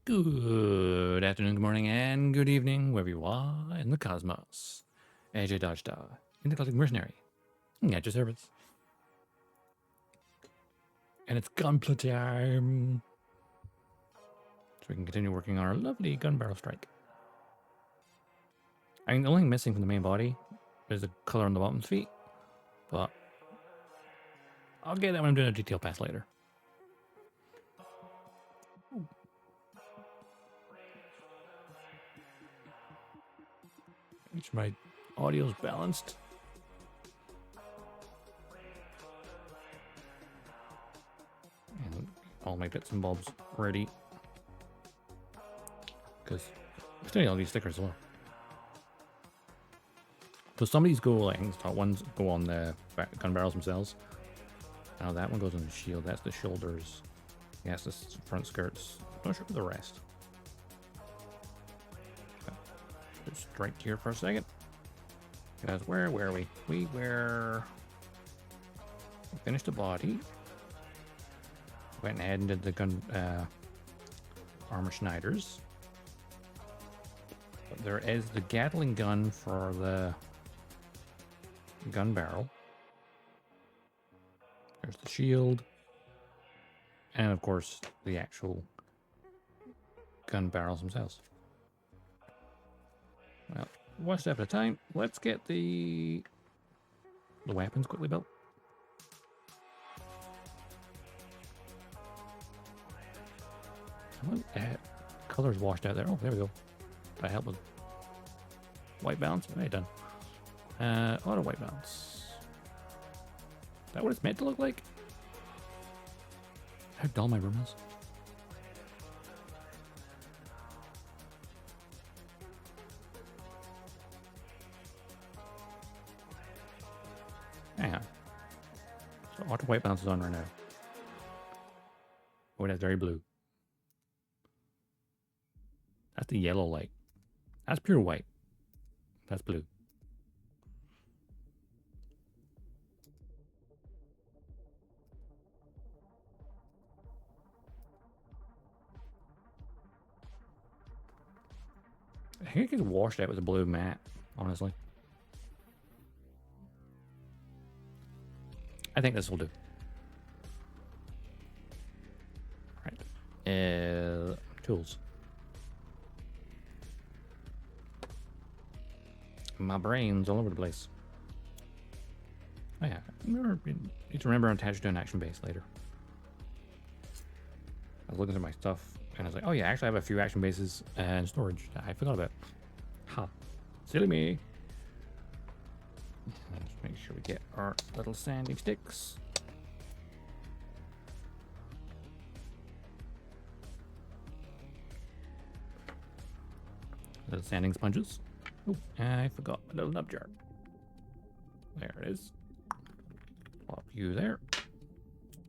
Good afternoon, good morning, and good evening, wherever you are in the cosmos. AJ Dodgestar, Intergalactic Mercenary, at your service. And it's gunplay time. So we can continue working on our lovely Gunbarrel strike. I mean, the only thing missing from the main body is the color on the bottom's feet, but I'll get that when I'm doing a detail pass later. Make sure my audio's balanced. And all my bits and bobs ready. Because I still need all these stickers as well. So some of these go like top ones go on the gun barrels themselves. Now that one goes on the shield. That's the shoulders. Yes, the front skirts. Not sure for the rest. Just strike here for a second. Because where were we? We finished the body. Went ahead and did the gun armor Schneiders. But there is the Gatling gun for the gun barrel. There's the shield. And of course, the actual gun barrels themselves. Well, one step at a time. Let's get the weapons quickly built. Colors washed out there. Oh, there we go. That helped with white balance. Right, done. Auto white balance. Is that what it's meant to look like? How dull my room is. Hang on. So auto white balance is on right now. Oh, that's very blue. That's the yellow light. That's pure white. That's blue. I think it gets washed out with a blue matte, honestly. I think this will do. Right. Tools. My brain's all over the place. Oh yeah, need to remember to attach to an action base later. I was looking through my stuff and I was like, oh yeah, actually I have a few action bases and storage that I forgot about. Ha. Silly me. Let's make sure we get our little sanding sticks. Little sanding sponges. Oh, I forgot my little nub jar. There it is. Plop you there.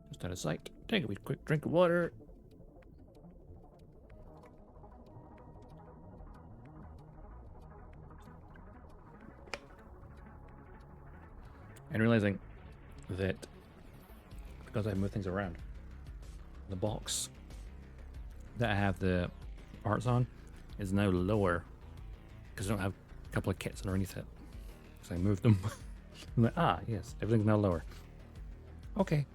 Just out of sight. Take a wee quick drink of water. And realizing that because I move things around, the box that I have the parts on is now lower because I don't have a couple of kits underneath it. So I moved them. I'm like, ah, yes, everything's now lower. Okay.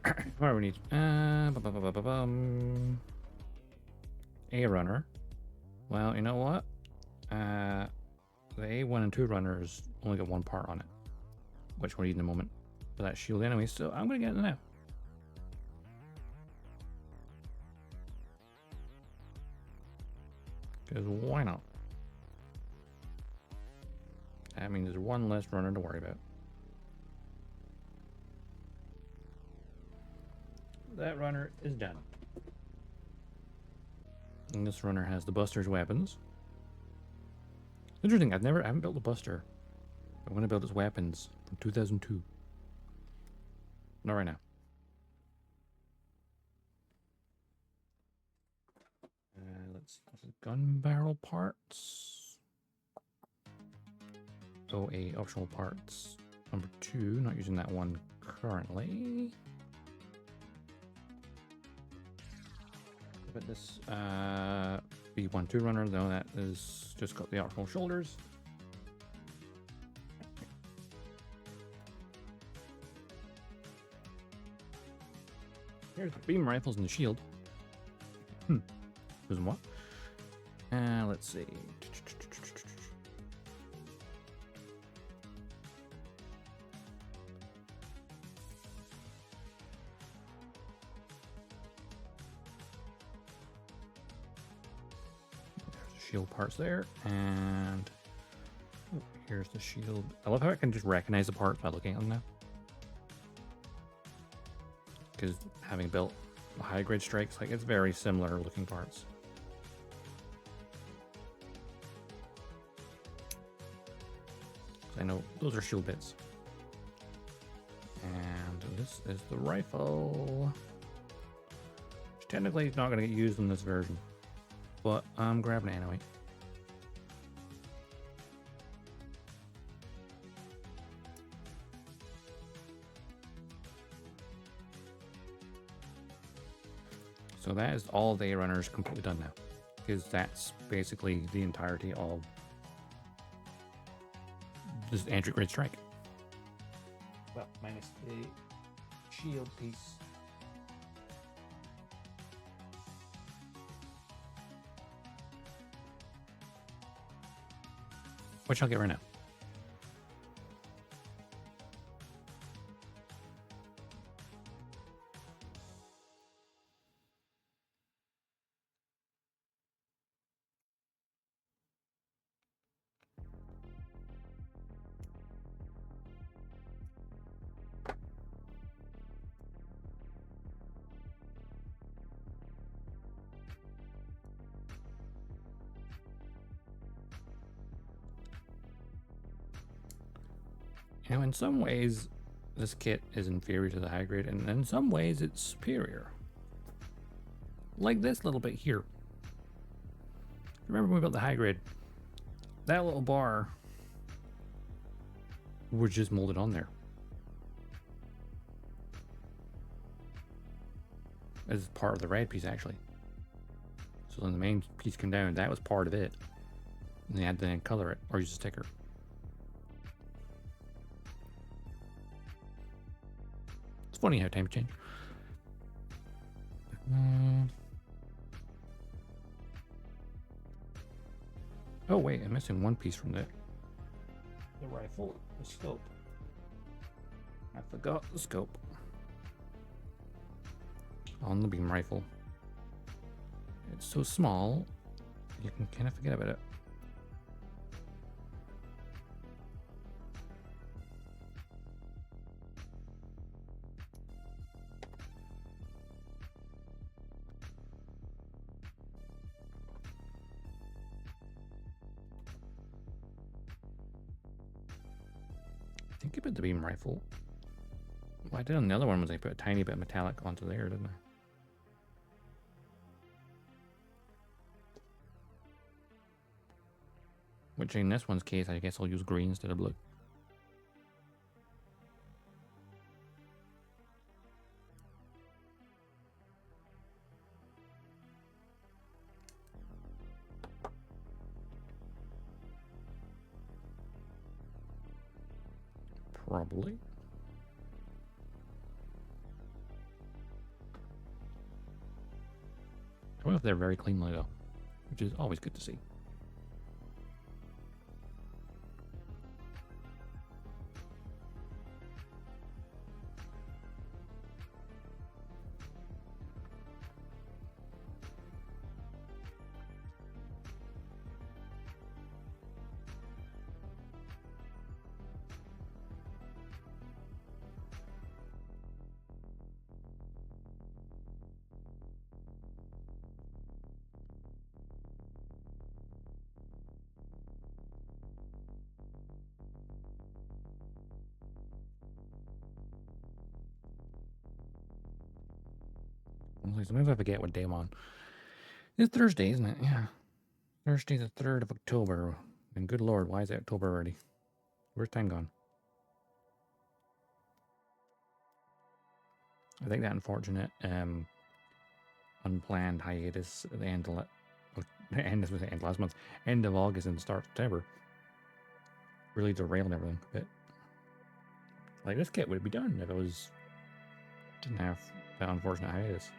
What do we need? A runner. Well, you know what? The A1 and 2 runners only got one part on it, which we'll need in a moment for that shield anyway, so I'm going to get it now. Because why not? That means there's one less runner to worry about. That runner is done. And this runner has the Buster's weapons. Interesting, I haven't built the Buster. I want to build its weapons from 2002. Not right now. Let's gun barrel parts. OA optional parts. Number 2, not using that one currently. about this B12 runner, though, that is just got the optional shoulders. Here's the beam rifles and the shield. Who's what? Let's see. Shield parts there, and here's the shield. I love how I can just recognize the parts by looking at them now, because having built the high grade strikes, like, it's very similar looking parts. So I know those are shield bits, and this is the rifle, which technically is not going to get used in this version, but I'm grabbing it anyway. So that is all the A runners completely done now, because that's basically the entirety of this entry grade strike. Well, minus the shield piece. Which I'll get right now. You know, in some ways, this kit is inferior to the high grade, and in some ways, it's superior. Like this little bit here. Remember when we built the high grade? That little bar was just molded on there. As part of the red piece, actually. So when the main piece came down, that was part of it. And they had to then color it, or use a sticker. It's funny how times change. Oh wait, I'm missing one piece from the rifle, the scope. I forgot the scope on the beam rifle. It's so small, you can kind of forget about it. I think I put the beam rifle. What I did on the other one was I put a tiny bit of metallic onto there, didn't I? Which in this one's case, I guess I'll use green instead of blue. Probably. I wonder if they're very cleanly though, which is always good to see. Sometimes I forget what day I'm on. It's Thursday, isn't it? Yeah. Thursday the 3rd of October. And good lord, why is it October already? Where's time gone? I think that unfortunate unplanned hiatus at the end of last month, end of August and start of September, really derailed everything. But like this kit would be done if it didn't have that unfortunate hiatus.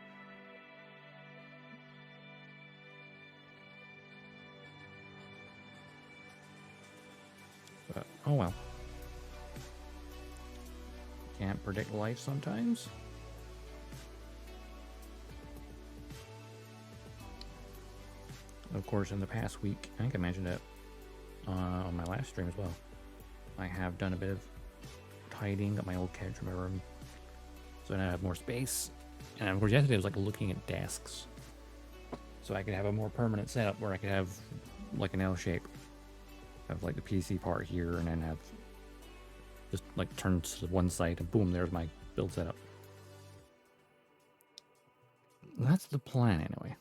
But oh well. Can't predict life sometimes. Of course, in the past week, I think I mentioned it on my last stream as well. I have done a bit of tidying, got my old couch in my room, so now I have more space. And of course, yesterday I was like looking at desks, so I could have a more permanent setup where I could have like an L shape, have like the PC part here, and then have just like turn to one side, and boom, there's my build setup. That's the plan anyway.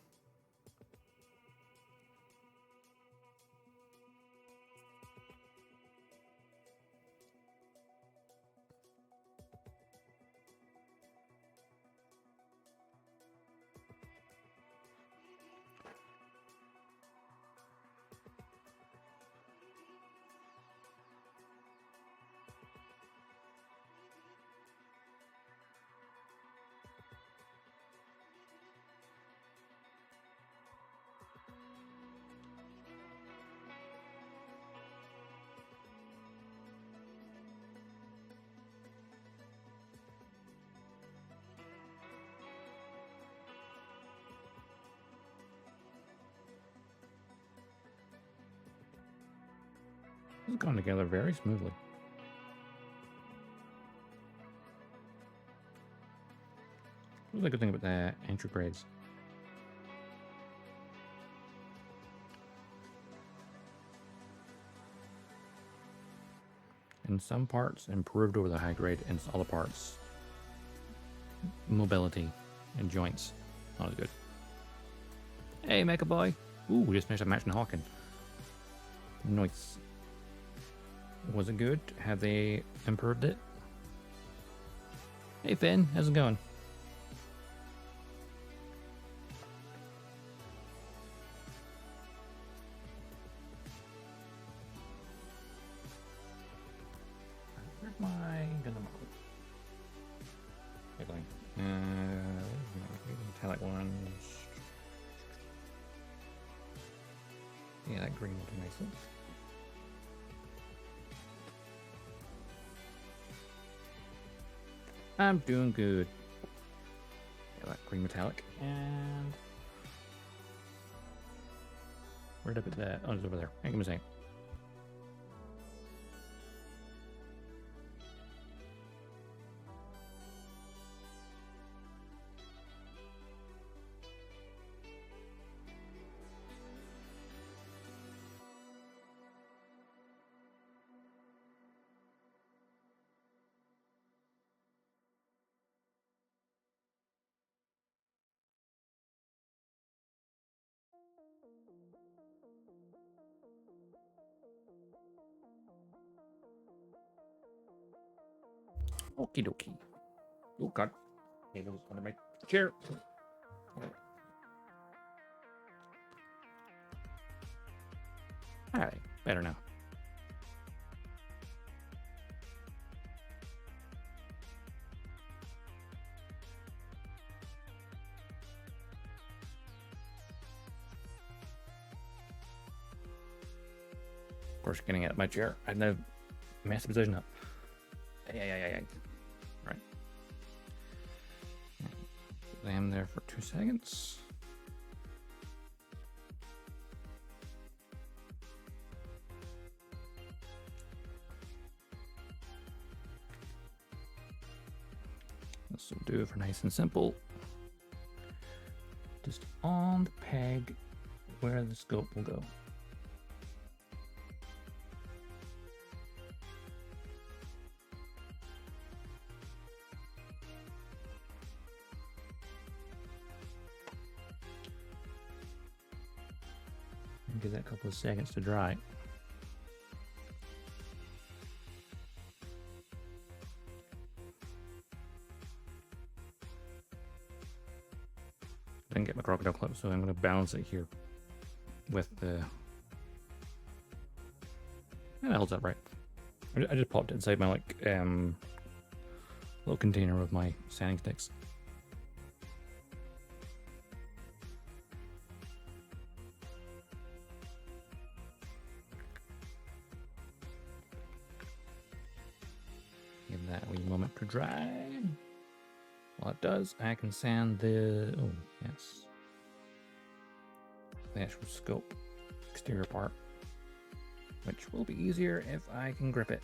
This has gone together very smoothly. What's the good thing about the entry grades? In some parts, improved over the high grade, and other parts, mobility and joints, not as good. Hey, Mecha Boy! Ooh, we just finished a match in Hawken. Nice. Was it good? Have they improved it? Hey Finn, how's it going? Where's my Gundam? Metallic ones. Yeah, that green would be nice. I'm doing good. Yeah, that green metallic. And where did I put that? Oh, it's over there. Hang on a second. Okie dokie. Oh god. Hey, those under my chair. Alright, better now. Of course, getting out of my chair. I now messed the position up. Yeah. Right. I am there for 2 seconds. This will do it for nice and simple. Just on the peg where the scope will go. Give that a couple of seconds to dry. Then get my So I'm going to balance it here with the... And that holds up right. I just popped it inside my like little container with my sanding sticks. Give that a wee moment to dry. While it does, I can sand the... Oh, yes. The actual scope exterior part, which will be easier if I can grip it.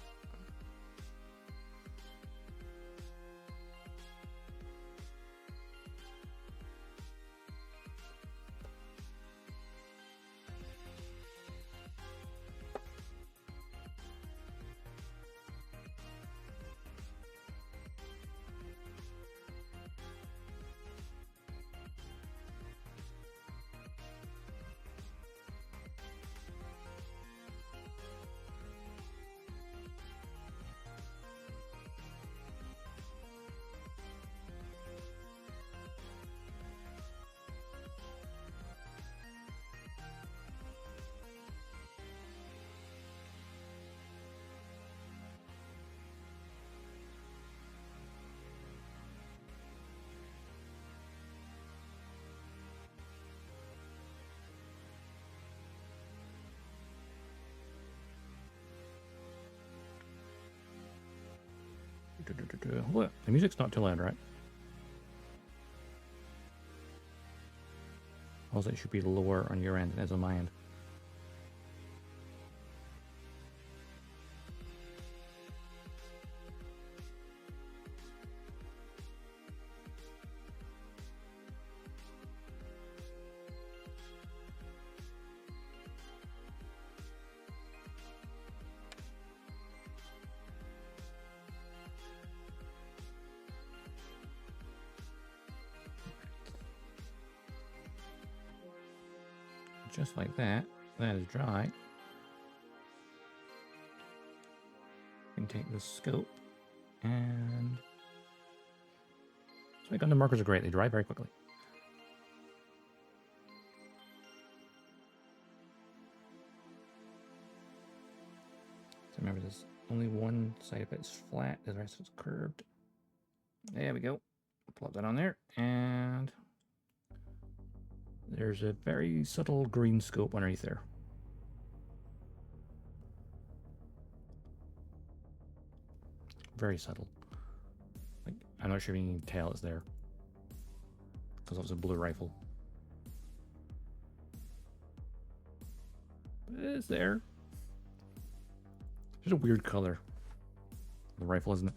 Look, the music's not too loud, right? Also, it should be lower on your end than it is on my end. Just like that. That is dry. You can take the scope and... So Gundam markers are great. They dry very quickly. So remember, there's only one side of it is flat. The rest is curved. There we go. Plop that on there. And... there's a very subtle green scope underneath there. Very subtle. Like, I'm not sure if you can tell it's there, because it was a blue rifle. But it is there. It's just a weird color. The rifle, isn't it?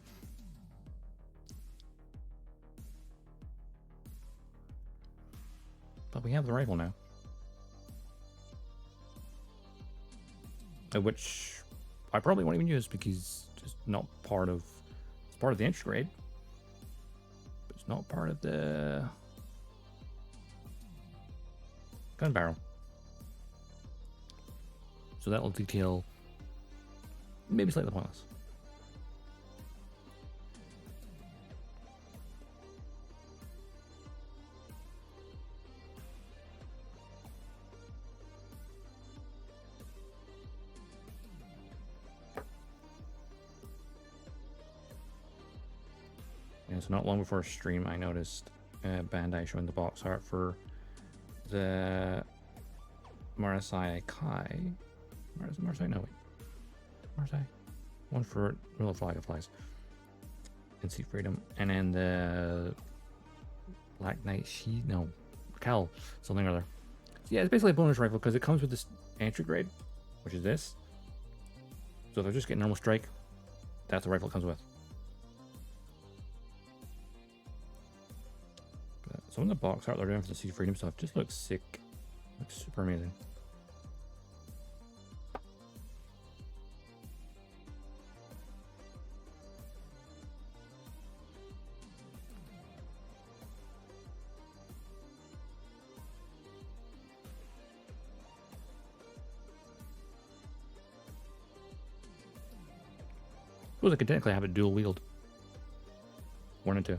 But we have the rifle now. Which I probably won't even use because it's just not part of... It's part of the entry grade. But it's not part of the... Gunbarrel. So that will detail... maybe slightly pointless. And so not long before stream, I noticed Bandai showing the box art for the Marasai Kai. Marasai? No, wait. Marasai? One for Real Flag of Flies. And Sea Freedom. And then the Black Knight no. Cal. Something or other. So yeah, it's basically a bonus rifle because it comes with this entry grade, which is this. So if they're just getting normal strike, that's the rifle it comes with. Some of the box art they're doing for the Sea Freedom stuff just looks sick. Looks super amazing. Suppose I could technically have it dual wield. 1 and 2.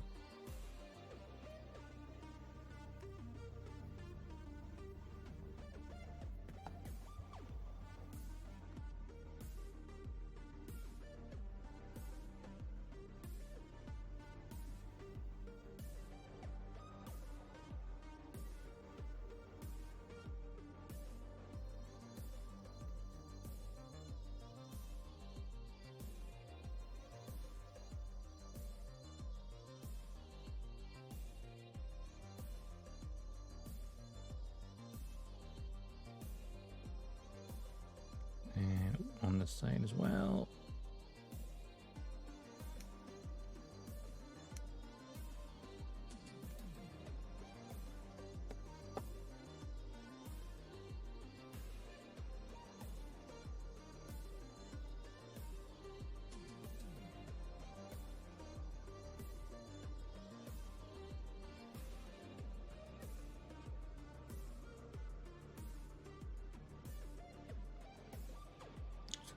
this side as well.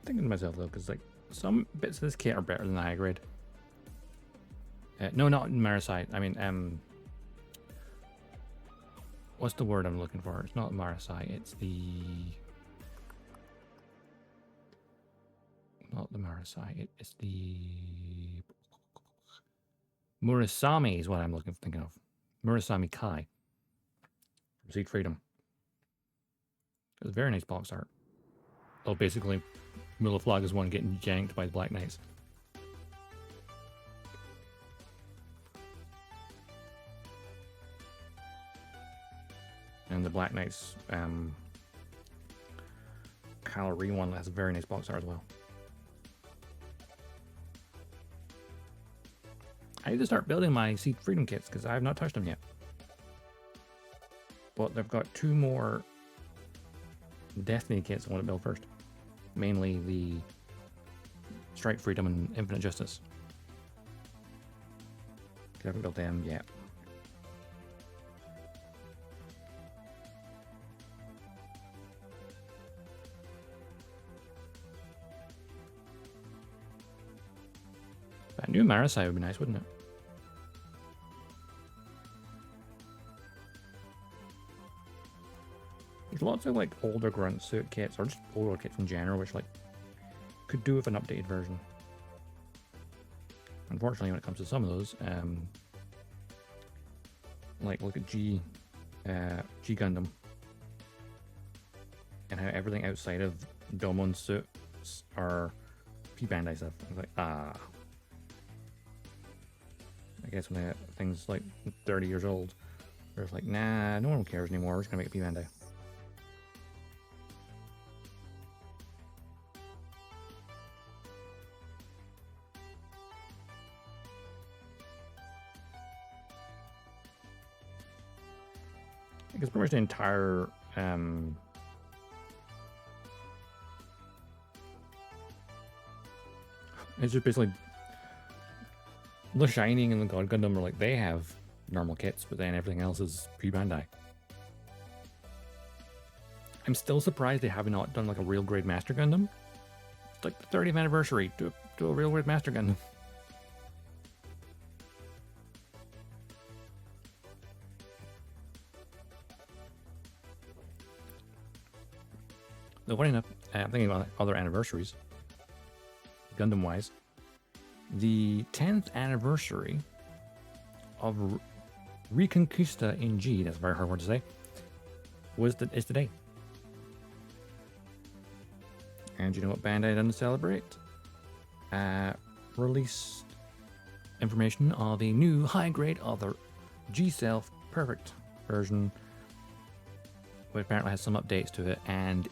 Thinking to myself though, because like some bits of this kit are better than the high grade. No, not Marasite. I mean, what's the word I'm looking for? It's not Marasite. It's the not the Marasite. It's the Murasami is what I'm thinking of. Murasami Kai from Seed Freedom. It's a very nice box art. Oh, basically, Mulaflag is one getting janked by the Black Knights. And the Black Knights Calorie one has a very nice box art as well. I need to start building my Seed Freedom kits because I have not touched them yet. But they've got 2 more Destiny kits I want to build first. Mainly the Strike Freedom and Infinite Justice. I haven't built them yet. That new Marasai would be nice, wouldn't it? There's lots of like older grunt suit kits, or just older kits in general, which like could do with an updated version. Unfortunately, when it comes to some of those, like look at G Gundam, and how everything outside of Domon's suits are P Bandai stuff. I was like, I guess when things like 30 years old, they're like, nah, no one cares anymore. We're just gonna make a P Bandai. It's pretty much the entire it's just basically the Shining and the God Gundam are like, they have normal kits, but then everything else is pre-Bandai. I'm still surprised they have not done like a real grade Master Gundam. It's like the 30th anniversary. Do a real grade Master Gundam. Though funny enough, I'm thinking about other anniversaries, Gundam-wise. The 10th anniversary of Reconquista in G, that's a very hard word to say, is today. And you know what Bandai done to celebrate? Released information of a new high-grade of the G-Self Perfect version, which apparently has some updates to it, and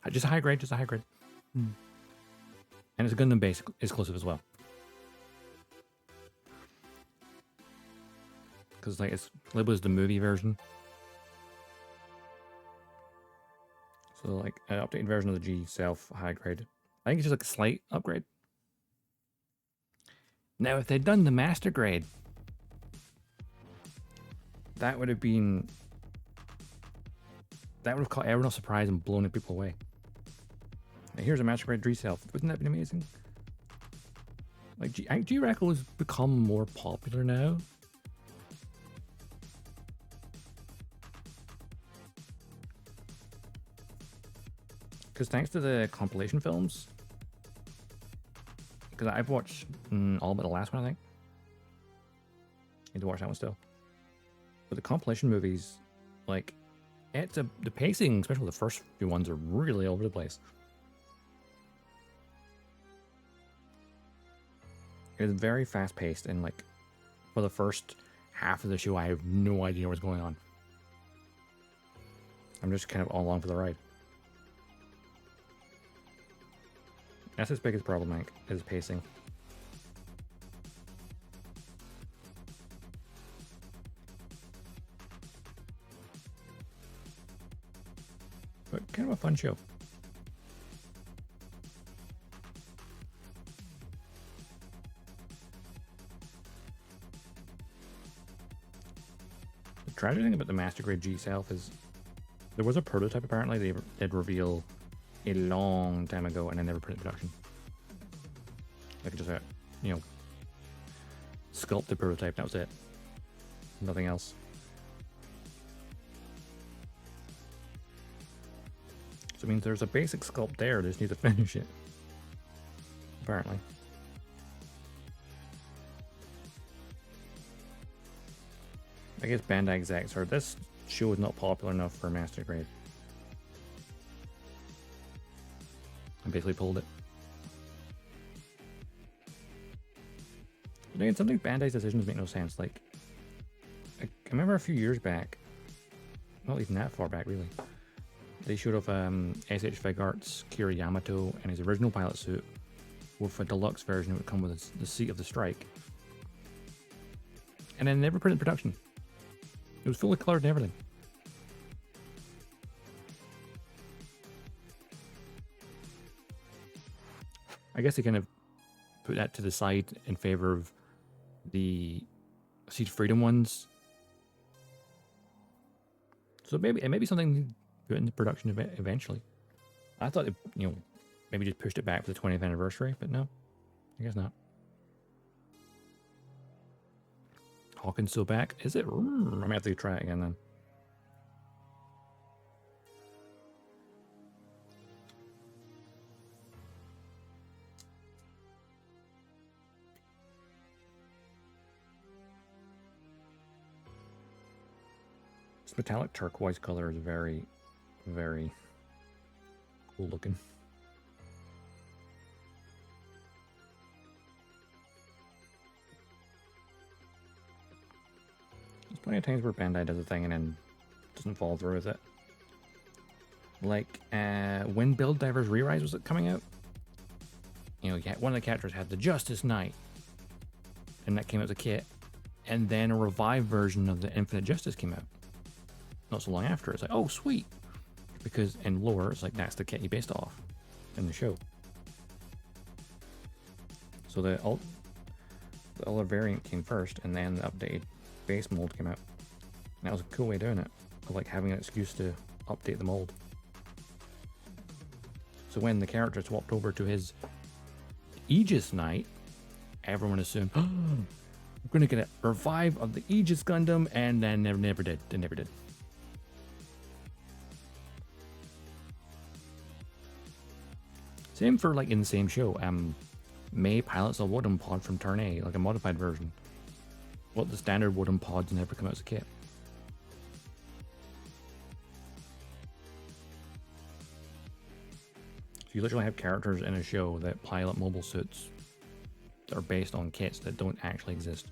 just a high grade. And it's a Gundam base exclusive as well. Because like it's labeled as the movie version. So like an updated version of the G Self high grade. I think it's just like a slight upgrade. Now if they'd done the master grade, that would have caught everyone off surprise and blown people away. Now here's a master grade G Self. Wouldn't that be amazing? Like G-Reckle has become more popular now. Because thanks to the compilation films, because I've watched all but the last one, I think. Need to watch that one still. But the compilation movies, like, the pacing, especially the first few ones, are really all over the place. It's very fast paced, and like for the first half of the show, I have no idea what's going on. I'm just kind of all along for the ride. That's his biggest problem, Mike, is pacing. But kind of a fun show. The tragic thing about the Master Grade G Self is there was a prototype apparently they did reveal a long time ago and then never put it in production. Like just a, you know, sculpted prototype, that was it. Nothing else. So it means there's a basic sculpt there, they just need to finish it. Apparently. I guess Bandai execs are, this show is not popular enough for Master Grade. I basically pulled it. But again, something Bandai's decisions make no sense. Like, I remember a few years back, not even that far back really, they showed off SH Figuarts Kira Yamato and his original pilot suit with a deluxe version that would come with the seat of the strike. And then never put it in production. It was fully colored and everything. I guess they kind of put that to the side in favor of the Siege Freedom ones. So maybe it may be something put into production eventually. I thought it, you know, maybe just pushed it back for the 20th anniversary, but no, I guess not. Hawkins still back? Is it? I'm gonna have to try it again then. This metallic turquoise color is very, very cool looking. There's plenty of times where Bandai does a thing and then doesn't follow through with it. Like when Build Divers Re-Rise was coming out, you know, one of the characters had the Justice Knight, and that came out as a kit, and then a revived version of the Infinite Justice came out. Not so long after, it's like, oh sweet, because in lore it's like that's the kit he based off in the show. So the other variant came first, and then the updated base mold came out. And that was a cool way of doing it, of like having an excuse to update the mold. So when the character swapped over to his Aegis Knight, everyone assumed, oh, we're gonna get a revive of the Aegis Gundam, and then never did. They never did. Same for like in the same show. May pilots a wooden pod from Turn A, like a modified version. What the standard wooden pods never come out as a kit. So you literally have characters in a show that pilot mobile suits that are based on kits that don't actually exist.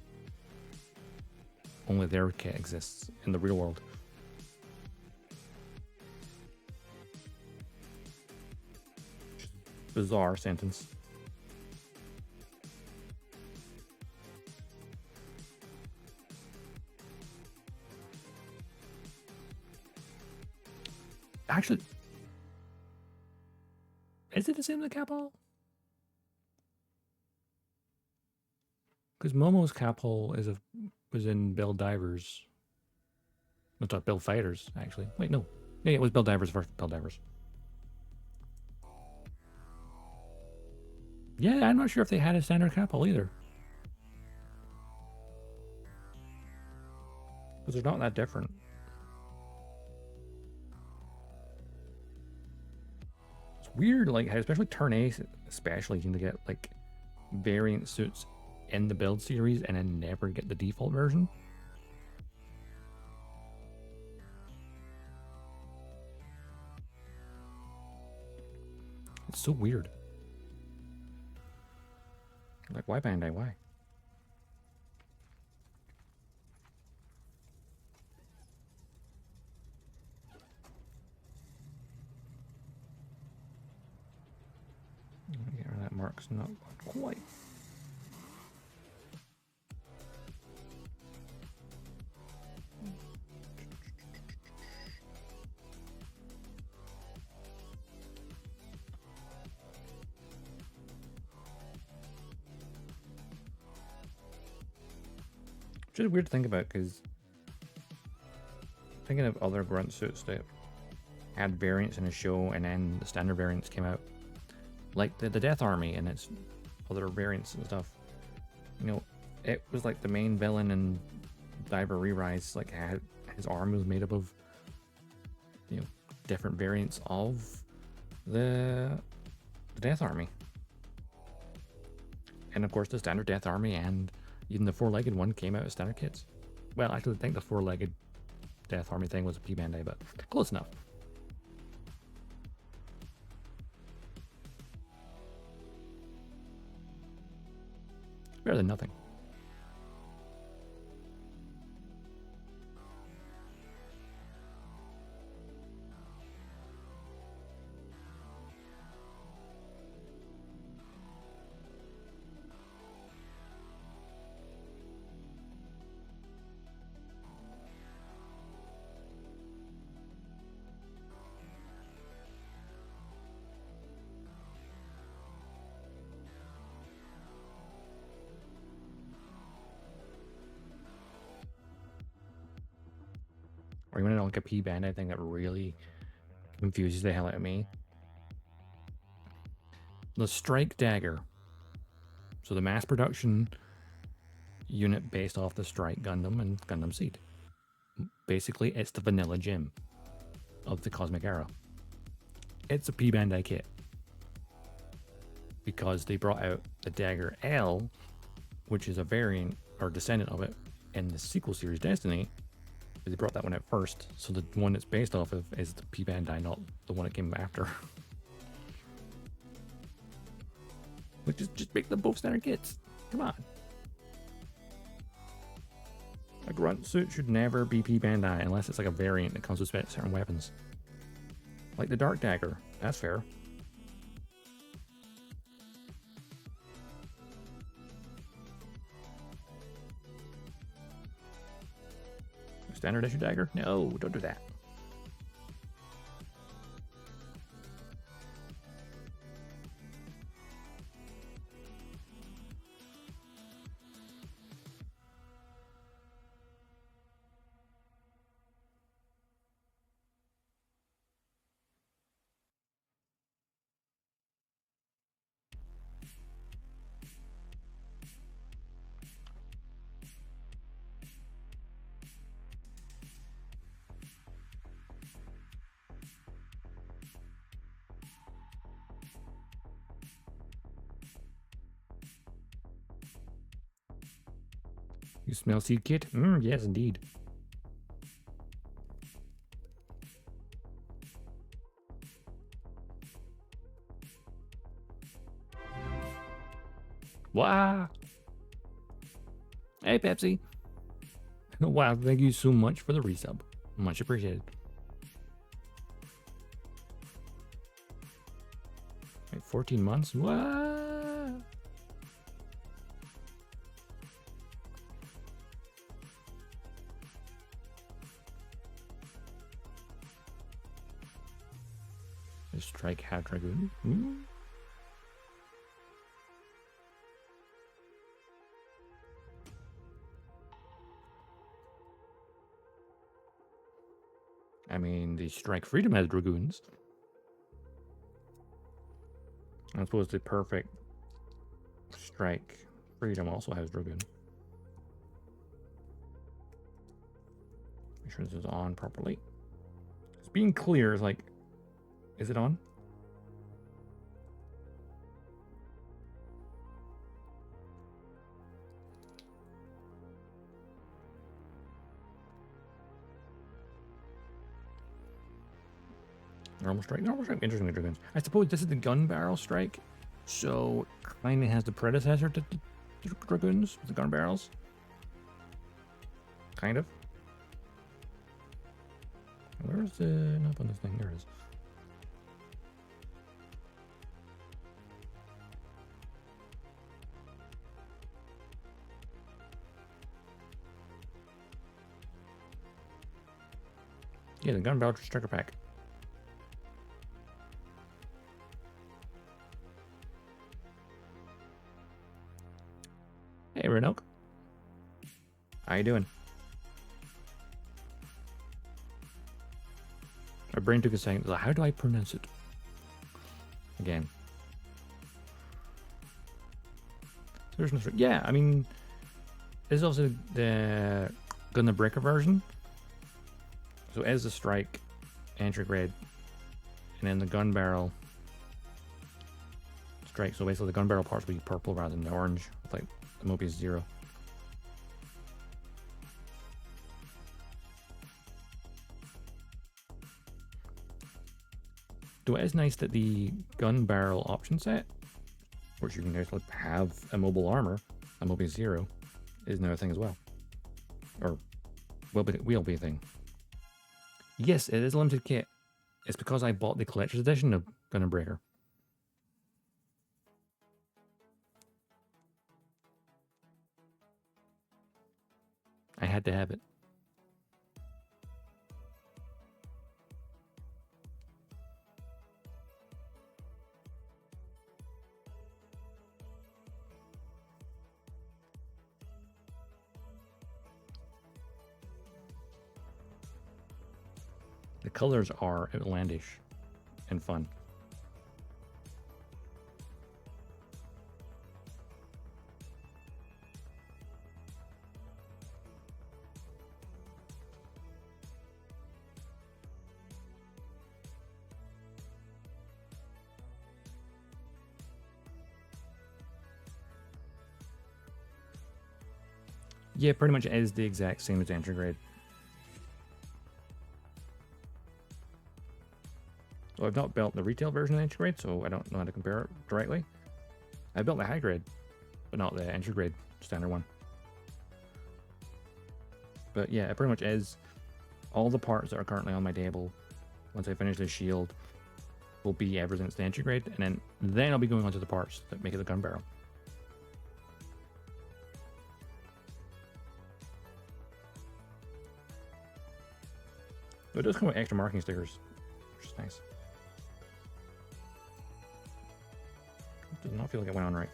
Only their kit exists in the real world. Bizarre sentence. Actually, is it the same as the Capole? Because Momo's Capole was in Build Divers. Not Build Fighters, actually. Wait, no. Yeah, it was Build Divers versus Build Divers. Yeah, I'm not sure if they had a standard Capole either. Because they're not that different. It's weird, like how especially Turn A, especially you can get like variant suits in the build series and then never get the default version. It's so weird. Like, why Bandai? Why? Get rid of that mark's not quite. Which is weird to think about, because thinking of other grunt suits that had variants in a show and then the standard variants came out, like the Death Army and its other variants and stuff. You know, it was like the main villain in Diver Re-Rise, like his arm was made up of, you know, different variants of the Death Army. And of course the standard Death Army and even the four-legged one came out as standard kits. Well, actually I think the four-legged Death Army thing was a P-Bandai, but close enough. Better than nothing. Or you want to know like a P-Bandai thing that really confuses the hell out of me? The Strike Dagger. So the mass production unit based off the Strike Gundam and Gundam Seed. Basically, it's the vanilla gem of the Cosmic Era. It's a P-Bandai kit. Because they brought out the Dagger L, which is a variant or descendant of it in the sequel series Destiny. They brought that one out first, so the one it's based off of is the P-Bandai, not the one that came after. Which is just make them both standard kits. Come on. A grunt suit should never be P-Bandai unless it's like a variant that comes with certain weapons. Like the Dark Dagger. That's fair. Standard issue dagger? No, don't do that. You smell seed kit? Yes, indeed. Wow. Hey, Pepsi. Wow, thank you so much for the resub. Much appreciated. Wait, 14 months? What? Strike Hat Dragoon. I mean, the Strike Freedom has Dragoons. I suppose the perfect Strike Freedom also has Dragoon. Make sure this is on properly. It's being clear is like, is it on? Normal strike, interesting Dragoons. I suppose this is the Gunbarrel strike, so kind of has the predecessor to Dragoons, the Gunbarrels. Kind of. Where's the knob on this thing? There it is. Yeah, the Gunbarrel Striker Pack. Hey, Renok. How you doing? My brain took a second. Like, how do I pronounce it? Again. There's no strike. Yeah, I mean, this is also the Gundam Breaker version. So as the strike, entry grade, and then the Gunbarrel strike. So basically, the Gunbarrel parts will be purple rather than the orange, with like the Mobius 0. Though it is nice that the Gunbarrel option set, which you can actually have a mobile armor, a Mobius 0, is now a thing as well. Or will be a thing. Yes, it is a limited kit. It's because I bought the collector's edition of Gundam Breaker. I had to have it. The colors are outlandish and fun. Yeah, pretty much is the exact same as entry grade. So I've not built the retail version of entry grade, so I don't know how to compare it directly. I built the high grade, but not the entry grade standard one. But yeah, it pretty much is all the parts that are currently on my table. Once I finish the shield, will be everything that's the entry grade, and then I'll be going on to the parts that make it the Gunbarrel. But it does come with extra marking stickers, which is nice. Does not feel like it went on right.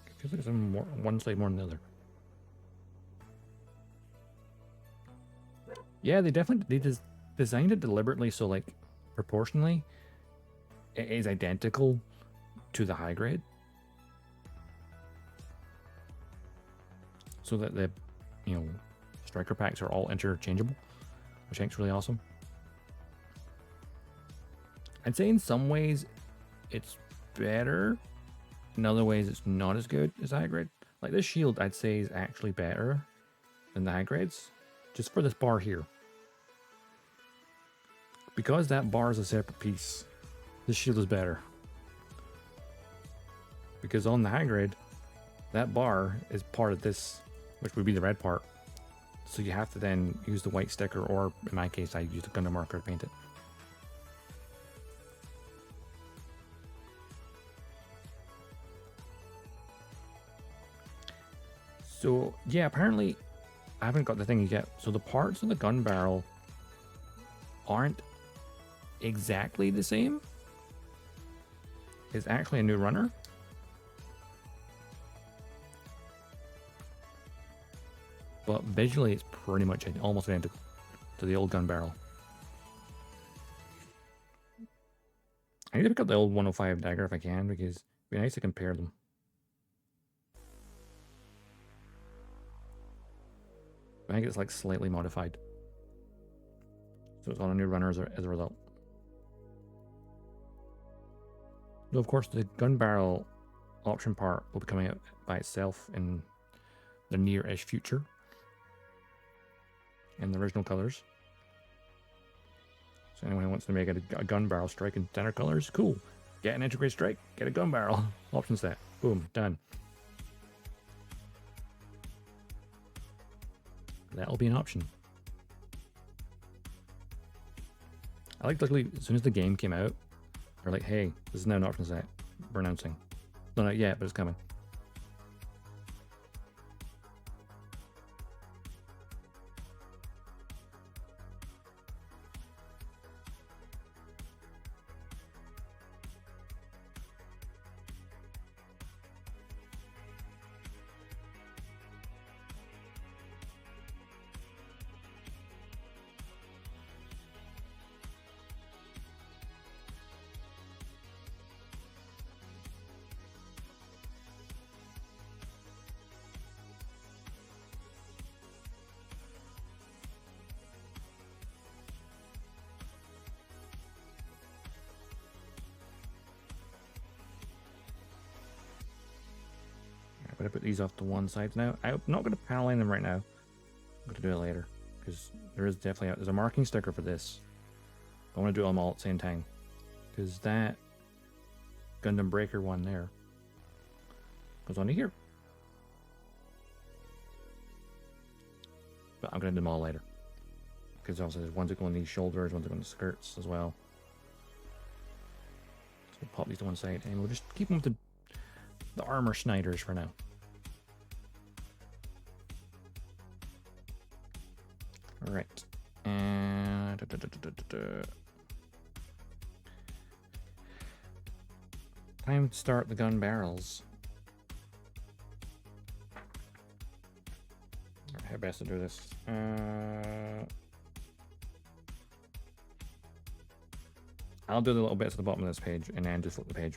It feels like it's one side more than the other. Yeah, they designed it deliberately so like proportionally it is identical to the high grade, so that the striker packs are all interchangeable, which I think is really awesome. I'd say in some ways it's better, in other ways it's not as good as the high grade. Like this shield I'd say is actually better than the high grades, just for this bar here. Because that bar is a separate piece, this shield is better. Because on the high grade, that bar is part of this, which would be the red part. So you have to then use the white sticker, or in my case, I use the Gundam marker to paint it. So yeah, apparently I haven't got the thing yet. So the parts of the Gunbarrel aren't exactly the same. It's actually a new runner. But visually it's pretty much almost identical to the old Gunbarrel. I need to pick up the old 105 dagger if I can, because it'd be nice to compare them. I think it's like slightly modified. So it's on a new runner as a result. Though of course the Gunbarrel option part will be coming out by itself in the near-ish future. In the original colors. So anyone who wants to make a Gunbarrel strike in standard colors, cool. Get an integrated strike, get a Gunbarrel option set. Boom, done. That'll be an option. I like literally as soon as the game came out, they're like, hey, this is now an option set. We're announcing. No, not yet, but it's coming. going to put these off to one side now. I'm not going to panel line them right now. I'm going to do it later. Because there is definitely there's a marking sticker for this. I want to do them all at the same time. Because that Gundam Breaker one there goes onto here. But I'm going to do them all later. Because also there's ones that go on these shoulders, ones that go on the skirts as well. So we'll pop these to one side and we'll just keep them with the armor Schneiders for now. Alright. And time to start the gun barrels. How best to do this? I'll do the little bits at the bottom of this page and then just flip the page.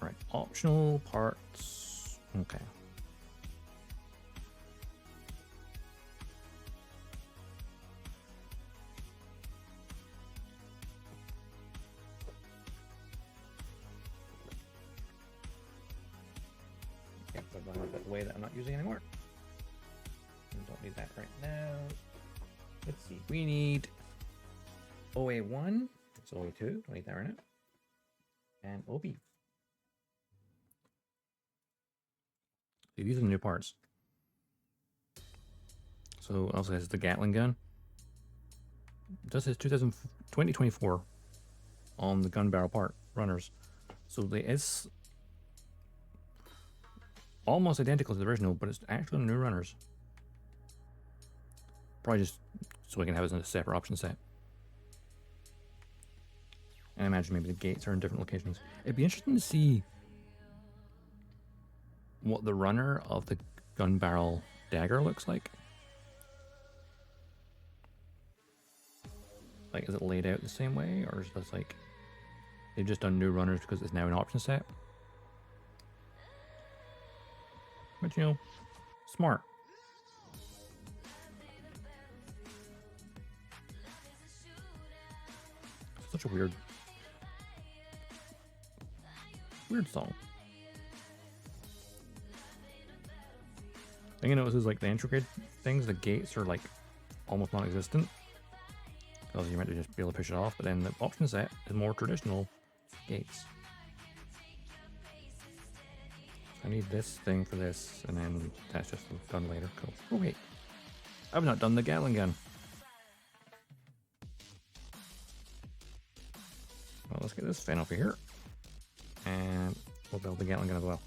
Right, optional parts. Okay. Yep, I've gone a bit away that I'm not using anymore. Don't need that right now. Let's see. We need OA1. It's OA2. Don't need that right now. And OB. See, these are the new parts. So also has the Gatling gun. This is 2024 on the gun barrel part runners. So it is almost identical to the original, but it's actually new runners. Probably just so we can have it in a separate option set. And I imagine maybe the gates are in different locations. It'd be interesting to see what the runner of the gun barrel dagger looks like. Like, is it laid out the same way, or is this like they've just done new runners because it's now an option set? But you know, smart. Such a weird song. Thing you notice is like the intricate things, the gates are like almost non-existent. Because you meant to just be able to push it off, but then the option set is more traditional gates. I need this thing for this, and then that's just done later. Cool. Oh wait, I've not done the Gatling gun. Well, let's get this fan over here, and we'll build the Gatling gun as well.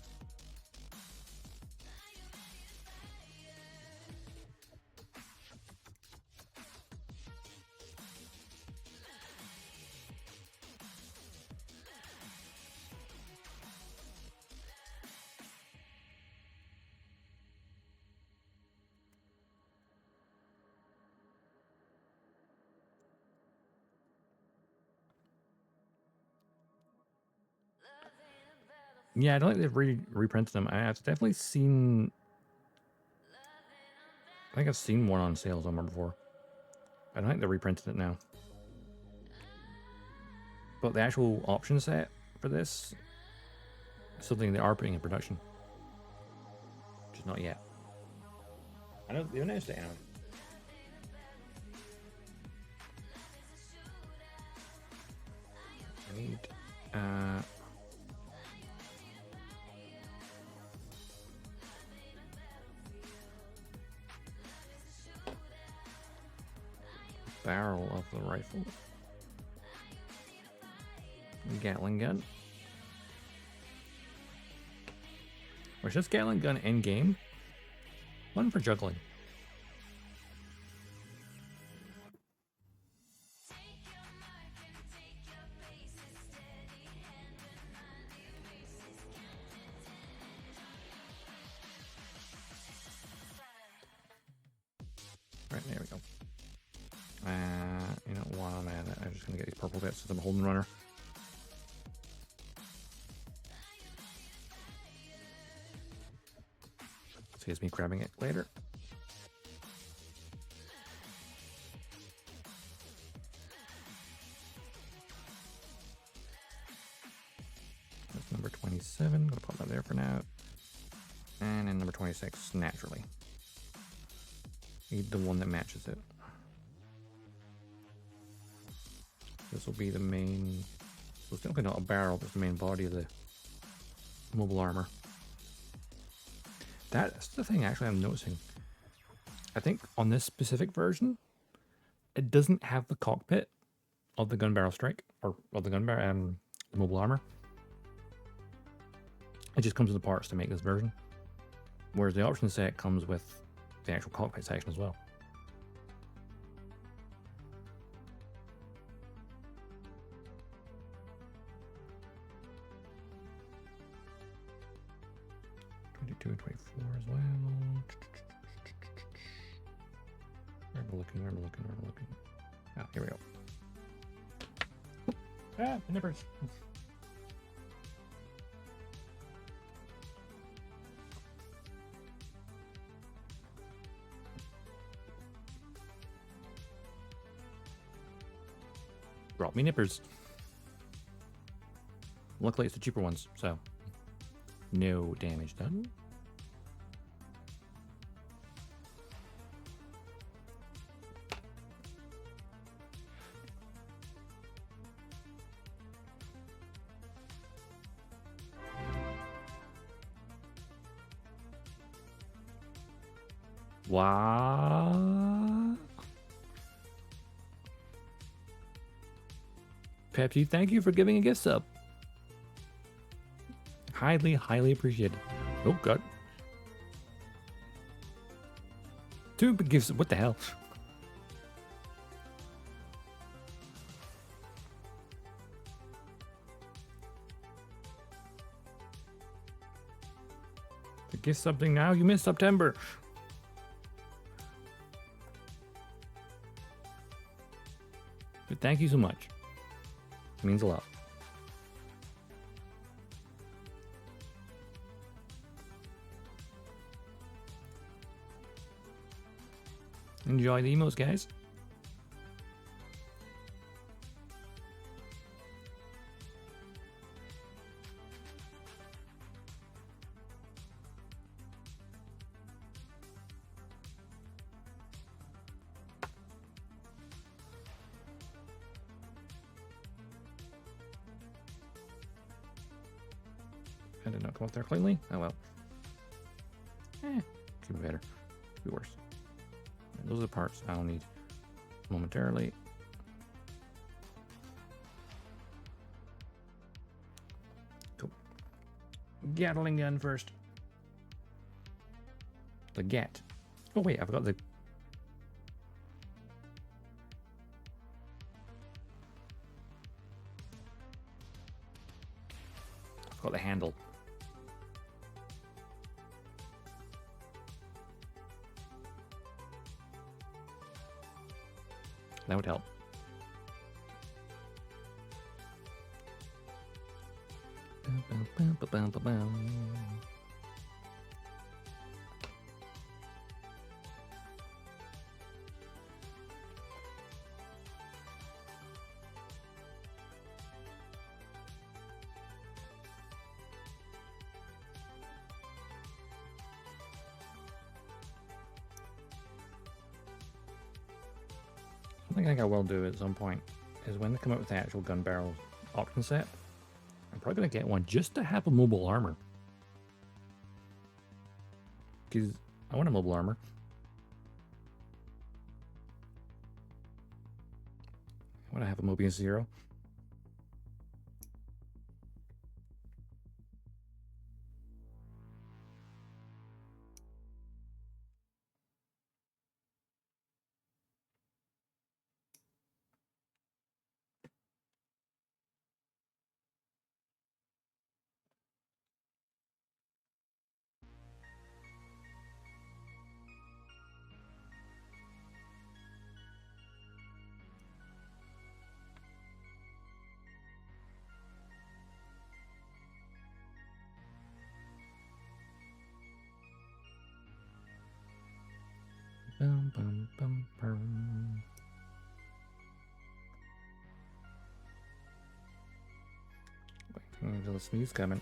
Yeah, I don't think they've reprinted them. I've definitely seen. I think I've seen one on sale somewhere before. I don't think they reprinted it now. But the actual option set for this is something they are putting in production. Just not yet. I know they announced it anyway. I need barrel of the rifle. Gatling gun. Or is this Gatling gun in game? One for juggling. Right, there we go. You know, while I'm at it, I'm just gonna get these purple bits since I'm holding the runner. Saves me grabbing it later. number 26 naturally. Need the one that matches it. This will be the main. So it's definitely not a barrel, but it's the main body of the mobile armor. That's the thing actually I'm noticing. I think on this specific version, it doesn't have the cockpit of the gun barrel strike, or of the gun barrel, the mobile armor. It just comes with the parts to make this version. Whereas the option set comes with the actual cockpit section as well. And 24 as well. Where am I looking? Ah, here we go. Ah, the nippers. Brought me nippers. Luckily it's the cheaper ones, so no damage done. What? Pepsi, thank you for giving a gift sub. Highly, highly appreciated. Oh, God. 2 big gifts. What the hell? To gift something now, you missed September. But thank you so much. It means a lot. Enjoy the emotes, guys. I did not come up there cleanly. Oh well. Could be better. Could be worse. And those are the parts I'll need momentarily. Cool. Gatling gun first. The Gat. Oh wait, I forgot the. I forgot the handle. That would help. Something I think I will do at some point is when they come up with the actual gun barrel option set, I'm probably going to get one just to have a mobile armor. Because I want a mobile armor. I want to have a Mobius Zero. Bum, bum, bum, bum. Wait, there's a sneeze coming.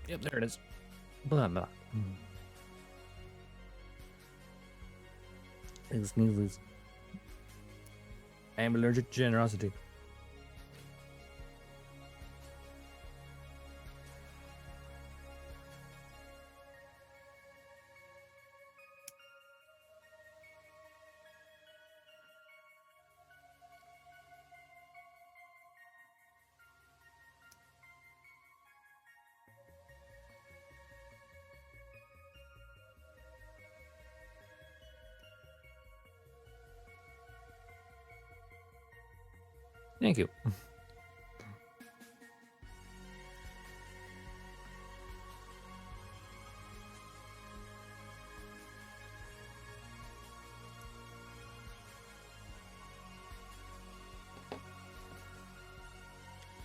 Yep, there it is. Blah, blah. Excuse. I am allergic to generosity. Thank you.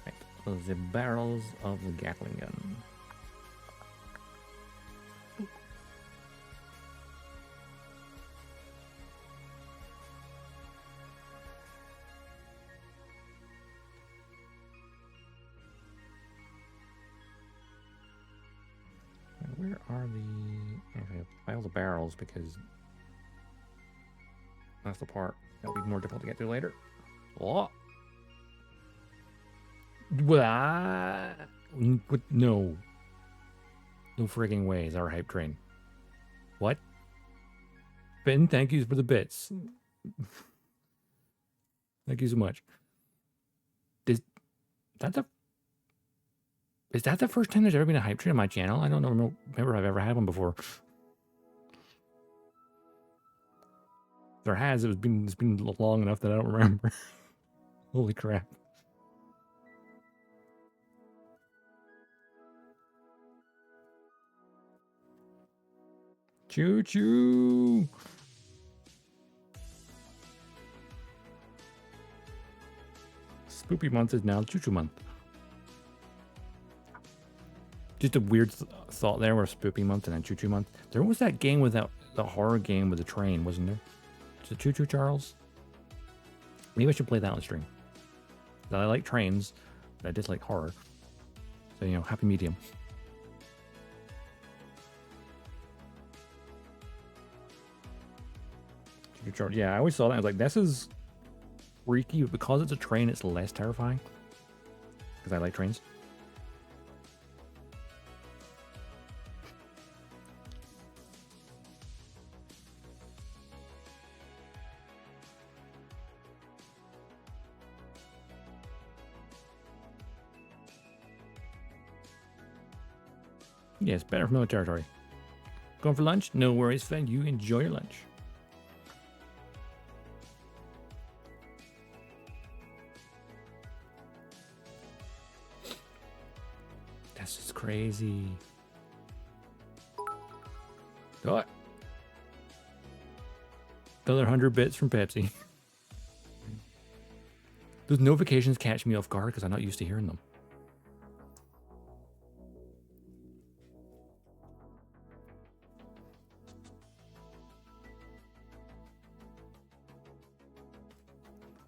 Right. The barrels of the Gatling gun. Where are the... Okay, pile the barrels because that's the part that'll be more difficult to get through later. What? What? No. No frigging way is our hype train. What? Ben, thank you for the bits. Thank you so much. Is that the first time there's ever been a hype train on my channel? I don't know, remember I've ever had one before. There has. It's been long enough that I don't remember. Holy crap. Choo choo. Spoopy month is now choo choo month. Just a weird thought there, where Spoopy month and then choo choo month. There was that game with that the horror game with the train, wasn't there? Is it Choo Choo Charles? Maybe I should play that on stream. I like trains, but I dislike horror. So, you know, happy medium. Choo Choo Charles. Yeah, I always saw that. I was like, this is freaky, but because it's a train, it's less terrifying. Because I like trains. Yes, better from no territory. Going for lunch? No worries, Fen. You enjoy your lunch. That's just crazy. What? Another 100 bits from Pepsi. Those notifications catch me off guard because I'm not used to hearing them.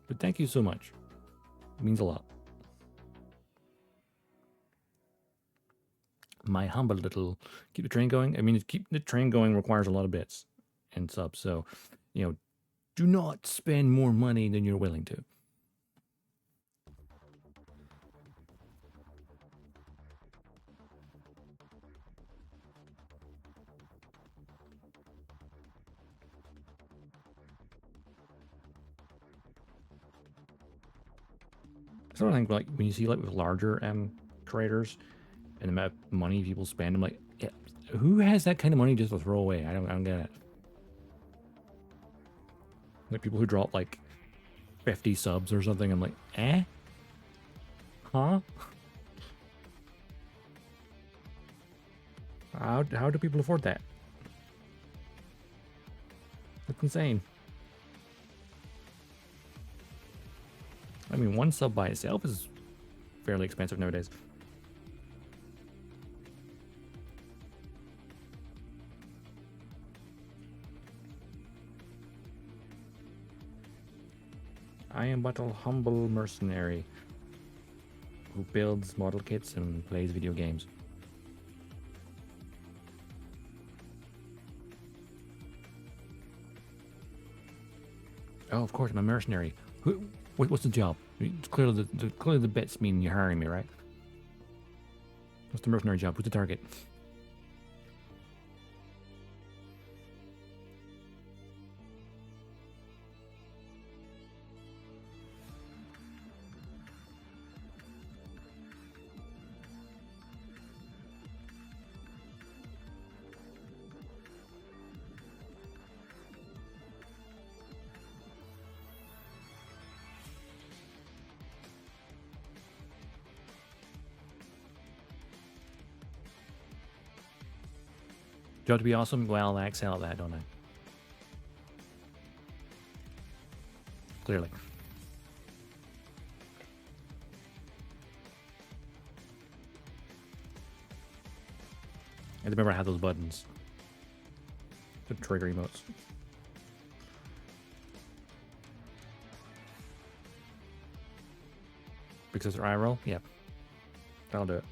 But thank you so much. It means a lot. My humble little keep the train going. I mean, keep the train going requires a lot of bits and subs. So, you know, do not spend more money than you're willing to. Sort of think like when you see like with larger creators and the amount of money people spend, I'm like, yeah, who has that kind of money just to throw away? I don't get it. Like people who drop like 50 subs or something, I'm like, eh? Huh? How do people afford that? That's insane. I mean, one sub by itself is fairly expensive nowadays. I am but a humble mercenary who builds model kits and plays video games. Oh, of course, I'm a mercenary. What's the job? It's clearly the bits mean you're hiring me, right? What's the mercenary job? Who's the target? Job to be awesome? Well, I excel at that, don't I? Clearly. I remember I had those buttons. The trigger emotes. Big sister eye roll? Yep. That'll do it.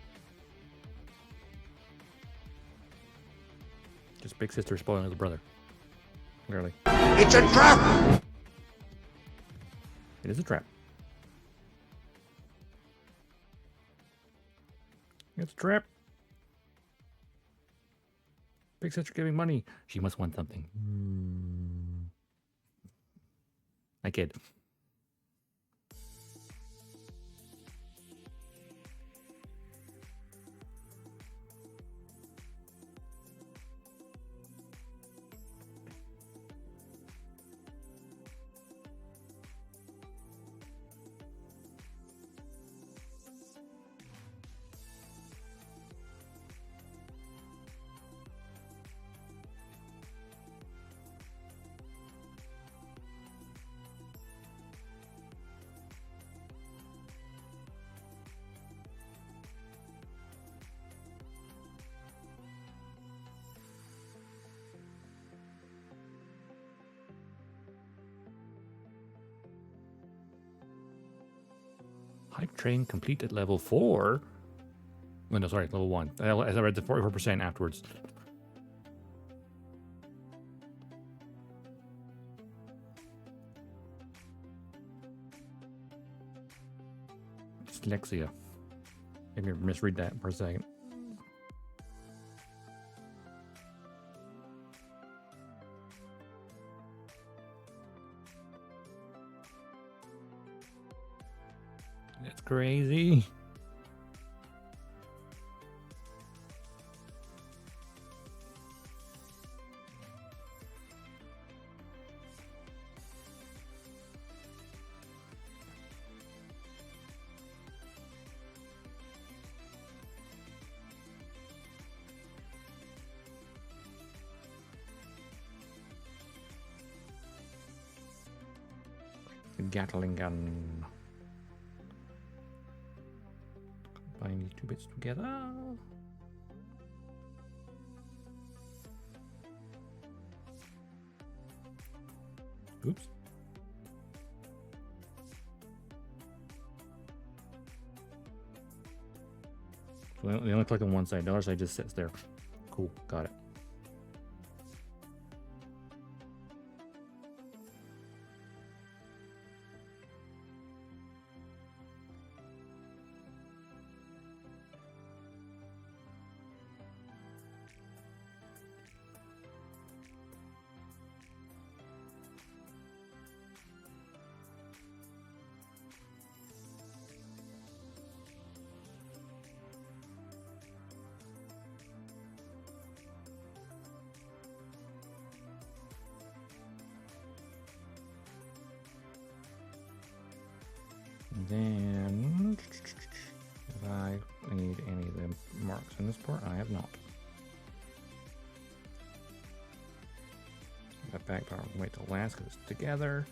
Just big sister spoiling little brother. Clearly. It's a trap! It is a trap. It's a trap. Big sister giving money. She must want something. I kid. Hype train complete at level 4. Oh, no, sorry, level 1. I read the 44% afterwards. Dyslexia. Maybe misread that for a second. That's crazy. Gatling gun. Combine these two bits together. Oops. So they only click on one side. The other side just sits there. Cool. Got it. Then, if I need any of the marks in this part, I have not. That back part will wait till last because it's together.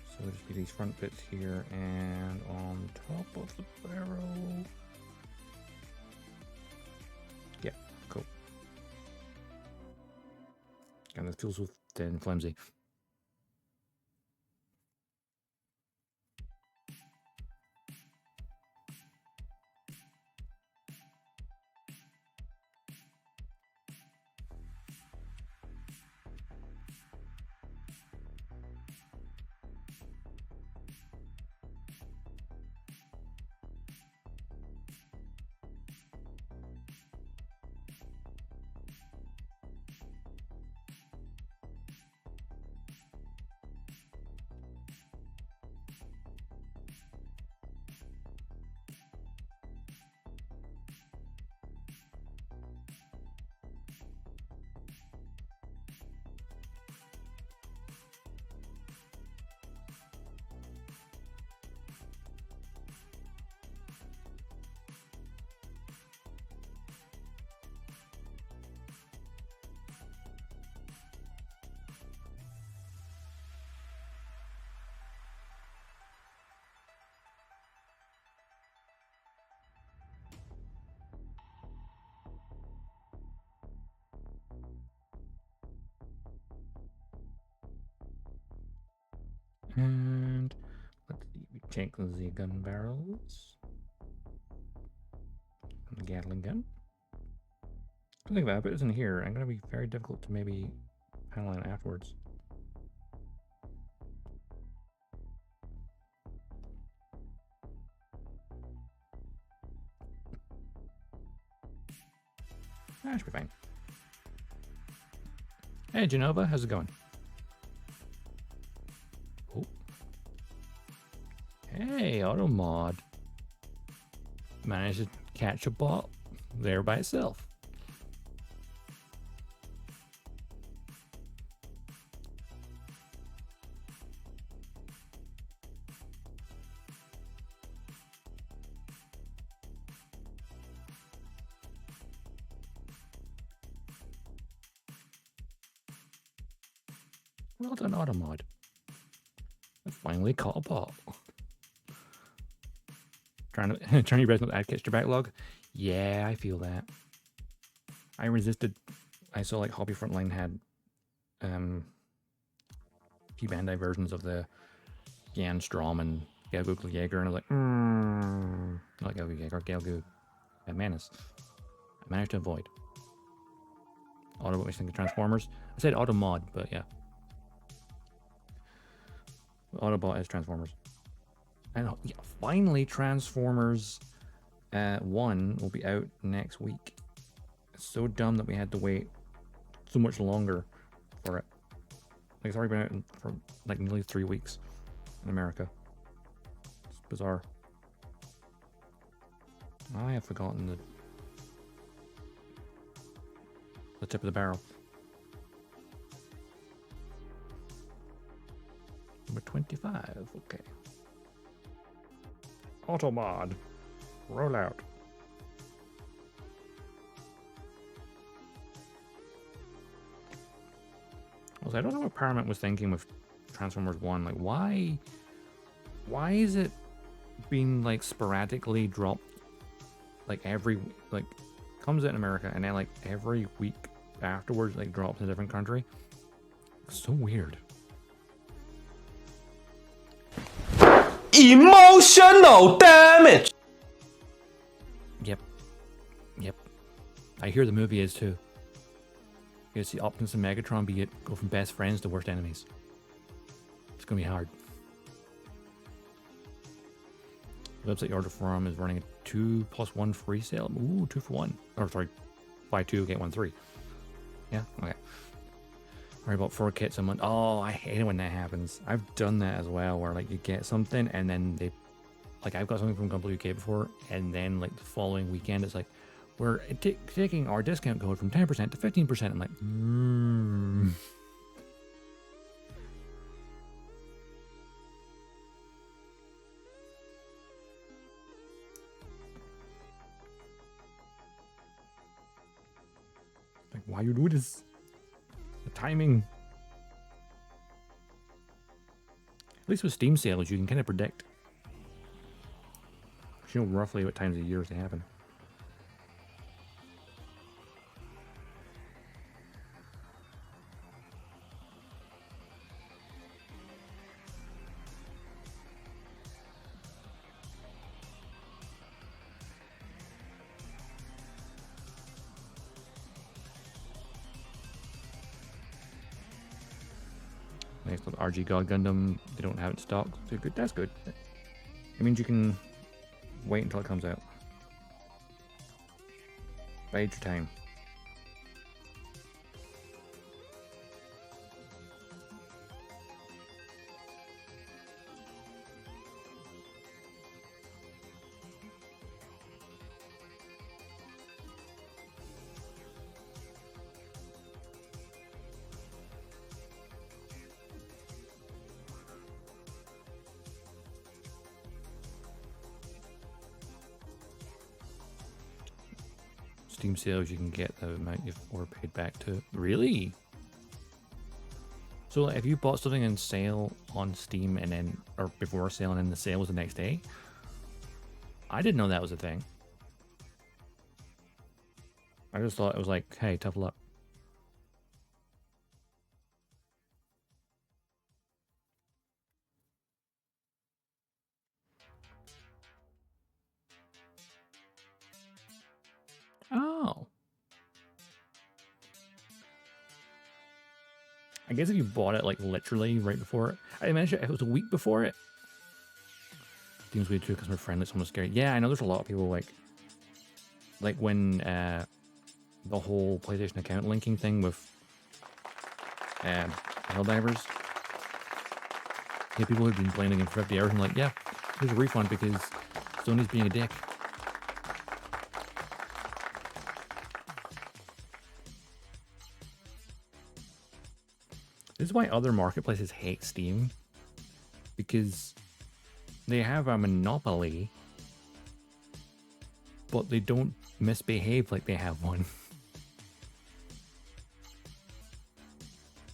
So it'll just be these front bits here and on top of the barrel. Yeah, cool. And this feels so thin and flimsy. And let's see, we check the Gunbarrels. And the Gatling gun. I think about it, it's in here. I'm going to be very difficult to maybe panel in afterwards. That should be fine. Hey, Genova, how's it going? Oh. Hey, Automod. Managed to catch a ball there by itself. Well done, Automod. I finally caught a ball. Trying your best not to add catch to backlog. Yeah, I feel that. I resisted. I saw like Hobby Frontline had few Bandai versions of the Jan Strom and Gelgu Jaeger, and I was like, not Gelgu Jaeger, Gelgu Manus. I managed to avoid. Autobot makes think of Transformers. I said Automod, but yeah. Autobot is Transformers. And yeah, finally, Transformers 1 will be out next week. It's so dumb that we had to wait so much longer for it. Like, it's already been out for like nearly 3 weeks in America. It's bizarre. I have forgotten the tip of the barrel. Number 25, okay. Automod, roll out. Also, I don't know what Paramount was thinking with Transformers 1. Like, why is it being like sporadically dropped? Like comes out in America and then like every week afterwards, like drops in a different country. It's so weird. Emotional damage. Yep. I hear the movie is too. You see Optimus and Megatron go from best friends to worst enemies. It's gonna be hard. The website you order from is running a 2+1 free sale. Ooh, 2 for 1. Or sorry, buy 2 get 1 free. Yeah, okay. Or about 4 kits a month. Oh, I hate it when that happens. I've done that as well, where like you get something and then they, like I've got something from Gunbarrel UK before, and then like the following weekend it's like, we're taking our discount code from 10% to 15%. I'm like, Like, why you do this? The timing. At least with Steam sales, you can kind of predict. You know roughly what times of years they happen. Next with RG God Gundam, they don't have it in stock. So good. That's good. It means you can wait until it comes out. Bide your time. Steam sales, you can get the amount you've overpaid back to. Really? So like, if you bought something in sale on Steam and then, or before sale and then the sale was the next day? I didn't know that was a thing. I just thought it was like, hey, tough luck. I guess if you bought it like literally right before it, I imagine if it was a week before it. Seems way too customer friendly. It's almost scary. Yeah, I know there's a lot of people like when the whole PlayStation account linking thing with Helldivers. Yeah, people who've been playing the game for 50 hours and like, yeah, here's a refund because Sony's being a dick. This is why other marketplaces hate Steam, because they have a monopoly, but they don't misbehave like they have one.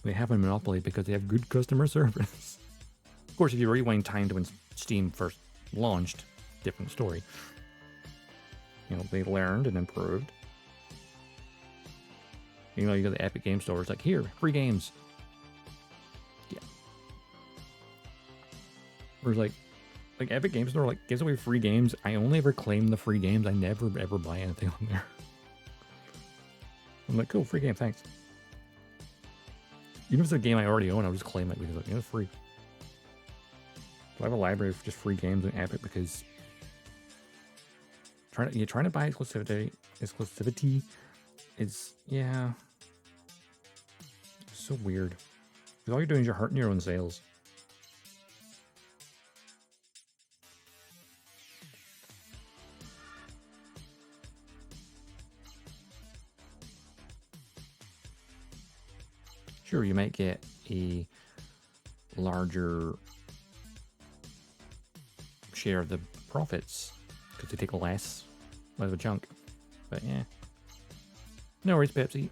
They have a monopoly because they have good customer service. Of course, if you rewind time to when Steam first launched, different story. You know, they learned and improved. You know, you got the Epic Game Store. It's like, here, free games. Yeah. Whereas like Epic Game Store like gives away free games. I only ever claim the free games. I never ever buy anything on there. I'm like, cool, free game, thanks. Even if it's a game I already own, I'll just claim it because like, you know, it's free. So I have a library of just free games on Epic because trying to buy exclusivity is, yeah, it's so weird. Because all you're doing is you're hurting your own sales. Sure, you might get a larger share of the profits because they take less out of a chunk. But yeah. No worries, Pepsi.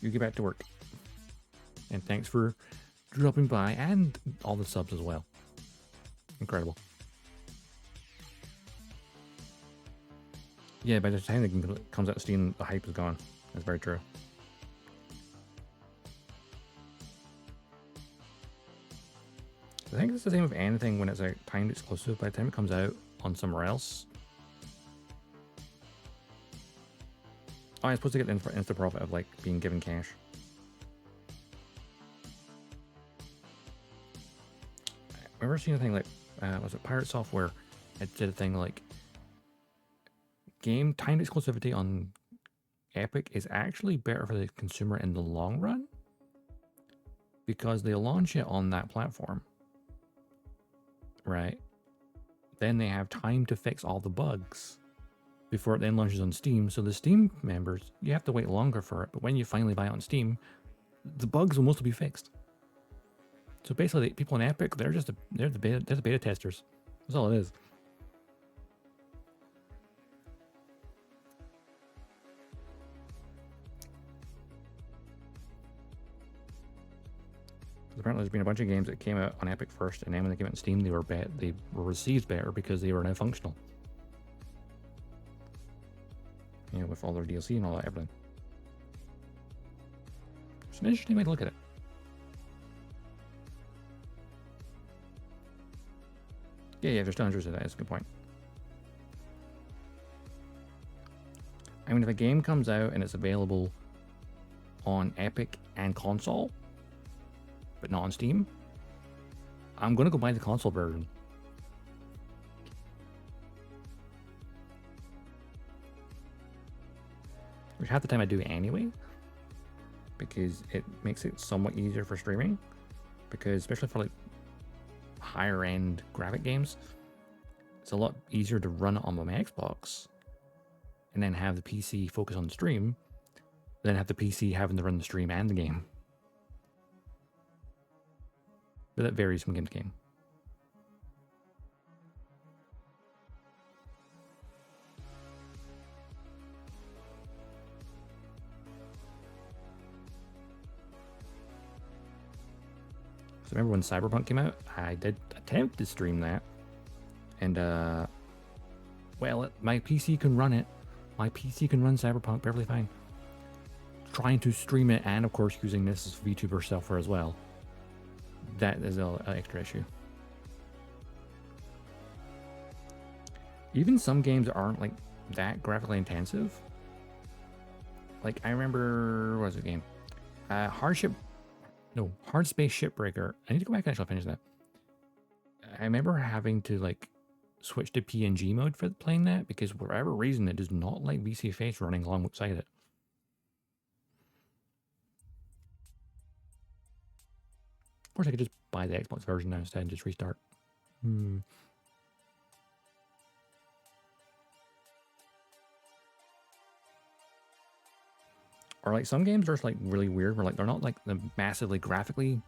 You get back to work. And thanks for dropping by and all the subs as well. Incredible. Yeah, by the time the game comes out of Steam, the hype is gone. That's very true. I think it's the same with anything when it's a timed exclusive. By the time it comes out on somewhere else. Oh, I'm supposed to get the insta profit of like being given cash. I've ever seen a thing like, was it Pirate Software? It did a thing like game timed exclusivity on Epic is actually better for the consumer in the long run because they launch it on that platform. Right, then they have time to fix all the bugs before it then launches on Steam. So the Steam members, you have to wait longer for it, but when you finally buy it on Steam, the bugs will mostly be fixed. So basically, people in Epic, they're the beta testers. That's all it is. Apparently there's been a bunch of games that came out on Epic first, and then when they came out on Steam, they were received better because they were now functional. You know, with all their DLC and all that, everything. It's an interesting way to look at it. Yeah, they're still interested. That's a good point. I mean, if a game comes out and it's available on Epic and console, but not on Steam, I'm gonna go buy the console version. Which half the time I do anyway, because it makes it somewhat easier for streaming. Because especially for like higher end graphic games, it's a lot easier to run it on my Xbox and then have the PC focus on the stream, than have the PC having to run the stream and the game. But that varies from game to game. So remember when Cyberpunk came out? I did attempt to stream that. And, well, my PC can run it. My PC can run Cyberpunk perfectly fine. Trying to stream it and, of course, using this as VTuber software as well. That is an extra issue. Even some games aren't like that graphically intensive. Like I remember, what was the game? Hardship No, Hard Space Shipbreaker. I need to go back and actually finish that. I remember having to like switch to PNG mode for playing that because for whatever reason it does not like VCFX running alongside it. Of course, I could just buy the Xbox version now instead and just restart. Or like some games are just like really weird, where like they're not like the massively graphically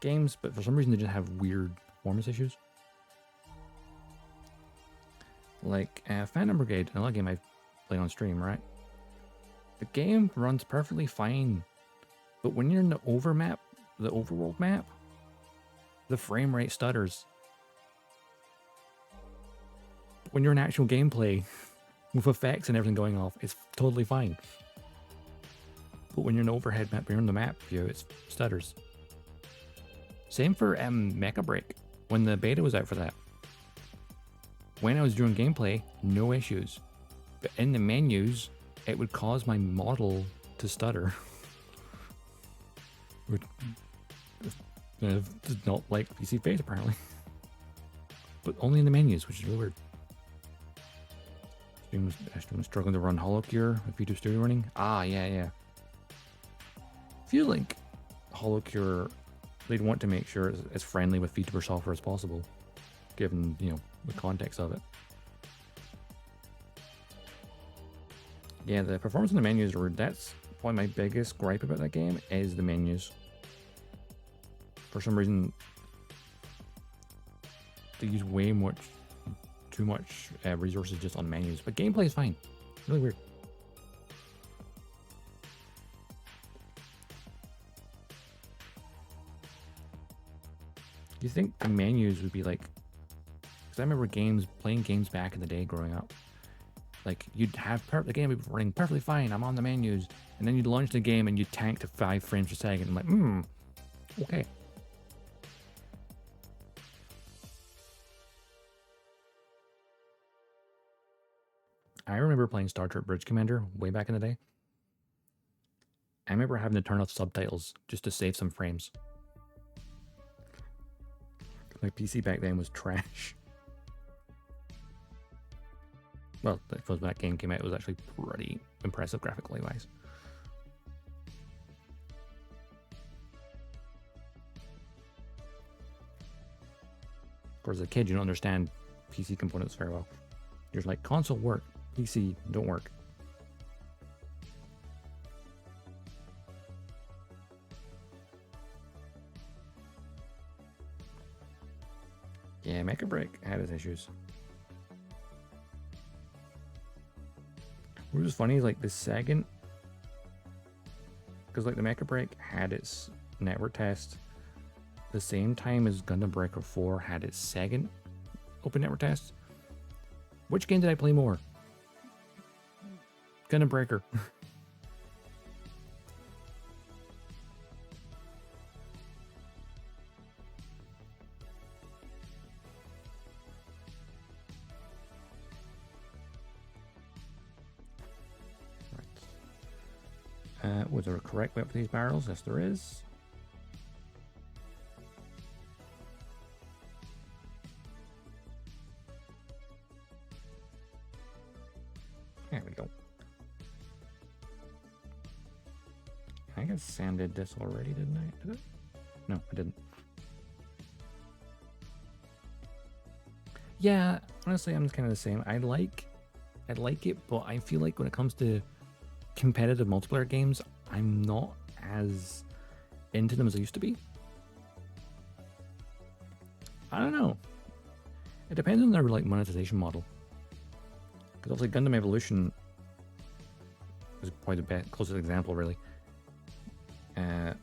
games, but for some reason they just have weird performance issues. Like Phantom Brigade, another game I've played on stream, right? The game runs perfectly fine, but when you're in the overworld map, the frame rate stutters. When you're in actual gameplay with effects and everything going off, it's totally fine. But when you're in the overhead map, you're in the map view, it stutters. Same for Mecha Break. When the beta was out for that, when I was doing gameplay, no issues. But in the menus, it would cause my model to stutter. Does not like PC face apparently. But only in the menus, which is really weird. Stream was struggling to run HoloCure with YouTube Studio running. Ah, yeah. I feel like HoloCure, they'd want to make sure it's as friendly with VTuber software as possible, given, you know, the context of it. Yeah, the performance in the menus are, that's probably my biggest gripe about that game, is the menus. For some reason, they use too much resources just on menus, but gameplay is fine. Really weird. Do you think the menus would be like, because I remember playing games back in the day growing up, like you'd have the game would be running perfectly fine, I'm on the menus, and then you'd launch the game and you'd tank to 5 frames per second. I'm like, okay. I remember playing Star Trek Bridge Commander way back in the day. I remember having to turn off subtitles just to save some frames. My PC back then was trash. Well, I suppose when that game came out, it was actually pretty impressive graphically wise. Of course, as a kid, you don't understand PC components very well. You're just like, console work, PC don't work. Yeah, Mecha Break had its issues. What was funny, like the second, because like the Mecha Break had its network test the same time as Gundam Breaker 4 had its second open network test. Which game did I play more? Gundam Breaker. Was there a correct way up for these barrels? Yes, there is. There we go. I think I sanded this already, didn't I? Did I? No, I didn't. Yeah, honestly, I'm kind of the same. I like it, but I feel like when it comes to competitive multiplayer games, I'm not as into them as I used to be. I don't know. It depends on their like monetization model. Because obviously Gundam Evolution is probably the closest example, really. I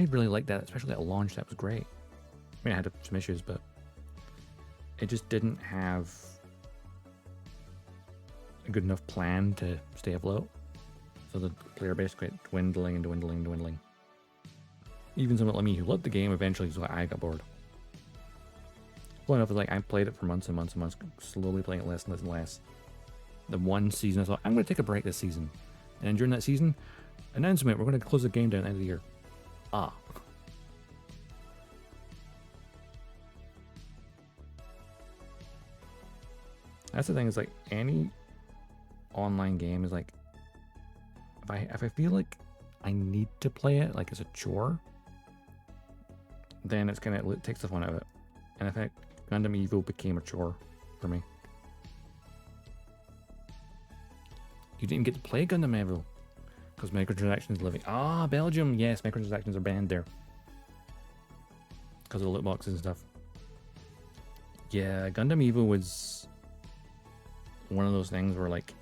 really liked that, especially at launch. That was great. I mean, I had some issues, but it just didn't have a good enough plan to stay afloat. So the player base kept dwindling and dwindling and dwindling. Even someone like me who loved the game eventually was like, I got bored. Well enough, like I played it for months and months and months, slowly playing it less and less and less. The one season I thought, I'm going to take a break this season. And during that season, announcement, we're going to close the game down at the end of the year. Ah. That's the thing, is like any online game is like, if I feel like I need to play it like it's a chore, then it's gonna, it takes the fun out of it. And I think Gundam Evo became a chore for me. You didn't get to play Gundam Evo because microtransactions living. Ah, Belgium, yes, microtransactions are banned there because of the loot boxes and stuff. Yeah, Gundam Evo was one of those things where, like,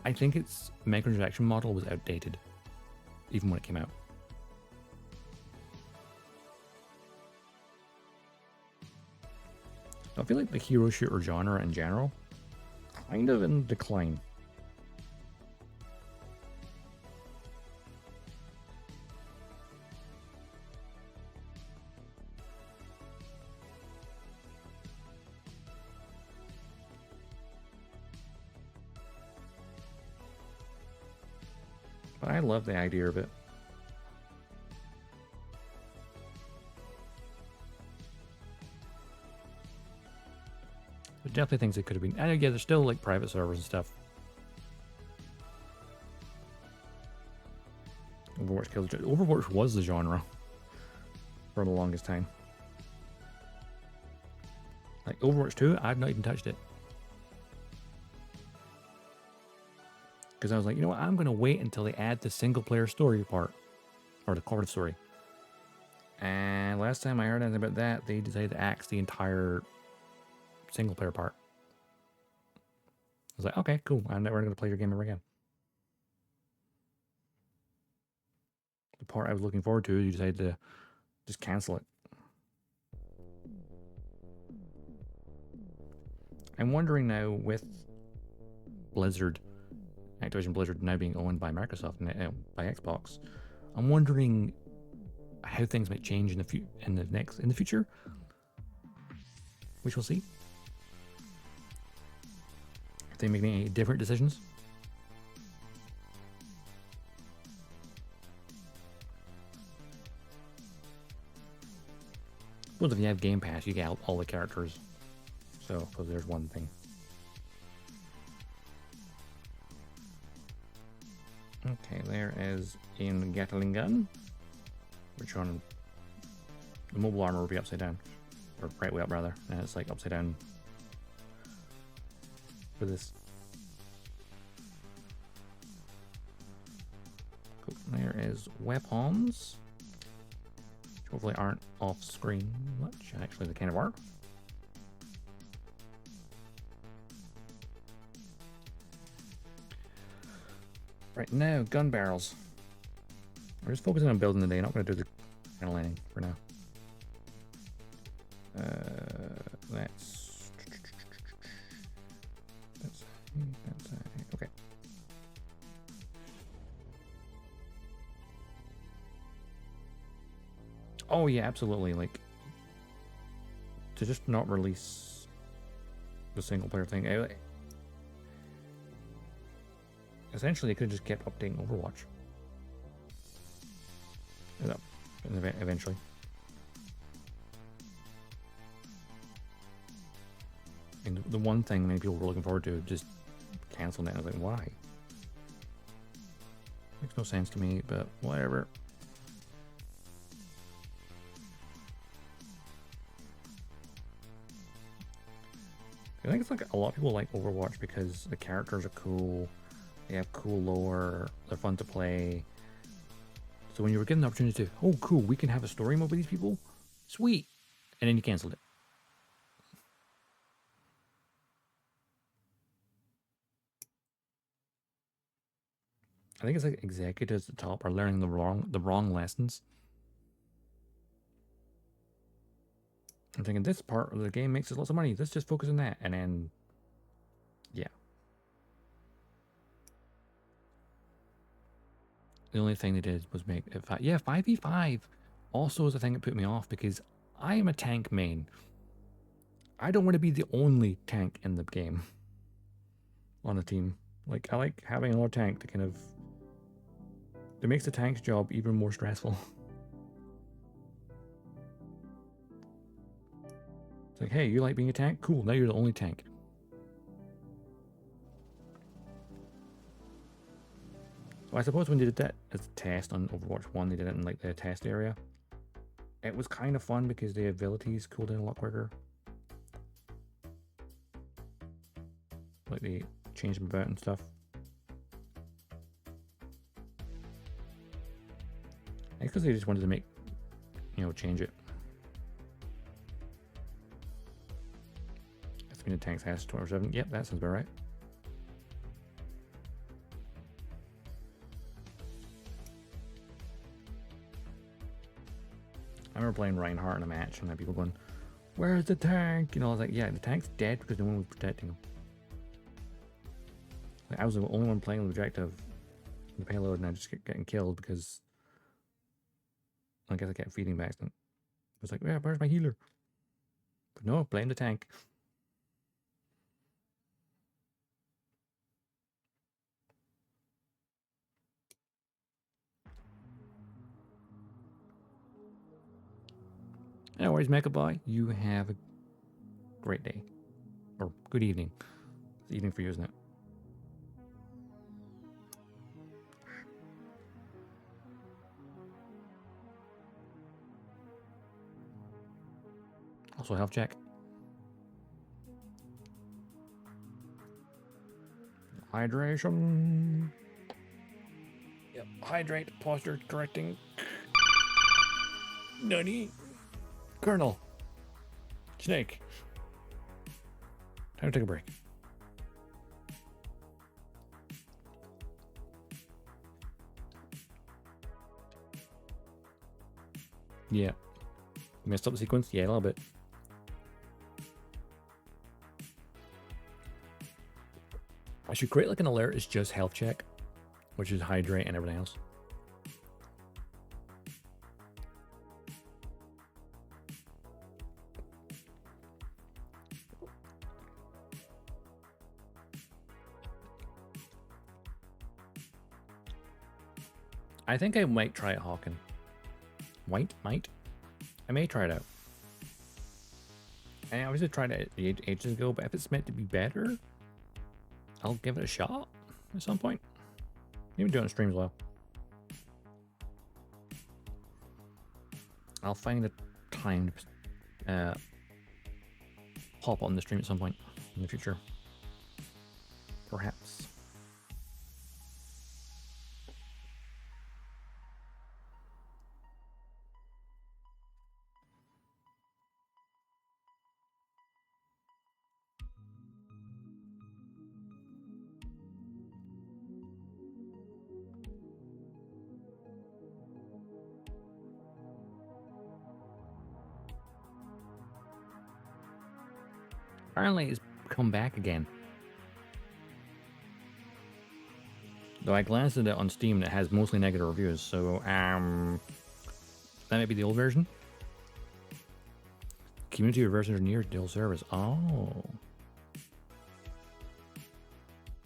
I think its microtransaction model was outdated even when it came out. I feel like the hero shooter genre in general kind of in decline. But I love the idea of it. There's definitely things that could have been. Yeah, there's still like private servers and stuff. Overwatch kills. Overwatch was the genre for the longest time. Like Overwatch 2, I've not even touched it. Because I was like, you know what, I'm going to wait until they add the single player story part. Or the cooperative story. And last time I heard anything about that, they decided to axe the entire single player part. I was like, okay, cool. I'm never going to play your game ever again. The part I was looking forward to, you decided to just cancel it. I'm wondering now, with Blizzard, Activision Blizzard now being owned by Microsoft and by Xbox, I'm wondering how things might change in the future, which we'll see. If they make any different decisions. Well, if you have Game Pass, you get all the characters. So, because there's one thing. Okay, there is in Gatling gun, which on the mobile armor will be upside down, or right way up rather, and it's like upside down for this. Cool. There is weapons, which hopefully aren't off screen much. Actually, they kind of are. Right now, gun barrels. We're just focusing on building the day, not going to do the final landing for now. That's okay. Oh yeah, absolutely. Like, to just not release the single player thing. Essentially, they could have just kept updating Overwatch. Eventually. And the one thing many people were looking forward to, just canceling it. I was like, why? Makes no sense to me, but whatever. I think it's like a lot of people like Overwatch because the characters are cool. They have cool lore. They're fun to play. So when you were given the opportunity to, oh cool, we can have a story mode with these people, sweet, and then you canceled it. I think it's like executives at the top are learning the wrong lessons. I'm thinking this part of the game makes us lots of money. Let's just focus on that, and then, yeah. The only thing they did was make it 5v5 also is a thing that put me off because I am a tank main. I don't want to be the only tank in the game on a team. Like, I like having another tank to kind of It makes the tank's job even more stressful. It's like, hey, you like being a tank? Cool, now you're the only tank. Well, I suppose when they did that as a test on Overwatch 1, they did it in like the test area. It was kind of fun because the abilities cooled down a lot quicker. Like they changed them about and stuff. I guess they just wanted to make, you know, change it. That's been the tanks has 24/7. Yep, that sounds about right. I remember playing Reinhardt in a match and had people going, "Where's the tank?" You know, I was like, "Yeah, the tank's dead because no one was protecting him." Like, I was the only one playing the objective, the payload, and I just kept getting killed because I guess I kept feeding by accident. I was like, "Yeah, where's my healer?" But no, blame the tank. Anyways, Mecha Boy, you have a great day. Or good evening. It's evening for you, isn't it? Also, health check. Hydration. Yep, hydrate, posture correcting. Nutty. Colonel. Snake. Time to take a break. Yeah. Messed up the sequence? Yeah, a little bit. I should create like an alert is just health check, which is hydrate and everything else. I think I might try it, Hawken. Might? I may try it out. I was just trying it ages ago, but if it's meant to be better, I'll give it a shot at some point. Maybe do it on stream as well. I'll find a time to pop on the stream at some point in the future. Perhaps. Apparently it's come back again. Though I glanced at it on Steam and it has mostly negative reviews, so that might be the old version. Community reverse engineered the old servers. Oh.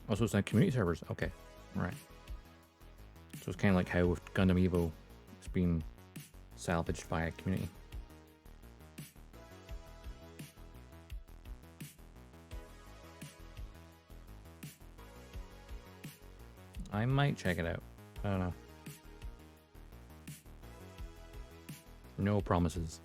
Also, it's not community servers. Okay, right. So it's kind of like how with Gundam Evo, it's been salvaged by a community. I might check it out. I don't know. No promises.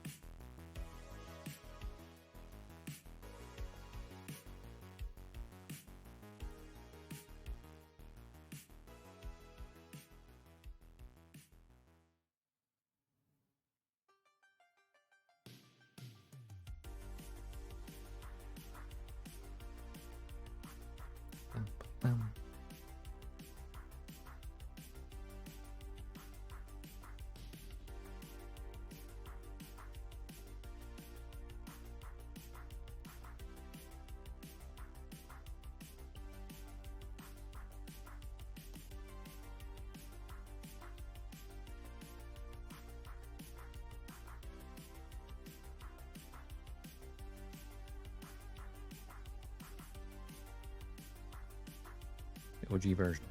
OG version.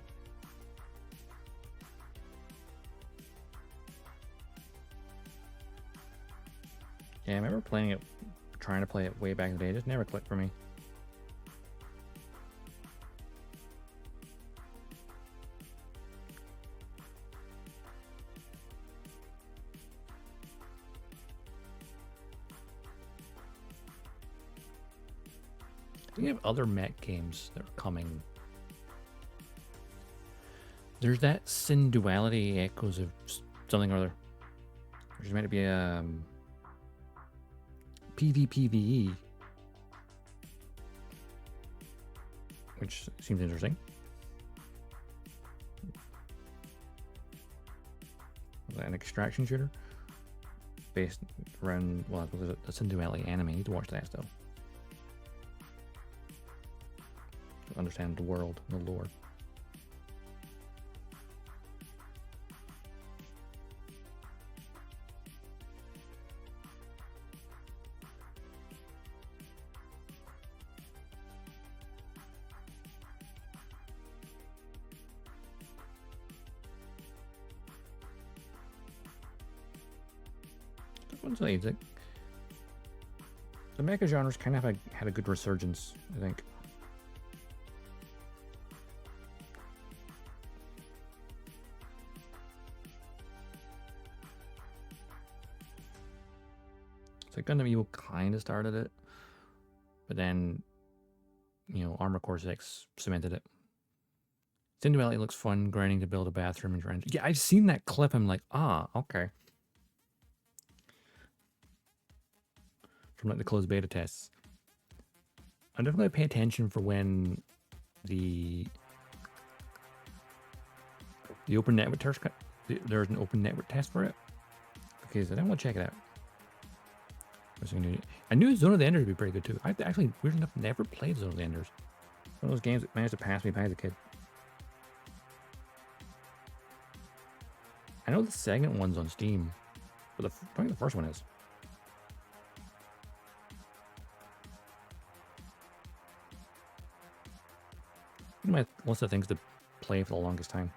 trying to play it way back in the day. It just never clicked for me. I think you have other mech games that are coming. There's that Sin Duality Echoes of something or other. There's meant to be a PvPvE, which seems interesting. An extraction shooter based around, well, there's a Sin Duality anime. I need to watch that still to understand the world, the lore. The mecha genres kind of had a good resurgence, I think. So Gundam Evil kind of started it, but then, you know, Armor Core 6 cemented it. Sin Duality looks fun, grinding to build a bathroom and trying to... Yeah, I've seen that clip. I'm like, ah, okay. From like the closed beta tests. I'm definitely pay attention for when the open network test, there's an open network test for it, because I don't want to check it out. I knew Zone of the Enders would be pretty good too. I actually, weird enough, never played Zone of the Enders. One of those games that managed to pass me by as a kid. I know the second one's on Steam, but I think the first one is. One of the things to play for the longest time.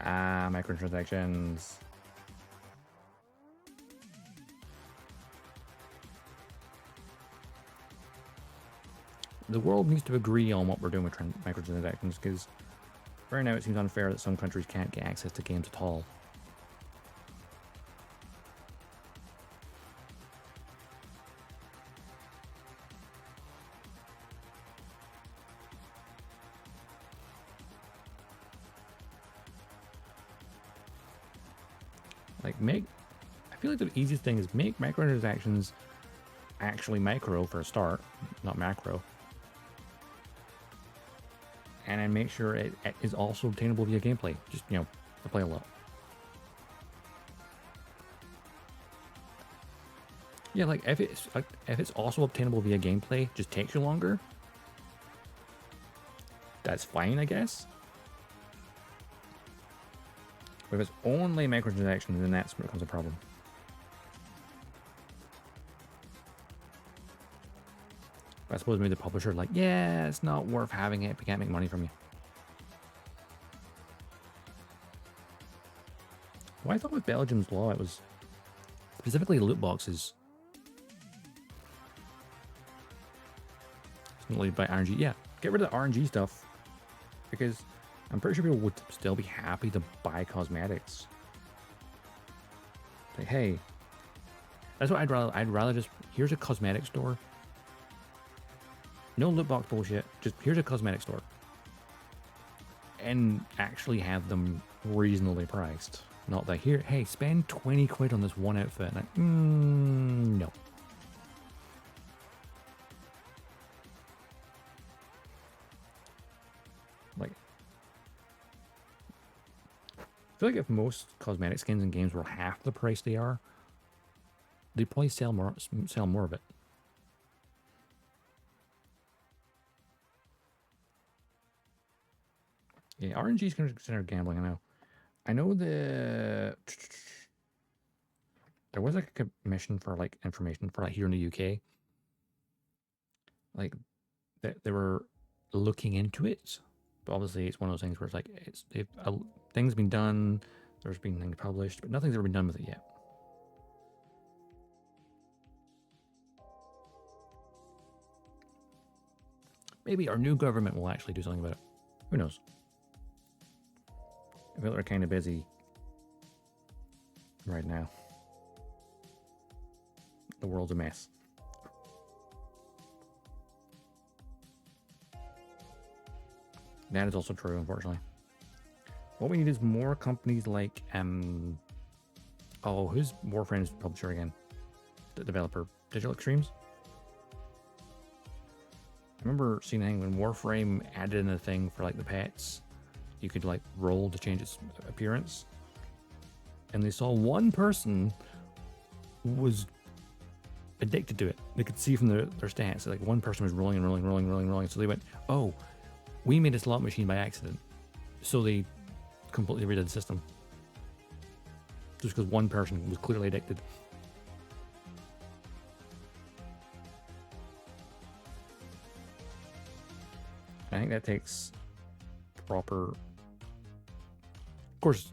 Ah, microtransactions. The world needs to agree on what we're doing with microtransactions, because right now it seems unfair that some countries can't get access to games at all. Like, I feel like the easiest thing is make microtransactions actually micro for a start, not macro. And then make sure it is also obtainable via gameplay. Just, you know, to play a lot. Yeah, like if it's also obtainable via gameplay, just takes you longer. That's fine, I guess. But if it's only microtransactions, then that's when it becomes a problem. But I suppose maybe the publisher like, yeah, it's not worth having it if we can't make money from you. Well, I thought with Belgium's law, it was specifically loot boxes. It's not lead by RNG. Yeah, get rid of the RNG stuff, because I'm pretty sure people would still be happy to buy cosmetics. Like, hey, that's what I'd rather just, here's a cosmetic store. No loot box bullshit. Just here's a cosmetic store. And actually have them reasonably priced. Not that here, hey, spend 20 quid on this one outfit. Like, no. Like, I feel like if most cosmetic skins in games were half the price they are, they'd probably sell more of it. Yeah, RNG is considered gambling. I know there was like a commission for like information for like here in the UK, like that they were looking into it, but obviously it's one of those things where it's like things been done, there's been things published, but nothing's ever been done with it yet. Maybe our new government will actually do something about it. Who knows? I feel they're kind of busy right now. The world's a mess. That is also true, unfortunately. What we need is more companies like who's Warframe's publisher again? The developer, Digital Extremes. I remember seeing a thing when Warframe added in a thing for like the pets, you could like roll to change its appearance, and they saw one person was addicted to it. They could see from their stats, like one person was rolling and rolling. So they went, "Oh, we made a slot machine by accident." So they completely redid the system just because one person was clearly addicted. I think that takes proper. Of course,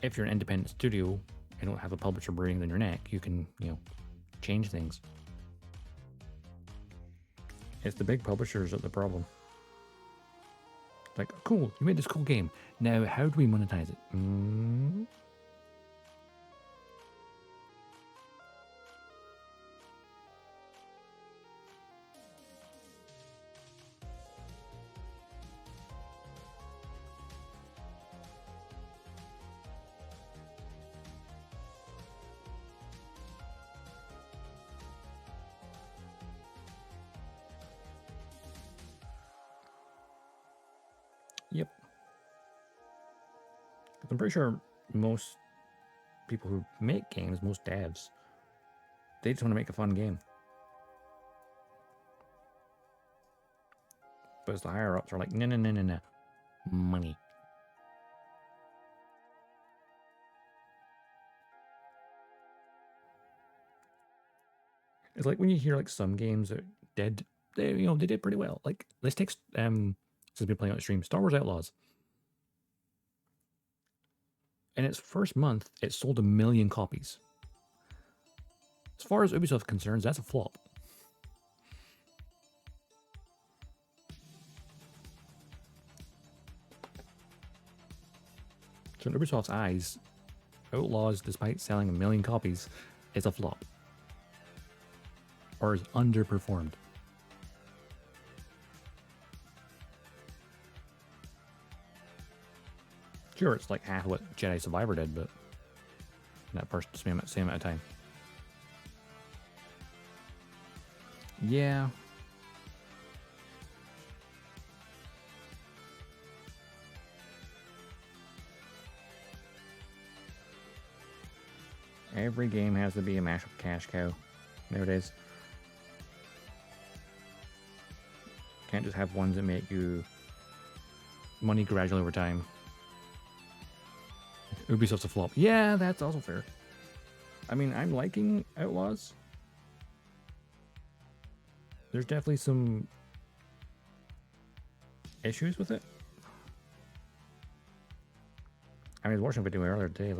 if you're an independent studio and don't have a publisher breathing in your neck, you can, change things. It's the big publishers that are the problem. Like, cool, you made this cool game. Now, how do we monetize it? Yep. I'm pretty sure most people who make games, most devs, they just want to make a fun game. But as the higher ups are like, no, money. It's like when you hear like some games that did, they did pretty well. Like let's take since we've been playing on the stream, Star Wars Outlaws. In its first month, it sold 1 million copies. As far as Ubisoft concerns, that's a flop. So in Ubisoft's eyes, Outlaws, despite selling 1 million copies, is a flop. Or is underperformed. Sure, it's like half what Jedi Survivor did, but that first same amount of time. Yeah. Every game has to be a mashup cash cow nowadays. Can't just have ones that make you money gradually over time. Ubisoft's a flop. Yeah, that's also fair. I mean, I'm liking Outlaws. There's definitely some issues with it. I was watching a video earlier today,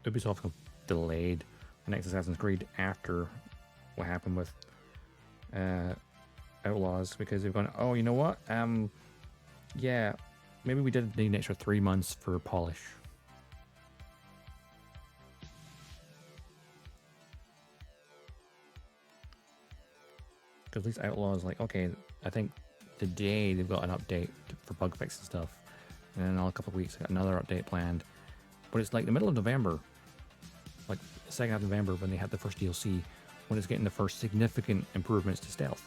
Ubisoft delayed the next Assassin's Creed after what happened with Outlaws because they've gone, oh, you know what? Yeah, maybe we did need an extra 3 months for polish. Because at least Outlaws, okay, I think today they've got an update for bug fix and stuff. And then in a couple of weeks, got another update planned. But it's like the middle of November, like the second half of November, when they had the first DLC, when it's getting the first significant improvements to stealth.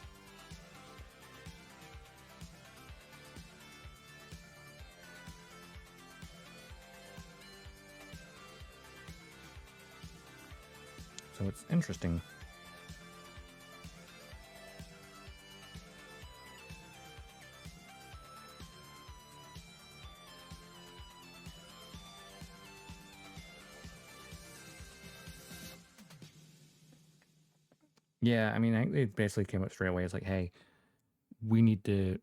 So it's interesting. Yeah, I mean, I think they basically came up straight away. It's like, hey, we need to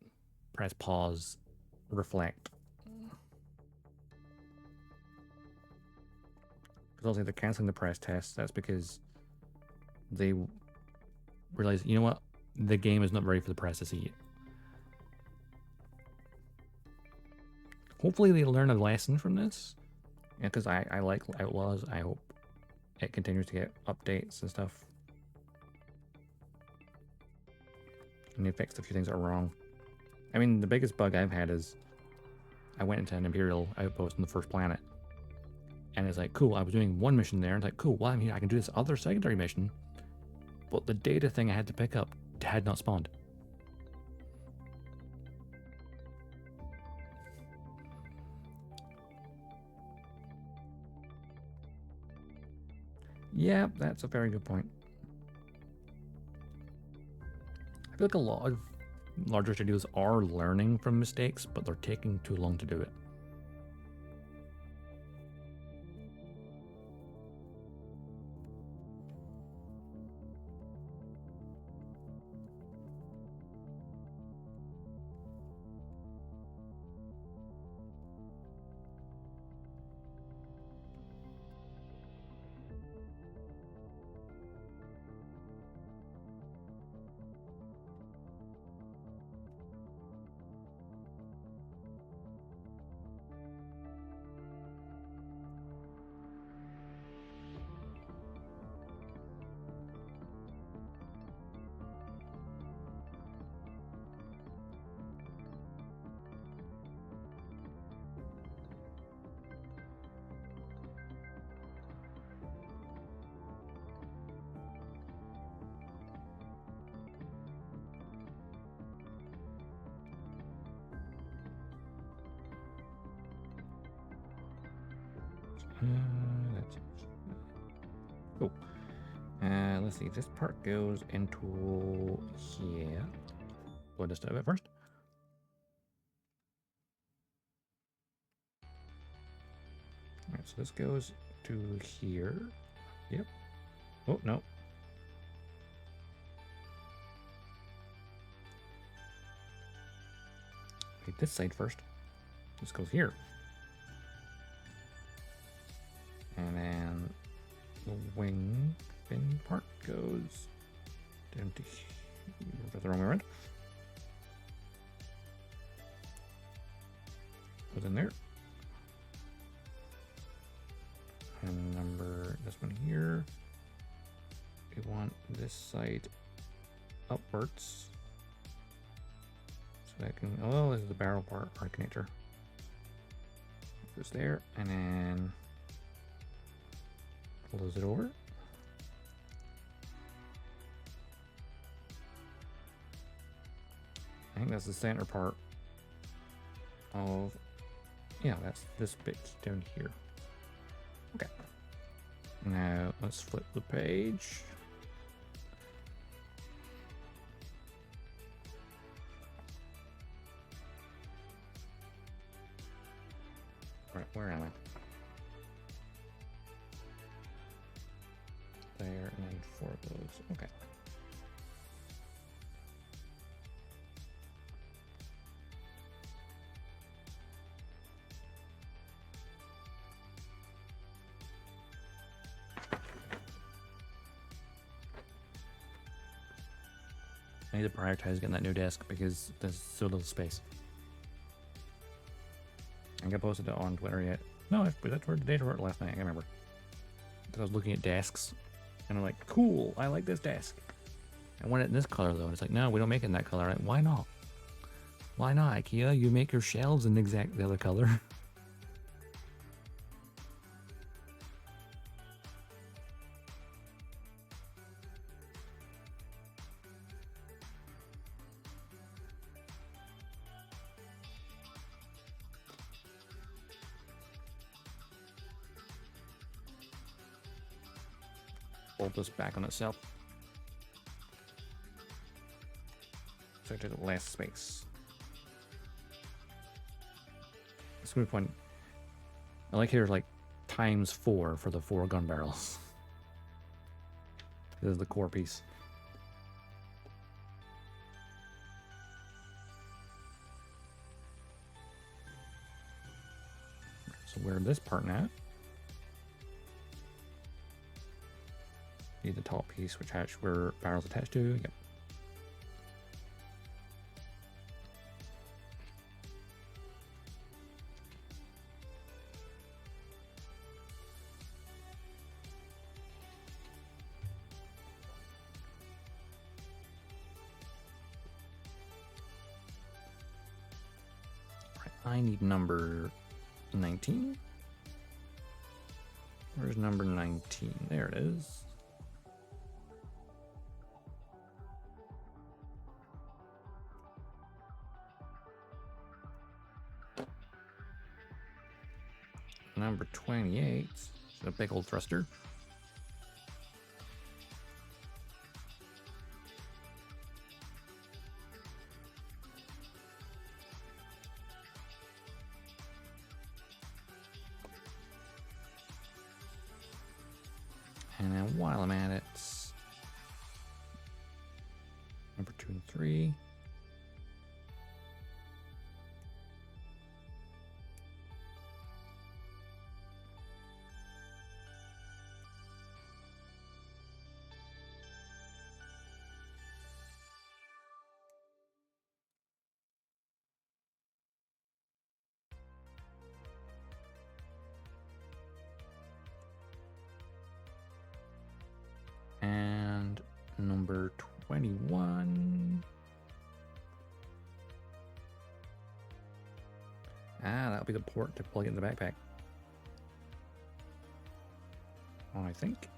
press pause, reflect. Because also they're canceling the press test. That's because they realize, you know what, the game is not ready for the press to see it. Hopefully they learn a lesson from this. Yeah, because I like Outlaws. I hope it continues to get updates and stuff. And they fixed a few things that are wrong. I mean, the biggest bug I've had is I went into an Imperial outpost on the first planet. And it's like, cool, I was doing one mission there. And it's like, cool, well, I'm here. I can do this other secondary mission. But the data thing I had to pick up had not spawned. Yeah, that's a very good point. I feel like a lot of larger studios are learning from mistakes, but they're taking too long to do it. That's cool. Let's see. This part goes into here. Blow this out of it first. Alright, so this goes to here. Yep. Oh, no. Okay, this side first. This goes here. And then the wing fin part goes down to here. The wrong way around. Goes in there. And number this one here. We want this side upwards. So that can, oh, this is the barrel part, our connector. Goes there, and then close it over. I think that's the center part of, yeah, that's this bit down here. Okay. Now let's flip the page. Right, where am I? There, and then 4 of those. Okay. I need to prioritize getting that new desk because there's so little space. I think I posted it on Twitter yet. No, that's where the data were last night. I can't remember. I was looking at desks, and I'm like, cool, I like this desk. I want it in this color though. And it's like, no, we don't make it in that color. Like, why not? Why not, IKEA? You make your shelves in exact the other color. Fold this back on itself. So I took less space. That's a good point. I like here like ×4 for the 4 gun barrels. This is the core piece. So where this part now? Need the top piece, which has where barrel's attached to. Yep. I need number 19. Where's number 19? There it is. Number 28. It's a big old thruster. And then while I'm at it, number 2 and 3. And number 21. That'll be the port to plug it in the backpack. I think.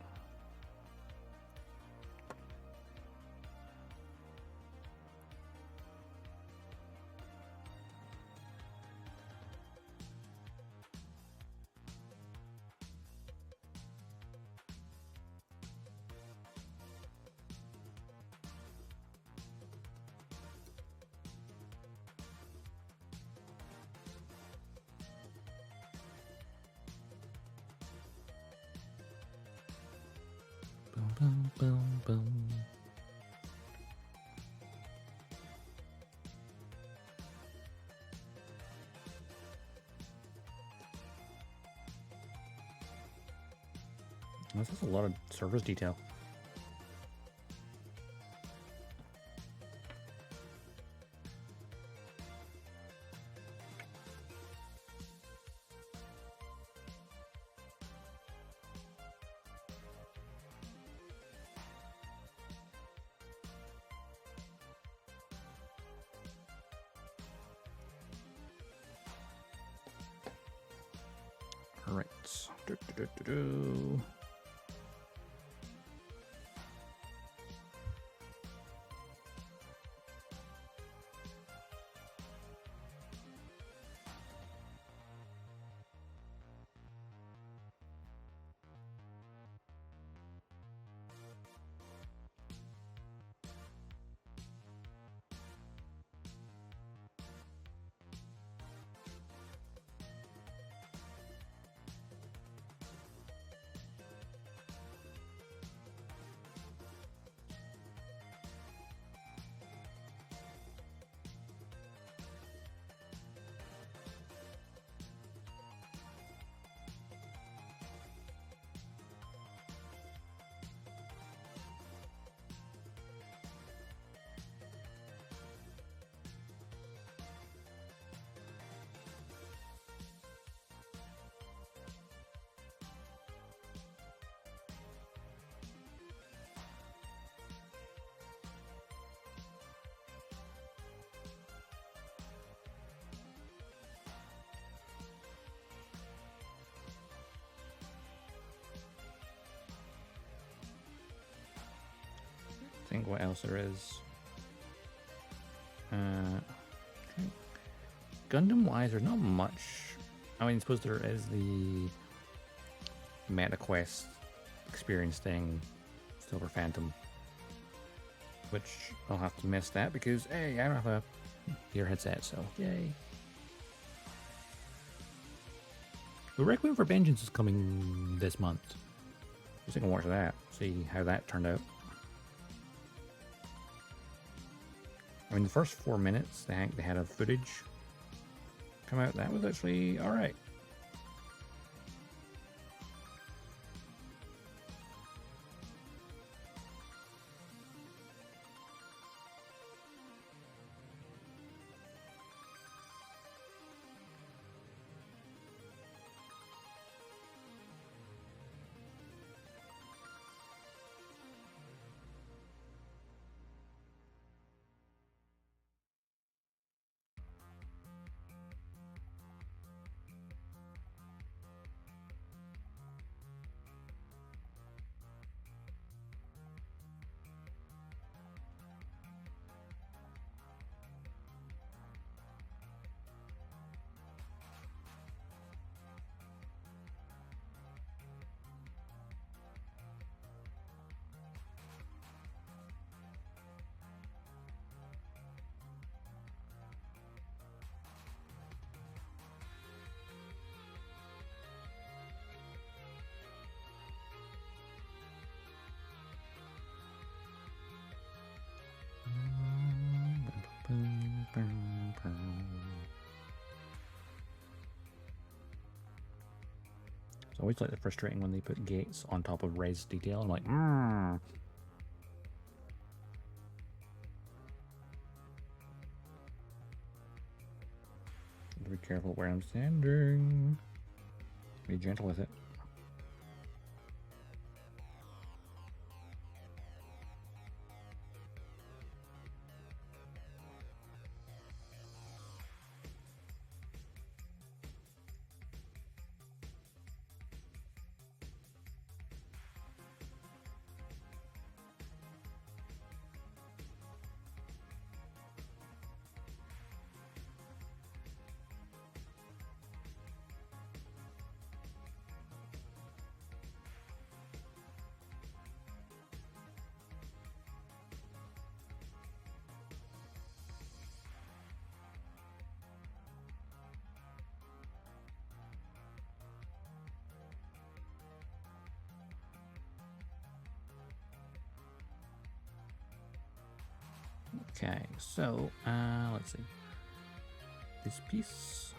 Boom, boom, boom, boom. This is a lot of surface detail. All right. Do. Think what else there is. Okay. Gundam wise, there's not much. I mean, I suppose there is the Meta Quest experience thing, Silver Phantom, which I'll have to miss that because hey, I don't have a ear headset, so yay. The Requiem for Vengeance is coming this month. I think I'll watch that, see how that turned out. I mean, the first 4 minutes they had a footage come out. That was actually all right. always like frustrating when they put gates on top of res detail. I'm like, Be careful where I'm standing. Be gentle with it. Okay, so let's see. This piece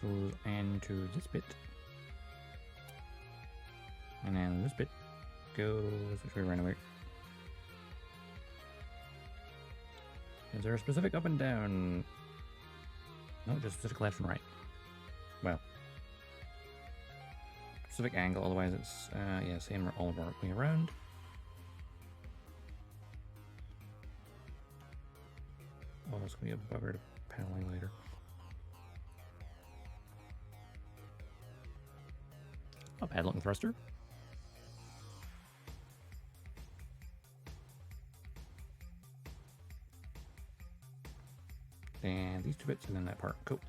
goes into this bit, and then this bit goes which way around. Is there a specific up and down? No, just specific left and right. Well, specific angle. Otherwise, it's yeah, same all of our way around. Oh, it's gonna be a bugger to paneling later. Not bad looking thruster. And these two bits and then that part. Cool.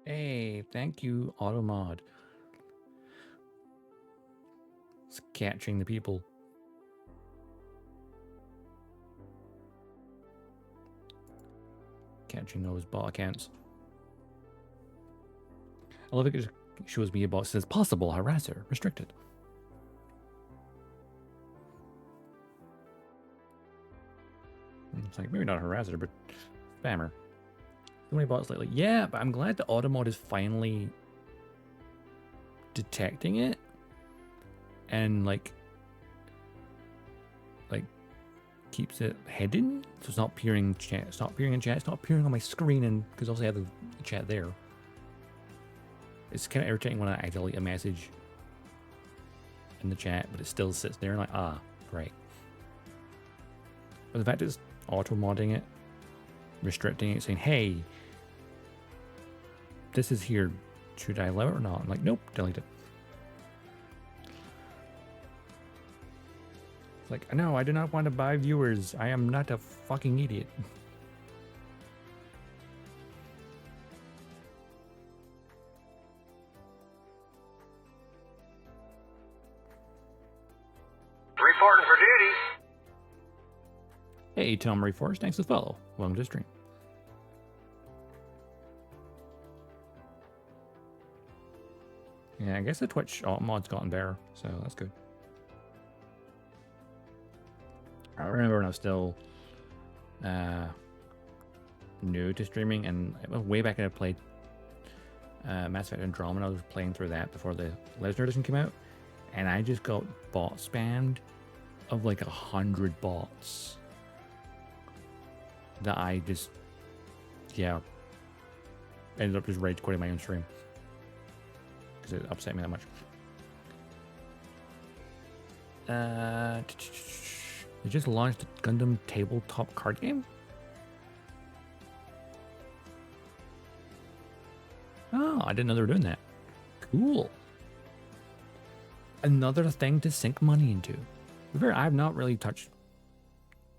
Hey, thank you, Automod. It's catching the people. Catching those bot accounts. I love it. It shows me a bot says possible harasser restricted. And it's like maybe not a harasser, but spammer. So many bots lately. Yeah, but I'm glad the Automod is finally detecting it and like keeps it hidden, so it's not appearing chat. It's not appearing in chat. It's not appearing on my screen, and because obviously I have the chat there. It's kind of irritating when I delete a message in the chat, but it still sits there and like, ah, great. But the fact it's auto modding it, restricting it, saying, hey, this is here. Should I allow it or not? I'm like, nope, delete it. It's like, no, I do not want to buy viewers. I am not a fucking idiot. Reporting for duty. Hey, Tom Reforce, thanks for the follow. Welcome to the stream. Yeah, I guess the Twitch mod's gotten better, so that's good. I remember when I was still new to streaming, and way back when I played Mass Effect Andromeda, I was playing through that before the Legendary Edition came out, and I just got bot spammed of like 100 bots that I just, yeah, ended up just rage quitting my own stream because it upset me that much. They just launched a Gundam tabletop card game? Oh, I didn't know they were doing that. Cool. Another thing to sink money into. I've not really touched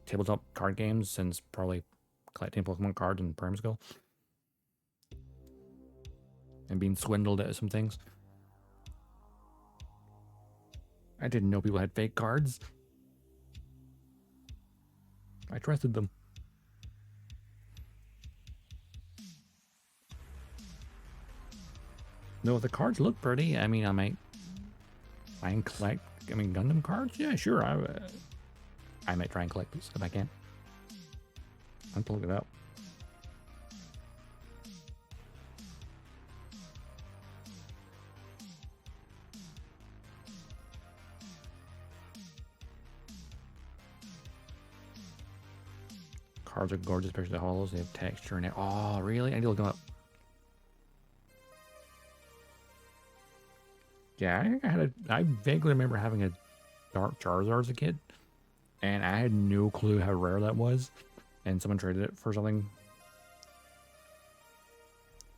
tabletop card games since probably collecting Pokemon cards in primary school. And being swindled out of some things. I didn't know people had fake cards. I trusted them. No, if the cards look pretty, I mean, I might try and collect. I mean, Gundam cards? Yeah, sure. I might try and collect these if I can. I'm pulling it up. Cards are gorgeous, especially the holos. They have texture in it. Oh, really? I need to look them up. Yeah, I vaguely remember having a Dark Charizard as a kid, and I had no clue how rare that was, and someone traded it for something.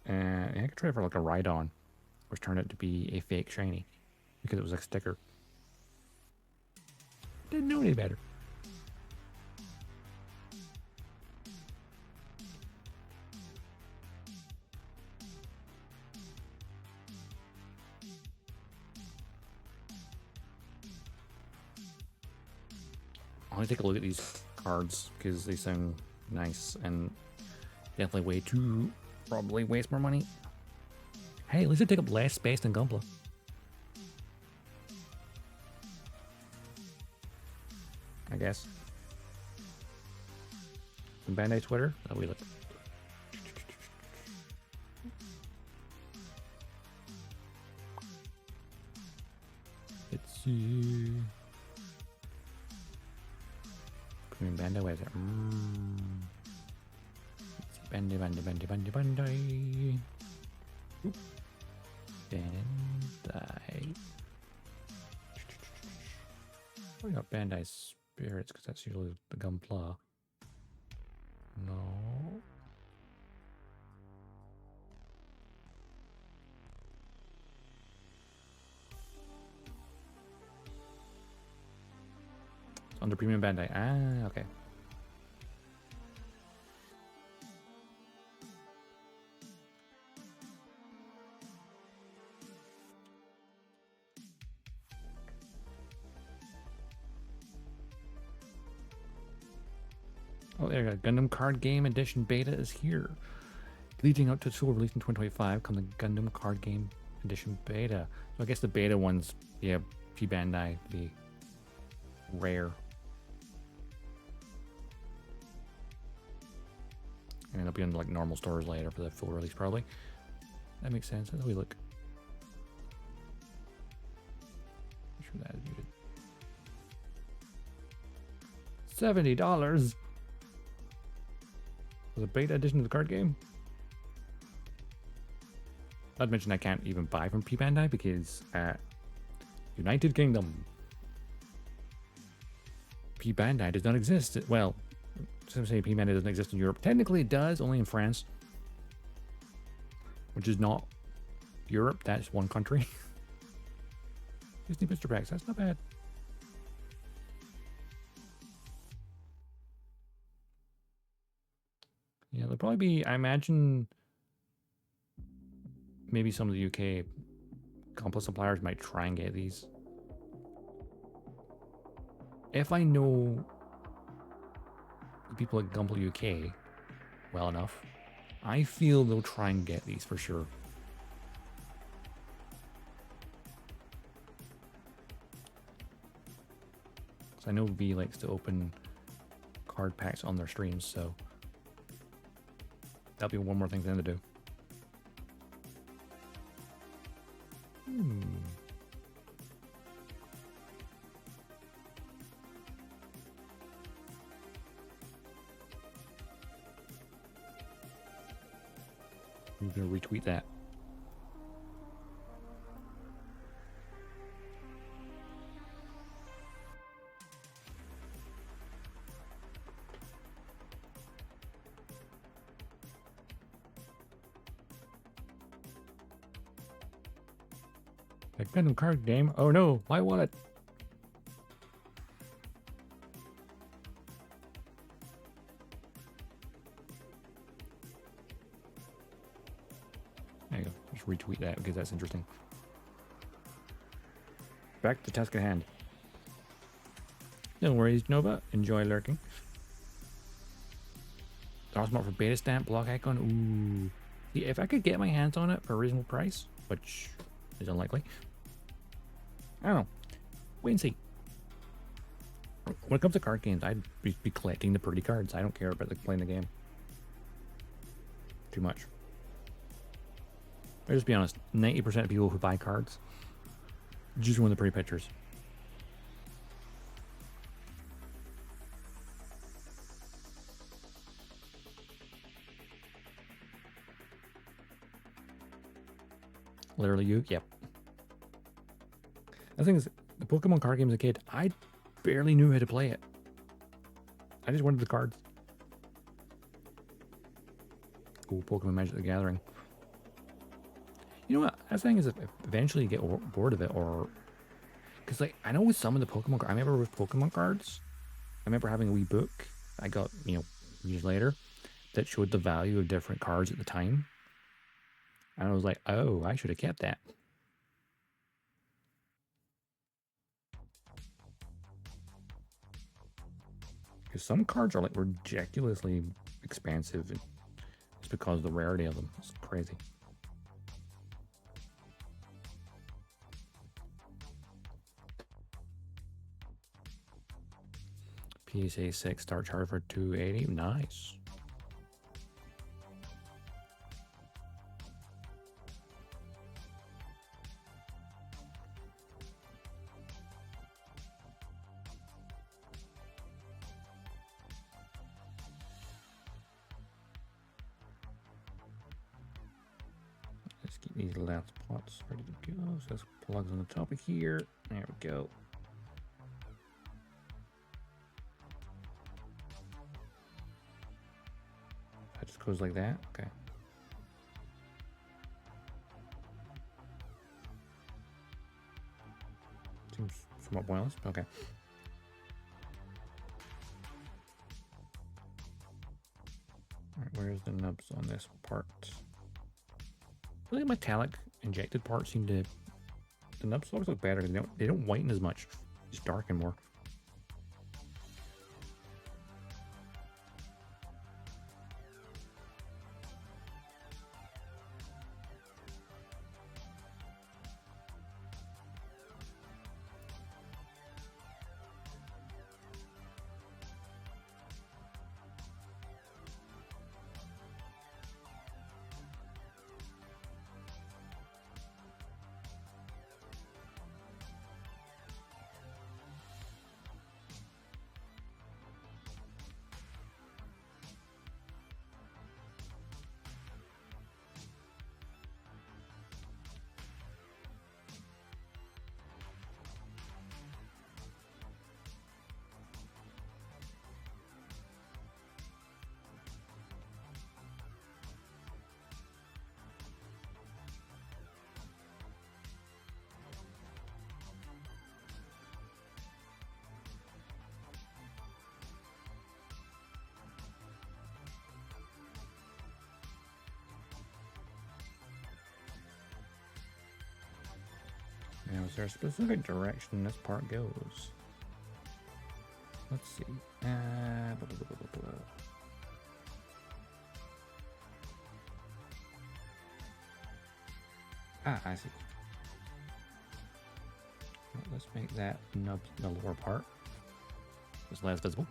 And I could trade it for like a Rhydon, which turned out to be a fake shiny, because it was a sticker. Didn't know any better. I want to take a look at these cards because they sound nice and definitely way too probably waste more money. Hey, at least they take up less space than Gunpla. I guess. Some Bandai Twitter. Oh, we look. Let's see. Bandai, where is it? Bandai. Oop. Bandai. We got Bandai Spirits because that's usually the Gunpla. No. Under Premium Bandai. Ah, okay. Oh, there you go. Gundam Card Game Edition Beta is here. Leading up to its full release in 2025 comes the Gundam Card Game Edition Beta. So I guess the beta ones, yeah, P Bandai, the rare. And it'll be in like normal stores later for the full release, probably. That makes sense. How do we look? Make sure that is muted. $70 for the beta edition of the card game. Not to mention I can't even buy from P Bandai because United Kingdom, P Bandai does not exist. Well, some say P Bandai doesn't exist in Europe. Technically, it does, only in France, which is not Europe. That's one country. Disney Mr. Packs. That's not bad. Yeah, there'll probably be. I imagine maybe some of the UK complex suppliers might try and get these. If I know the people at Gunpla UK well enough, I feel they'll try and get these for sure. Because I know V likes to open card packs on their streams, so that'll be one more thing for them to do. I'm gonna retweet that. A Gundam card game? Oh no, my wallet! There you go. Just retweet that because that's interesting. Back to task at hand. No worries, Nova. Enjoy lurking. Awesome for beta stamp, block icon. Ooh. See, if I could get my hands on it for a reasonable price, which is unlikely. I don't know. Wait and see. When it comes to card games, I'd be collecting the pretty cards. I don't care about playing the game too much. I'll just be honest. 90% of people who buy cards just want the pretty pictures. Literally you? Yep. The thing is, the Pokemon card game as a kid, I barely knew how to play it. I just wanted the cards. Cool, Pokemon Magic the Gathering. You know what? I think is if eventually you get bored of it, or because like I know with some of the Pokemon, I remember with Pokemon cards, I remember having a wee book I got years later that showed the value of different cards at the time, and I was like, oh, I should have kept that. Because some cards are like ridiculously expensive, and it's because of the rarity of them. It's crazy. PSA 6 start charge for 280. Nice. Let's keep these last pots ready to go. So this plugs on the top of here. There we go. That just goes like that. Okay. Seems somewhat pointless. Okay. All right, where's the nubs on this part? Really, metallic injected parts seem to. The nubs always look better. They don't whiten as much. Just darken more. Now, is there a specific direction this part goes? Let's see. Blah, blah, blah, blah, blah. Ah, I see. Well, let's make that nub the lower part. It's less visible.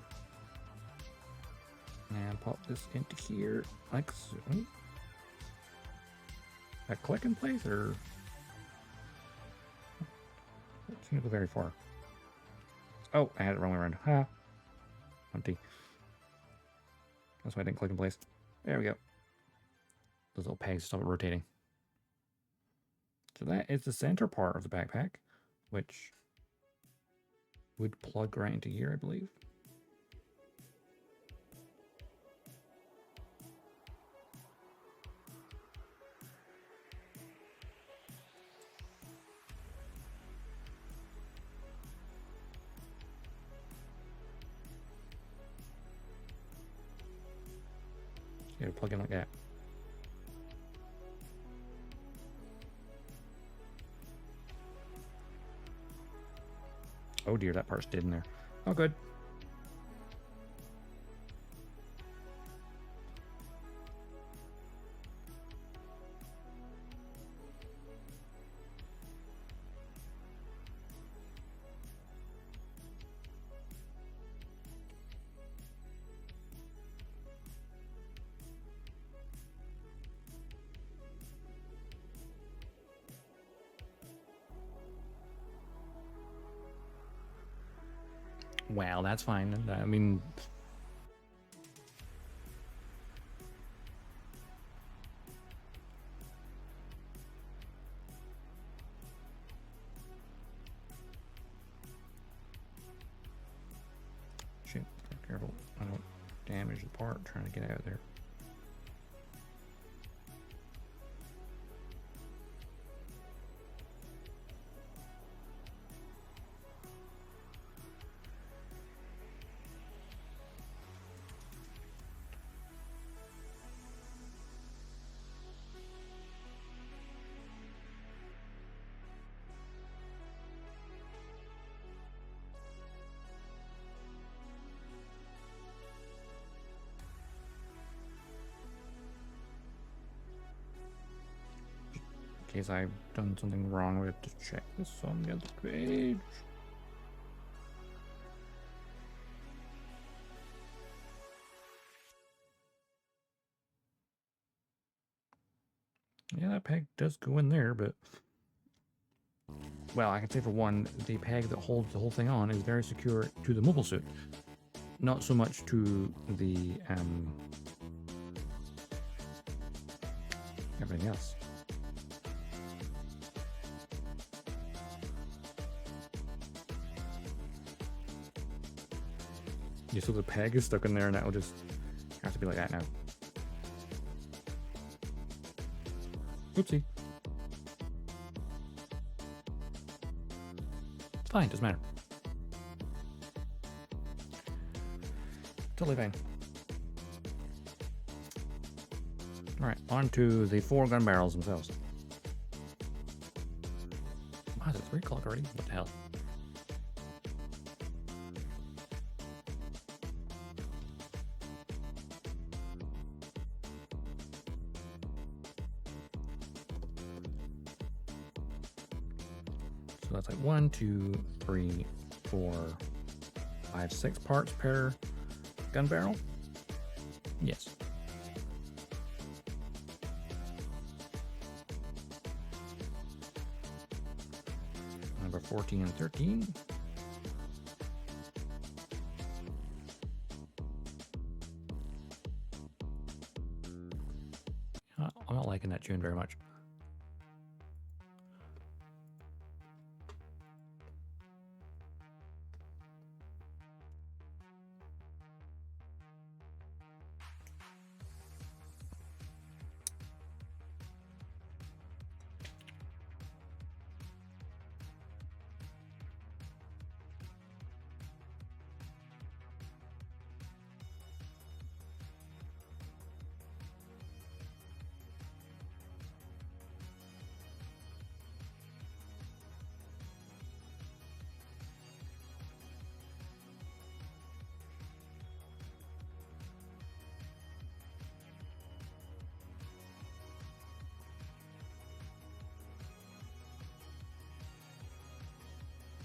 And pop this into here like so. That click in place, or it seems to go very far. Oh, I had it wrong way around. Ha! Empty. That's why I didn't click in place. There we go. Those little pegs stop it rotating. So that is the center part of the backpack, which would plug right into here, I believe. Yeah, plug in like that. Oh dear, that part's dead in there. Oh, good. Well, that's fine. I mean, shit, careful. I don't damage the part trying to get out of there. In case I've done something wrong, we have to check this on the other page. Yeah, that peg does go in there, but... Well, I can say for one, the peg that holds the whole thing on is very secure to the mobile suit. Not so much to the, everything else. Yeah, so the peg is stuck in there and that will just have to be like that now. Oopsie. It's fine, doesn't matter. Totally fine. Alright, on to the 4 gun barrels themselves. Wow, is it 3 o'clock already? What the hell? So that's like 1, 2, 3, 4, 5, 6 parts per gun barrel? Yes. Number 14 and 13. I'm not liking that tune very much.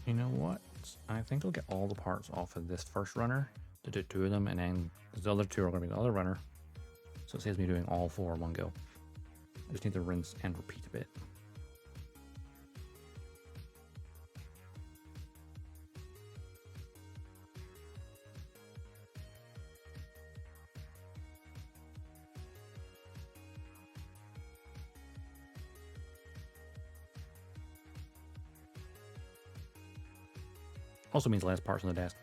You know what? I think I'll get all the parts off of this first runner to do 2 of them, and then the other 2 are going to be the other runner. So it saves me doing all 4 in one go. I just need to rinse and repeat a bit. Also means less parts on the desk.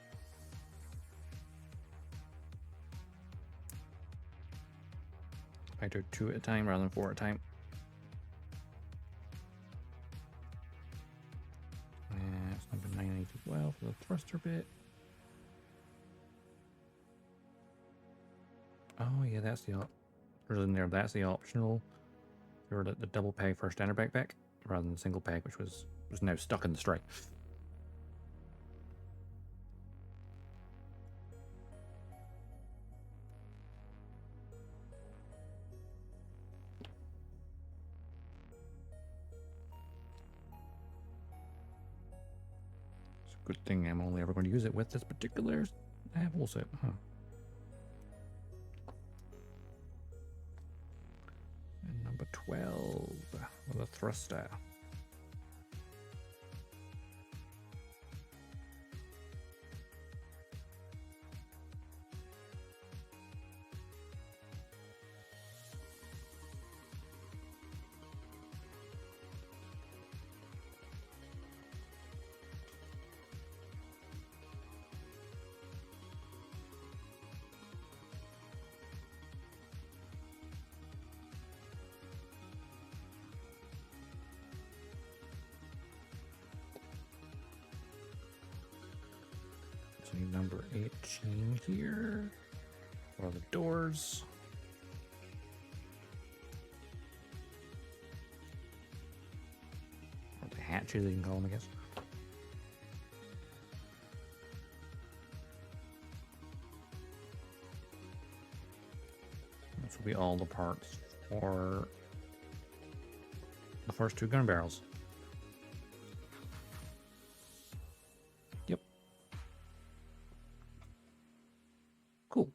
I do 2 at a time rather than 4 at a time. And it's number 980 as well for the thruster bit. Oh yeah, that's the in there. That's the optional, or the double peg for a standard backpack, rather than the single peg, which was now stuck in the strike. It's a good thing I'm only ever going to use it with this particular apple set, huh? And number 12 with a thruster. So number 18 here. What are the doors? Or the hatches, you can call them, I guess. This will be all the parts for the first two gun barrels. Yep. Cool.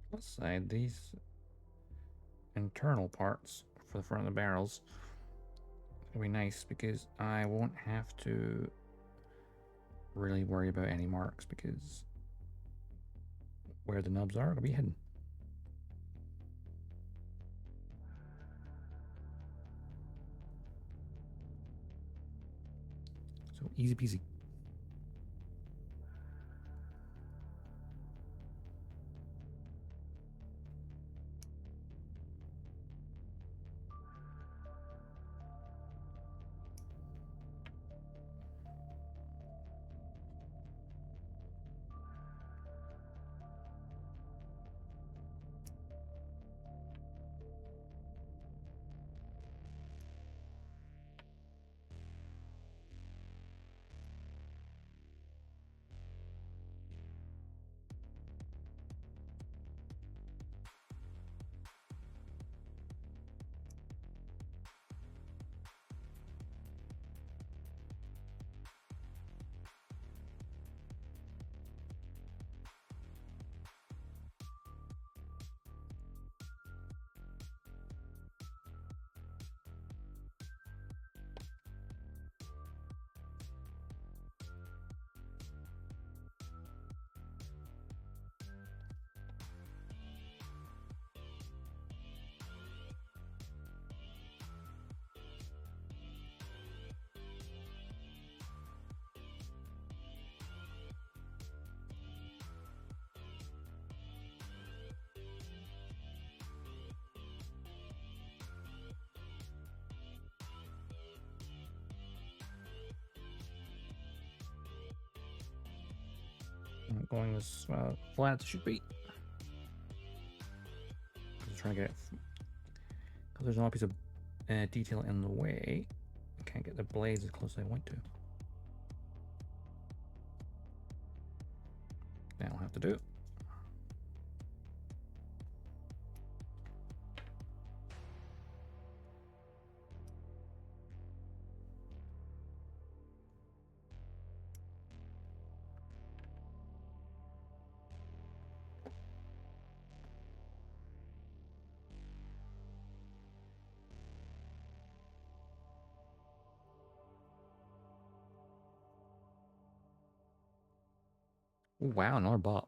Plus side, these internal parts for the front of the barrels will be nice because I won't have to really worry about any marks because where the nubs are will be hidden. So easy peasy. I'm going as flat as it should be. Just trying to get it, because there's another piece of detail in the way. I can't get the blades as close as I want to. That'll have to do. Ooh, wow, another bot.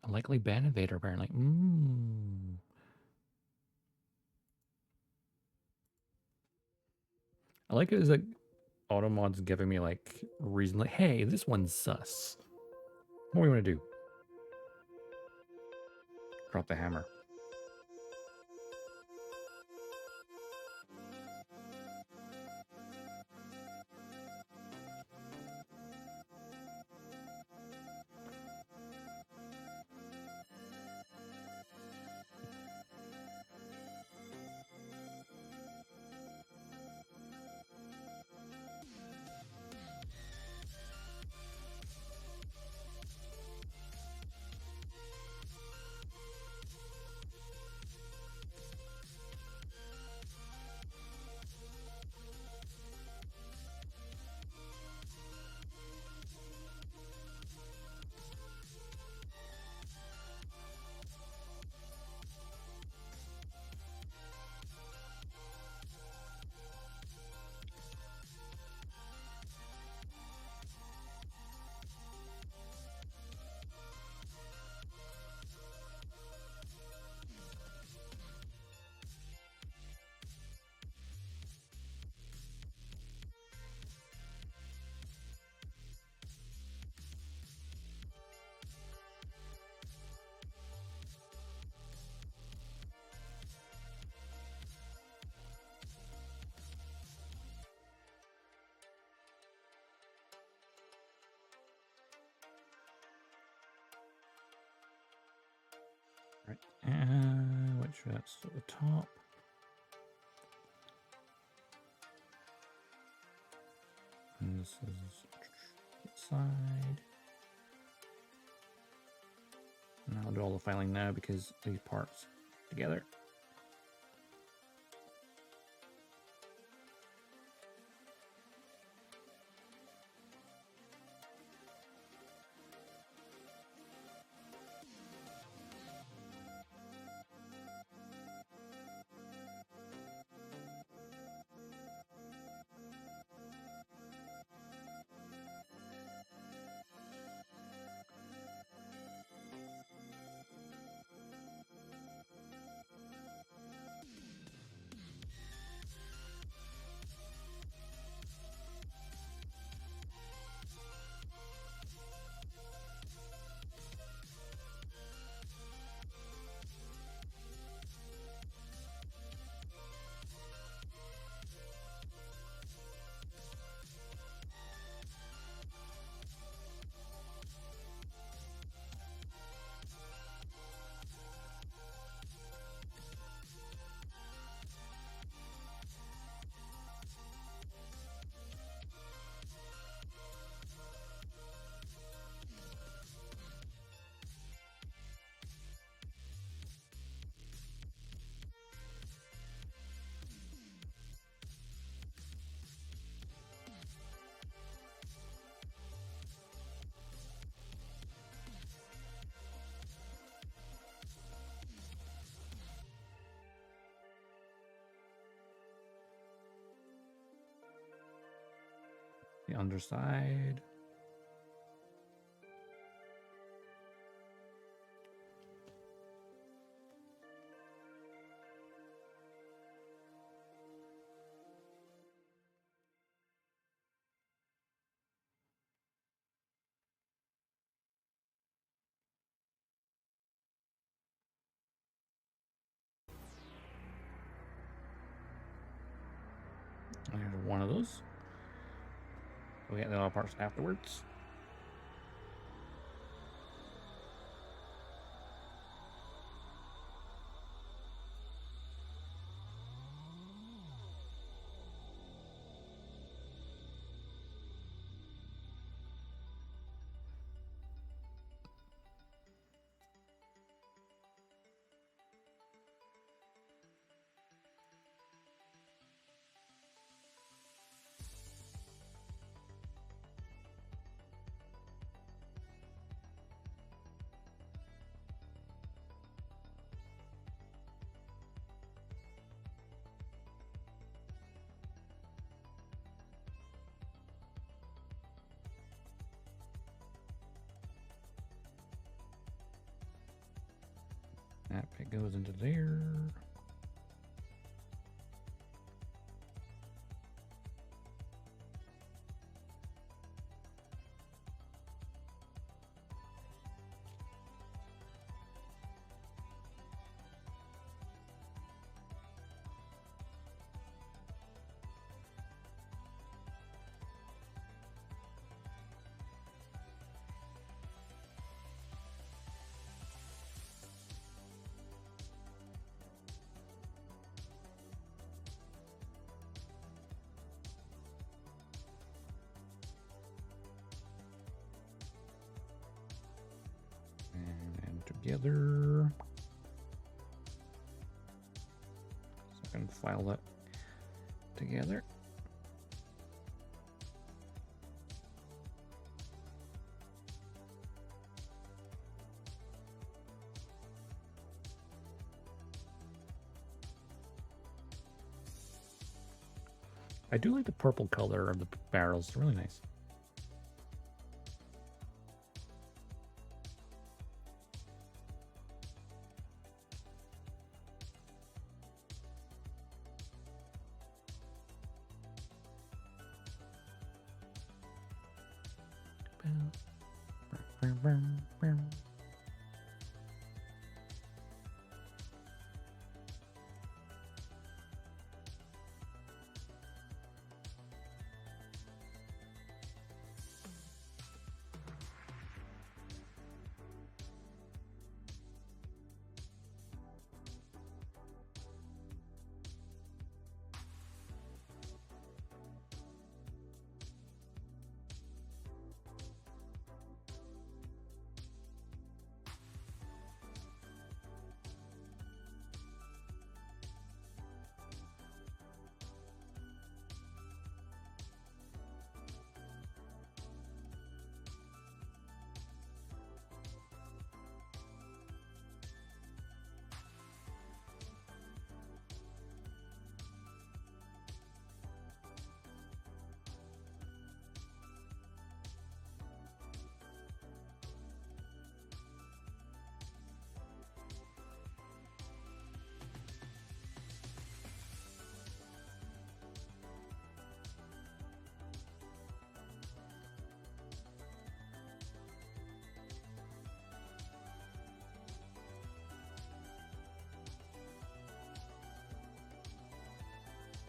A likely ban invader, apparently. I like it as like Automod's giving me like reason, like, hey, this one's sus. What do we want to do? Drop the hammer. Right, and which that's at the top. And this is the side. And I'll do all the filing now because these parts together. The underside. There's one of those. We get the other parts afterwards. That bit goes into there. together. So I can file that together. I do like the purple color of the barrels. It's really nice.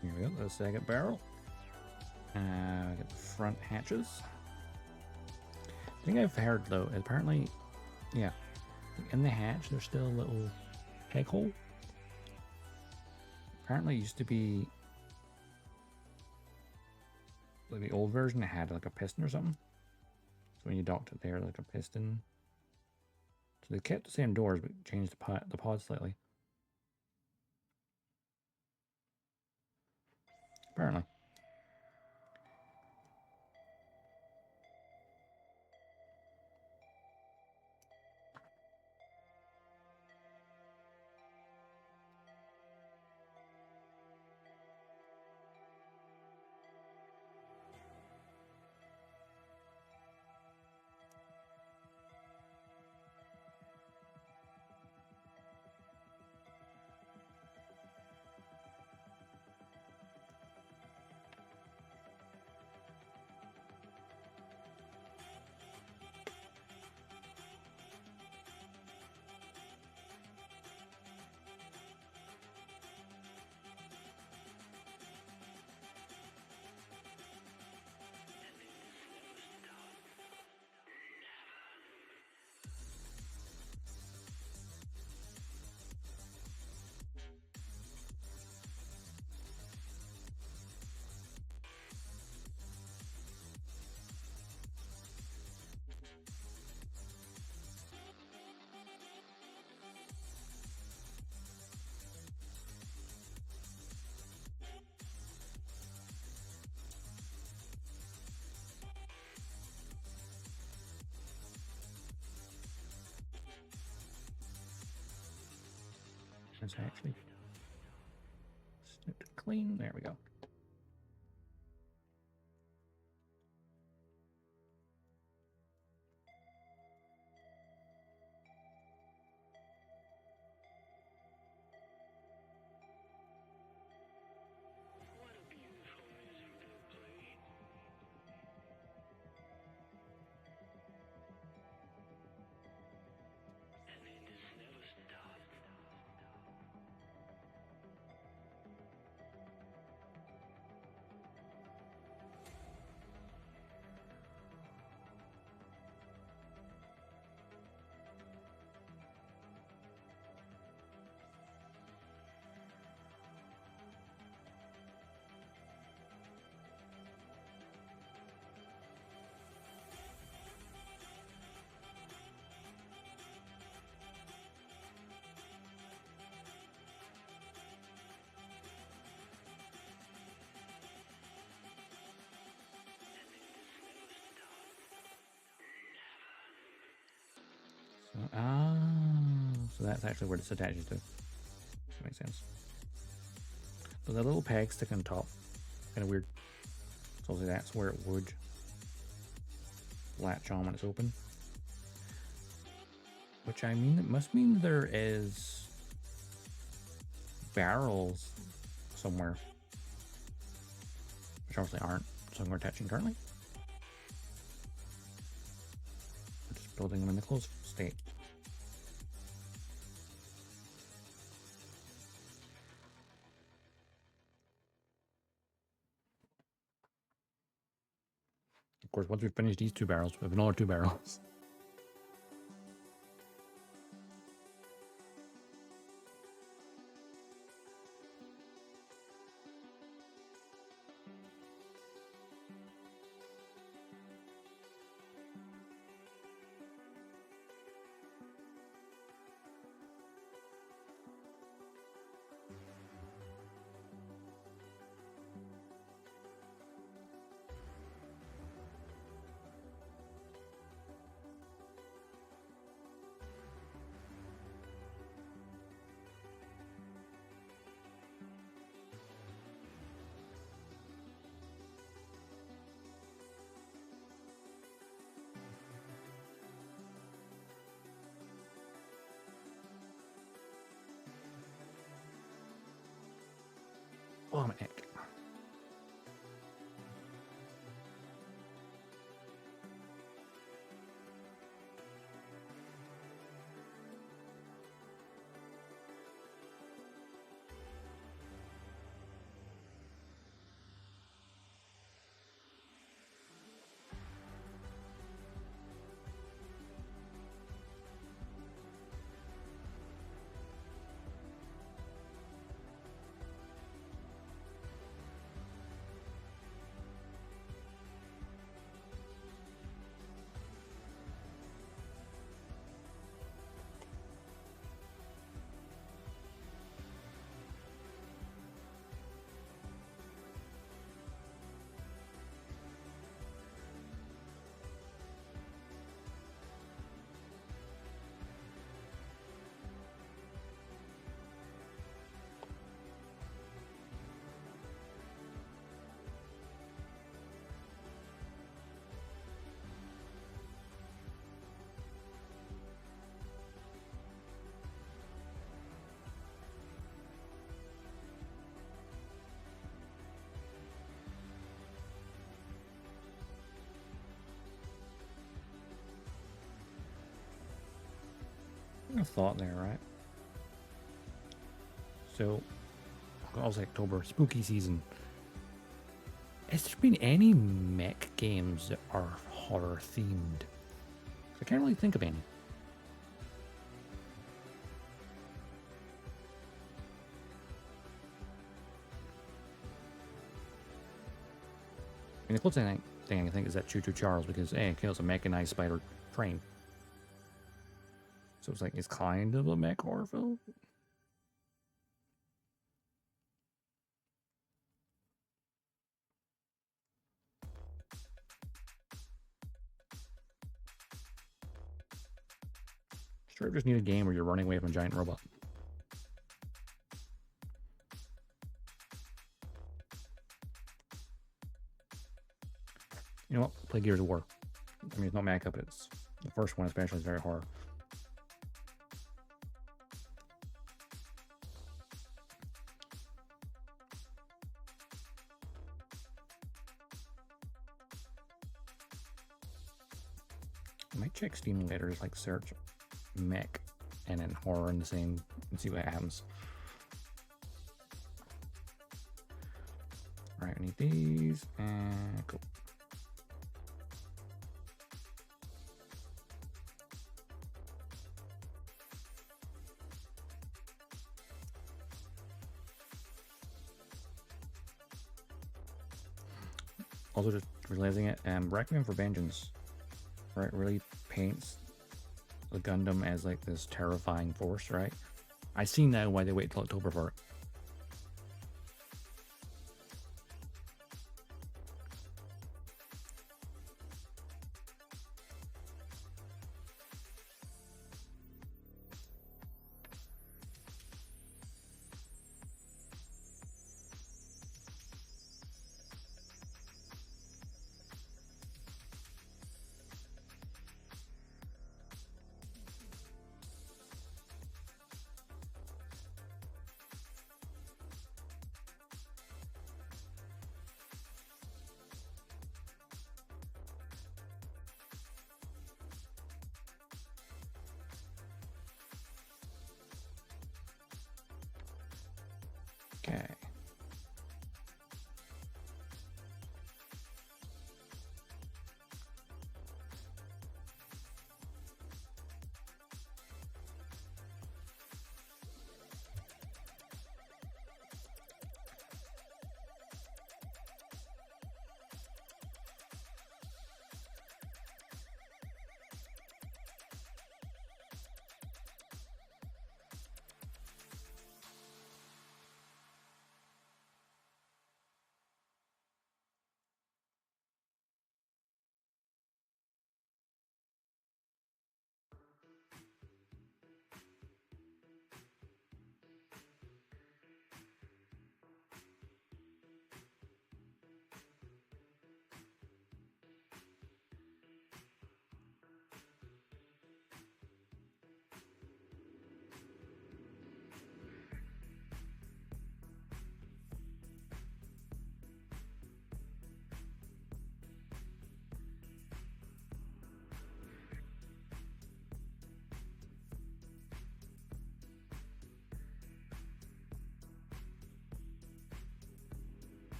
Here we go, the second barrel. Get the front hatches. I think I've heard though, apparently, yeah, in the hatch there's still a little keg hole. Apparently it used to be, like the old version, it had like a piston or something. So when you docked it there, like a piston. So they kept the same doors but changed the pod slightly. Apparently. It's actually snipped clean. There we go. So that's actually where this attaches to. That makes sense. So that little peg stick on top, kind of weird. So that's where it would latch on when it's open. Which I mean, it must mean there is barrels somewhere, which obviously aren't somewhere attaching currently. We're just building them in the closed state. Of course, once we finish these 2 barrels, we have another 2 barrels. Oh, I'm an egg. A thought there, right? So, also October, spooky season. Has there been any mech games that are horror themed? I can't really think of any. And the closest thing I think is that Choo Choo Charles, because it kills a mechanized spider train. So it's like, it's kind of a mech horror film. Sure, just need a game where you're running away from a giant robot. You know what? Play Gears of War. I mean, it's not Mecha, but it's the first one especially is very horror. I might check Steam later, just like search mech and then horror in the same and see what happens. Alright, I need these and cool. Also just realizing it, Requiem for Vengeance, right, really paints the Gundam as like this terrifying force, right? I see now why they wait till October for it.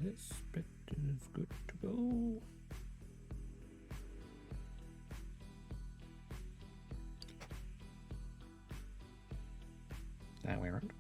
this bit is good to go. That way around.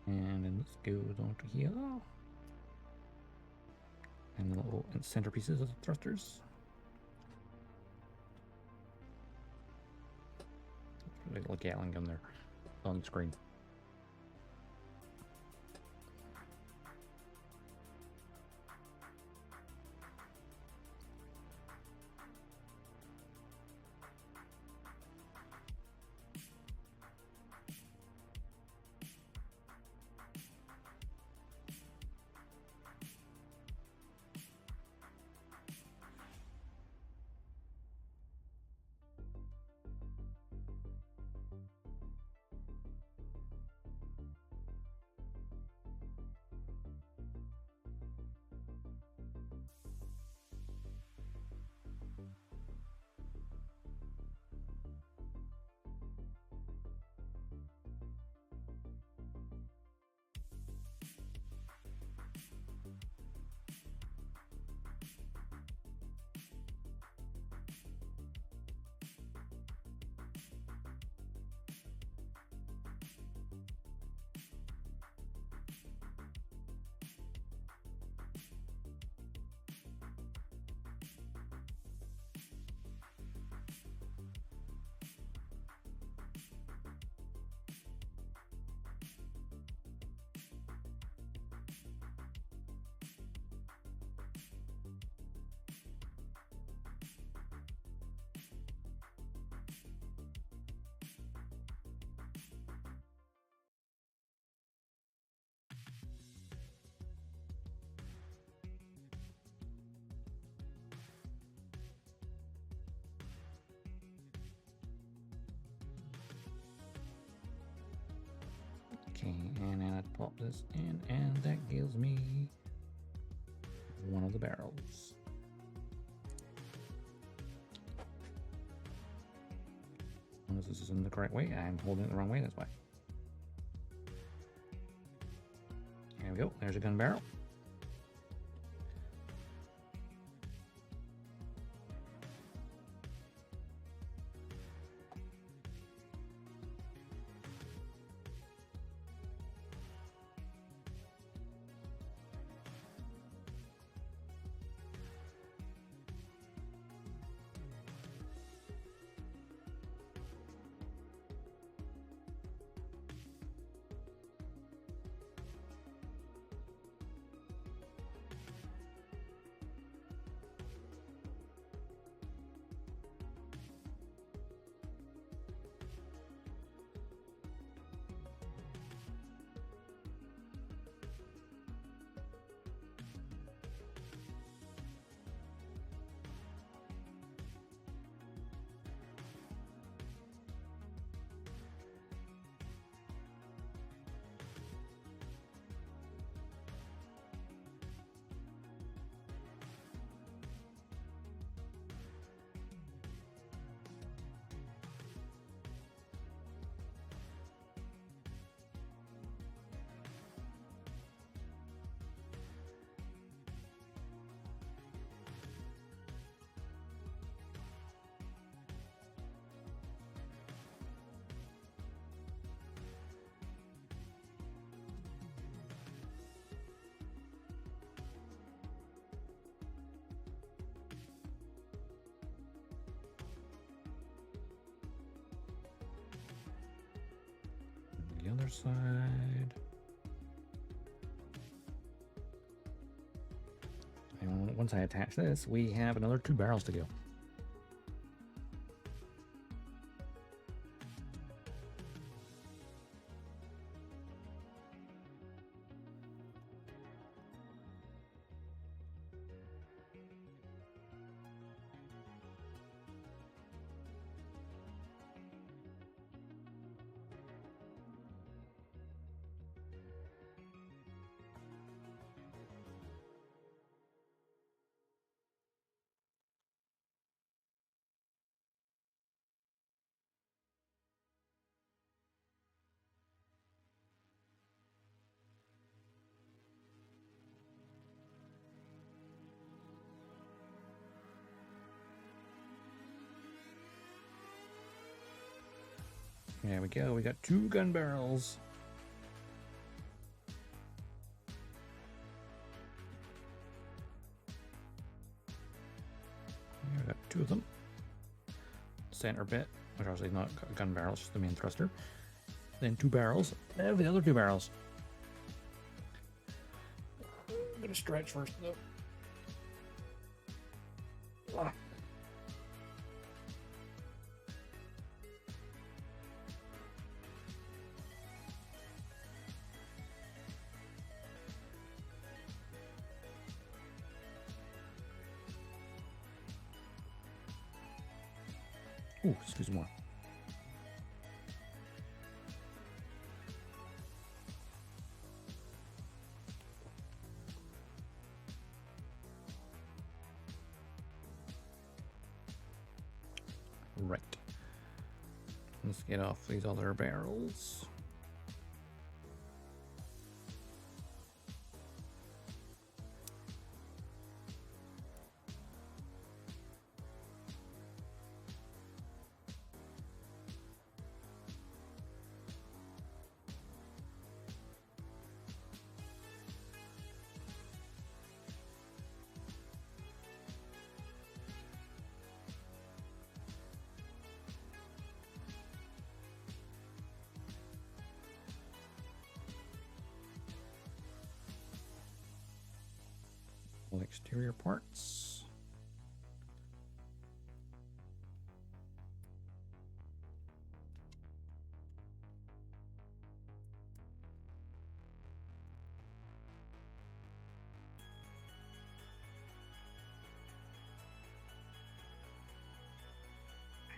And then this goes on to here. And the little centerpieces of the thrusters. There's a little Gatling gun there on the screen. Okay, and then I pop this in, and that gives me one of the barrels. Unless this is in the correct way, I'm holding it the wrong way, that's why. There we go, there's a gun barrel. The other side. And once I attach this, we have another 2 barrels to go. There we go, we got 2 gun barrels. We got 2 of them. Center bit, which obviously is not a gun barrel, it's just the main thruster. Then 2 barrels. There are the other 2 barrels. I'm gonna stretch first though. Ah. Ooh, excuse me. Right. Let's get off these other barrels. All exterior parts.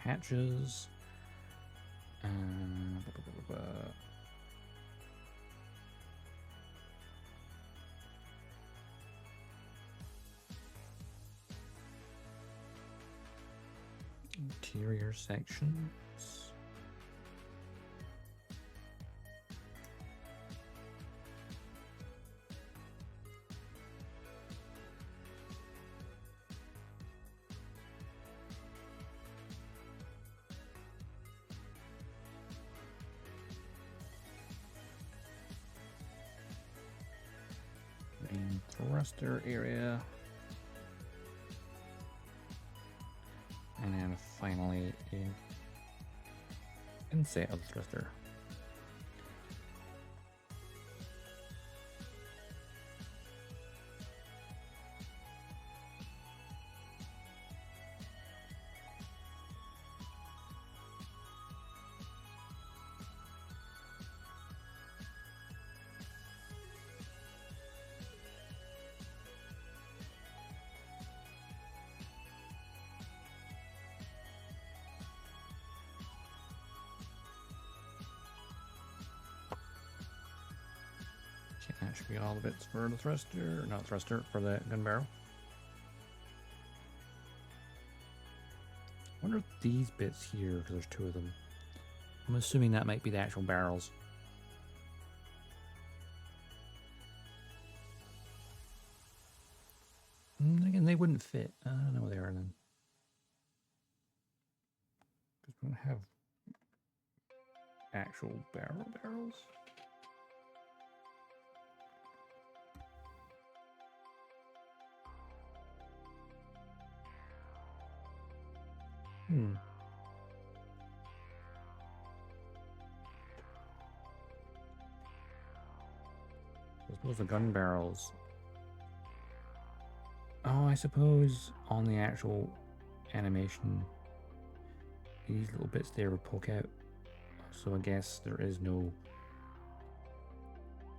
Hatches. interior sections. Main thruster area. And then finally an inset of the thruster. That should be all the bits for the thruster, not thruster, for the gun barrel. I wonder if these bits here, because there's two of them. I'm assuming that might be the actual barrels. Again, they wouldn't fit. I don't know where they are then. Because we don't have actual barrels. I suppose the gun barrels. Oh, I suppose on the actual animation, these little bits there would poke out. So I guess there is no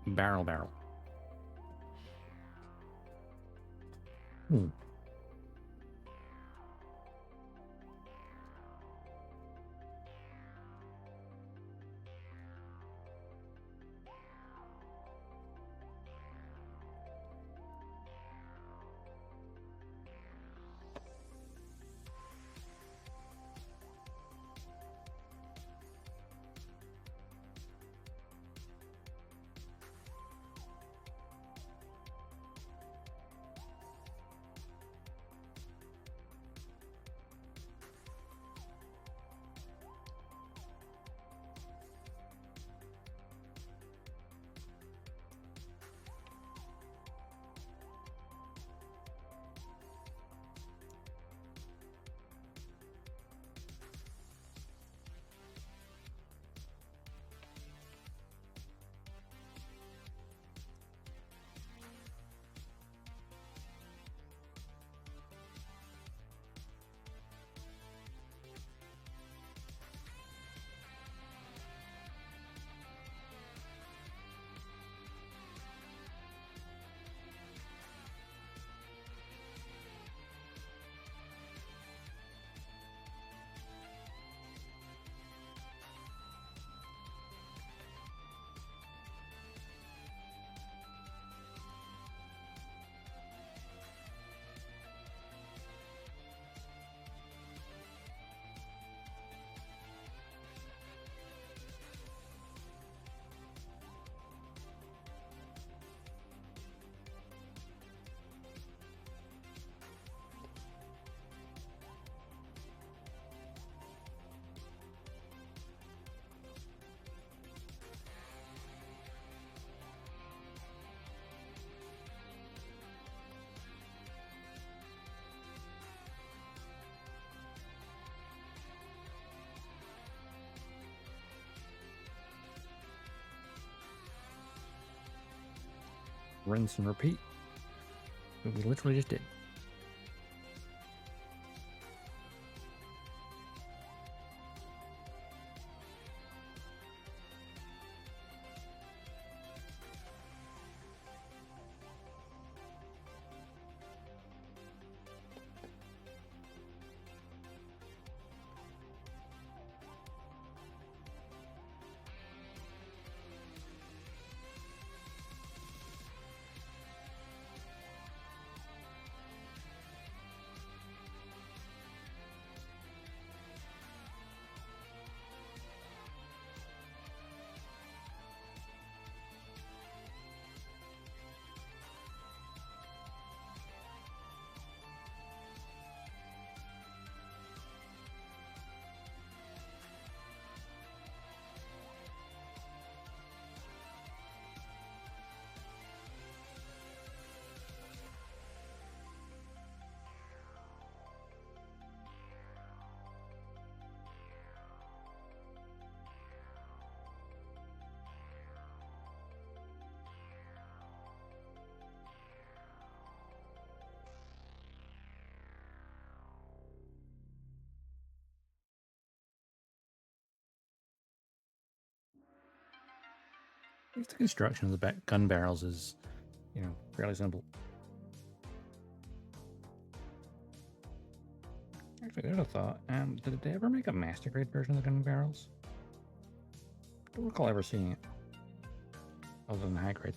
barrel. Rinse and repeat. But we literally just did. If the construction of the back gun barrels is, fairly simple. Actually, there's a thought. Did they ever make a master grade version of the gun barrels? I don't recall ever seeing it, other than high grade.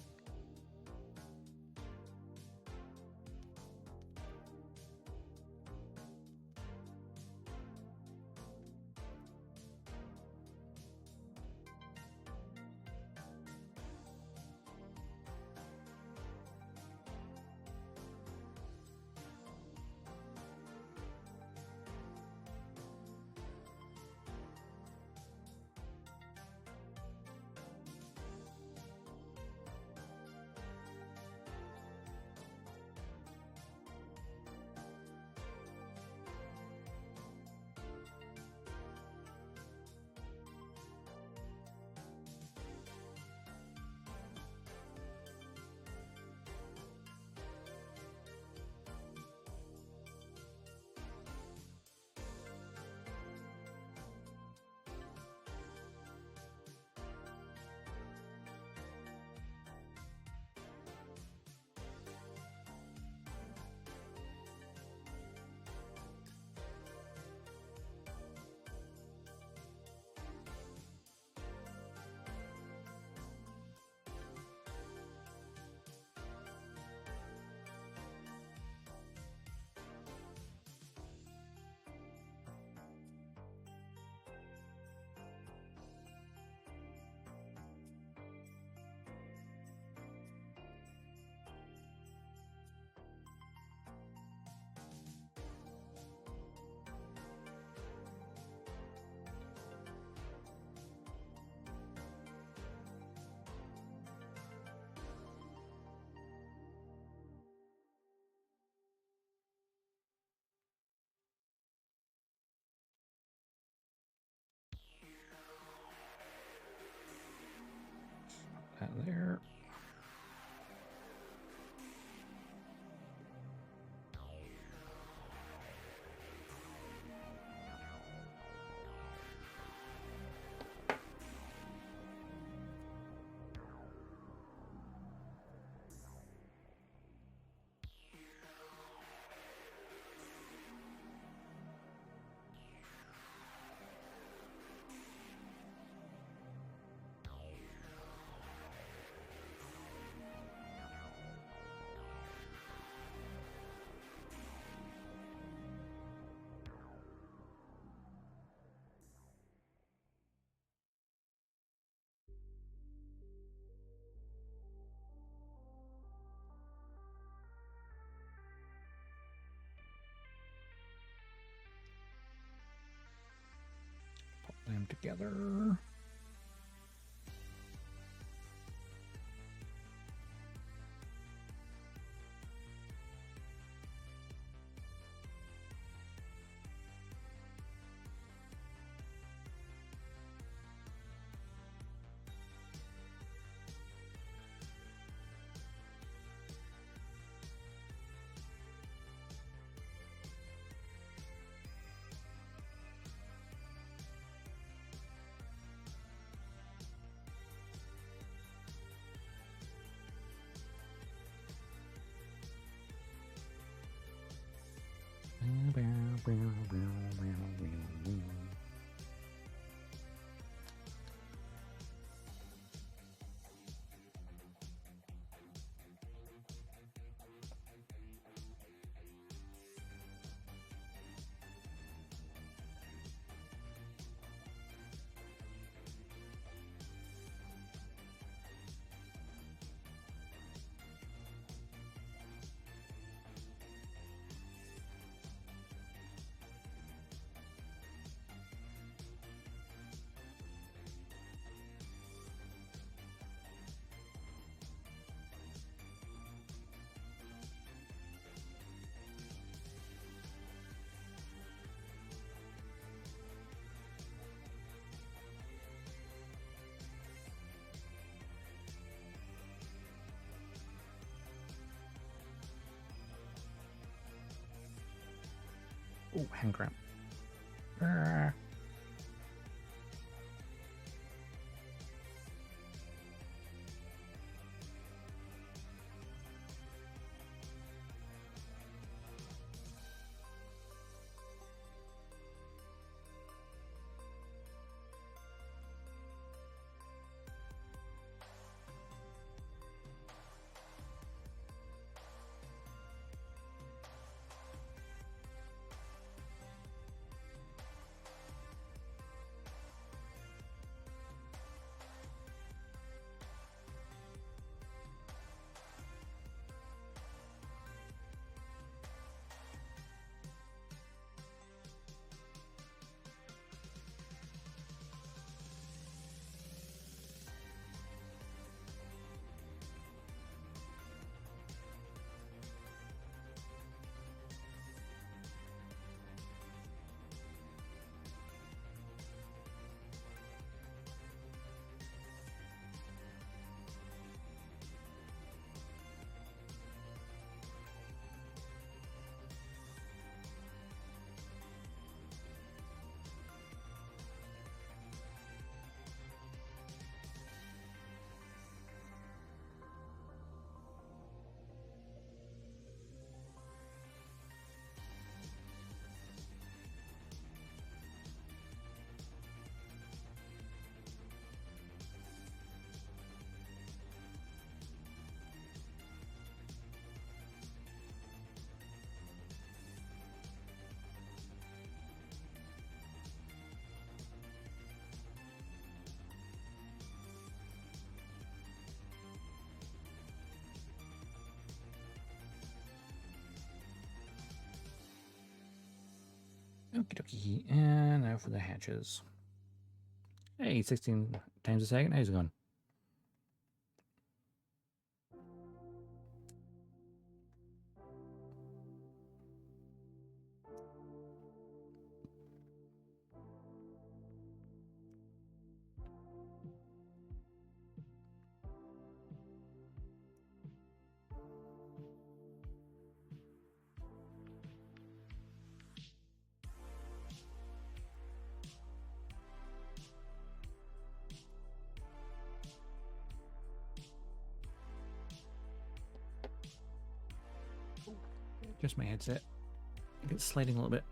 That there. Put them together. Oh, hand cramp. Ah. Okie dokie. And now for the hatches. Hey, 16 times a second. How's it going? Just my headset. I think it's sliding a little bit.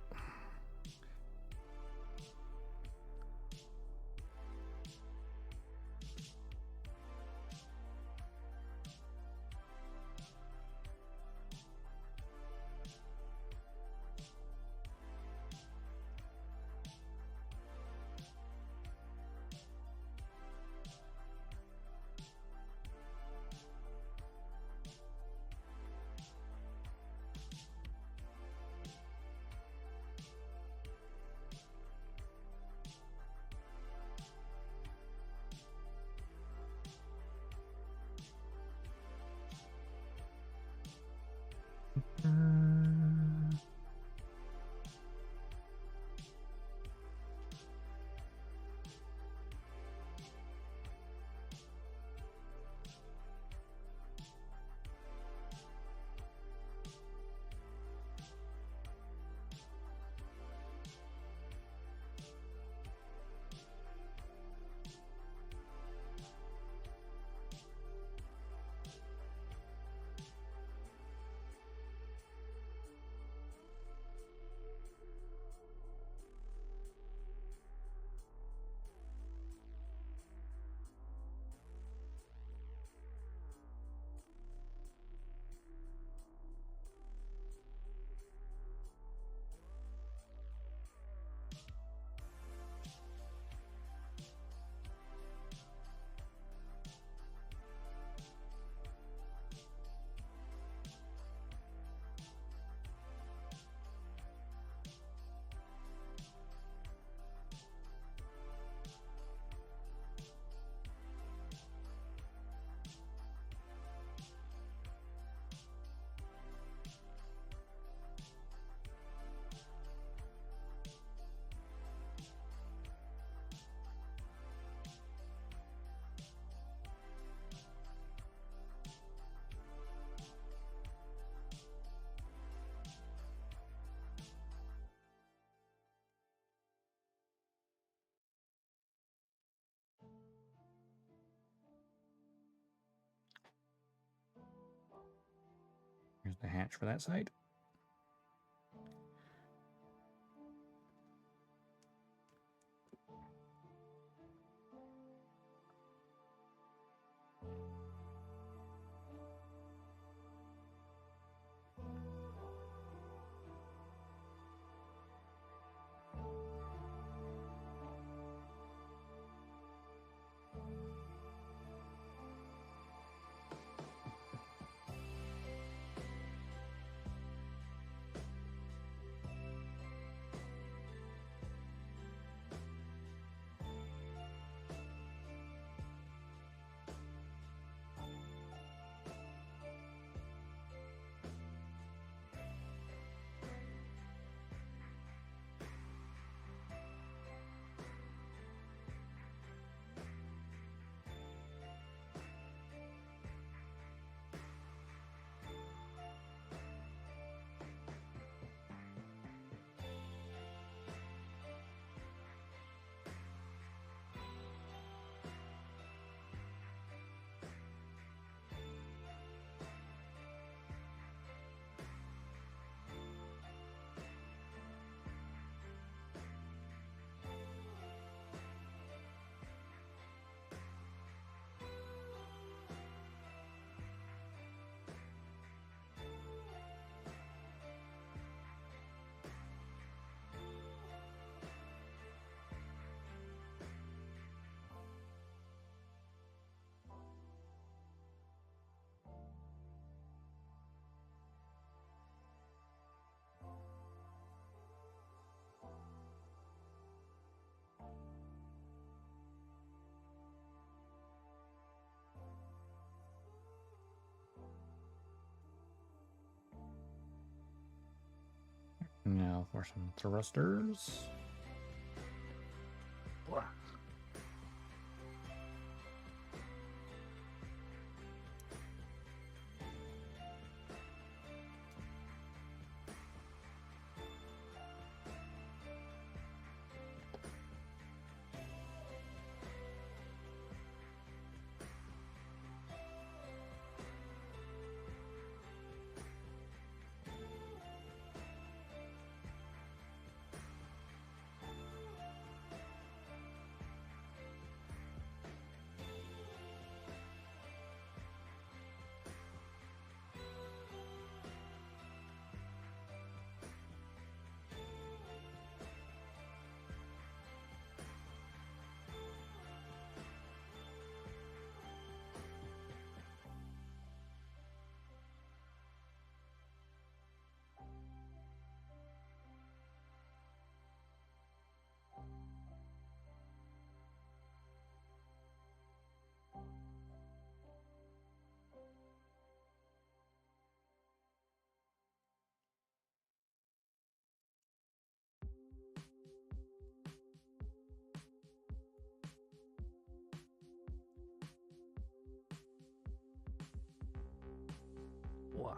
Here's the hatch for that side. Now for some thrusters. Blah. Blah.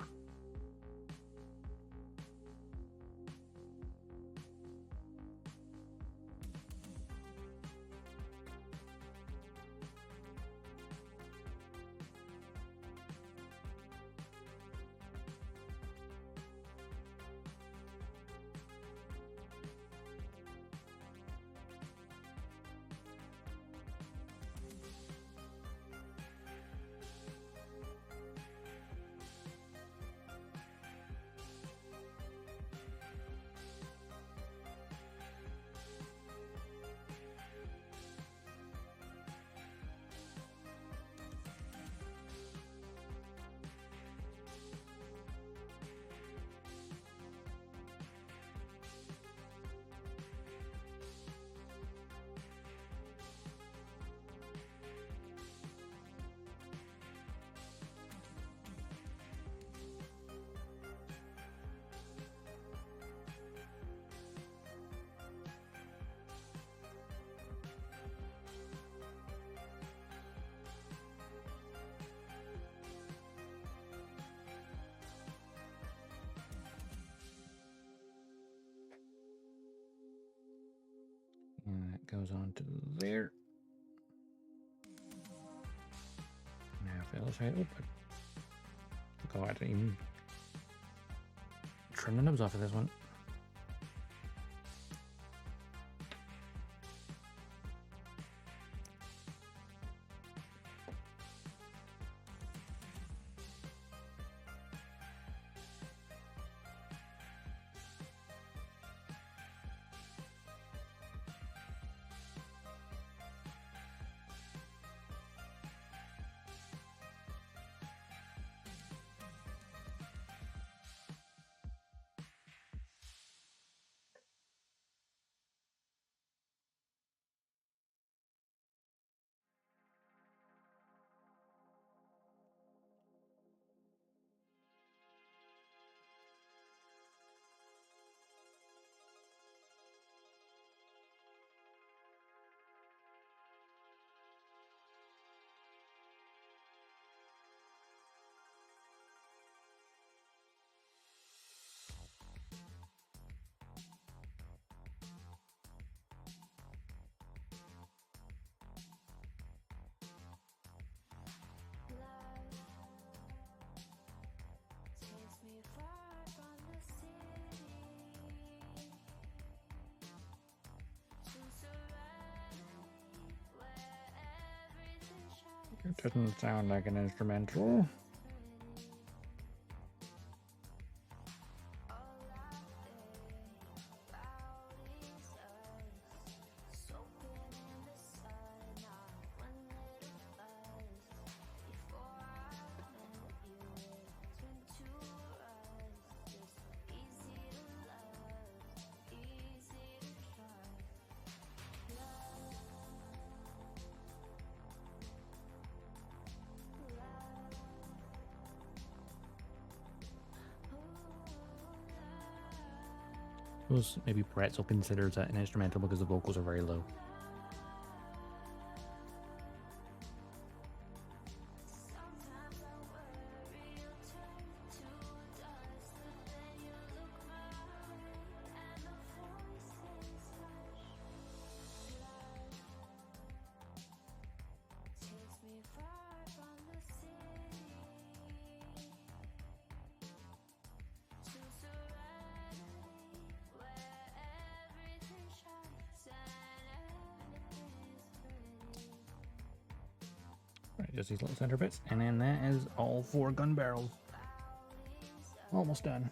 And that goes on to there. Now if it'll say open. Go ahead and even trim the nubs off of this one. It doesn't sound like an instrumental. suppose maybe Pretzel considers that an instrumental because the vocals are very low. Right, just these little center bits, and then that is all 4 gun barrels. Almost done.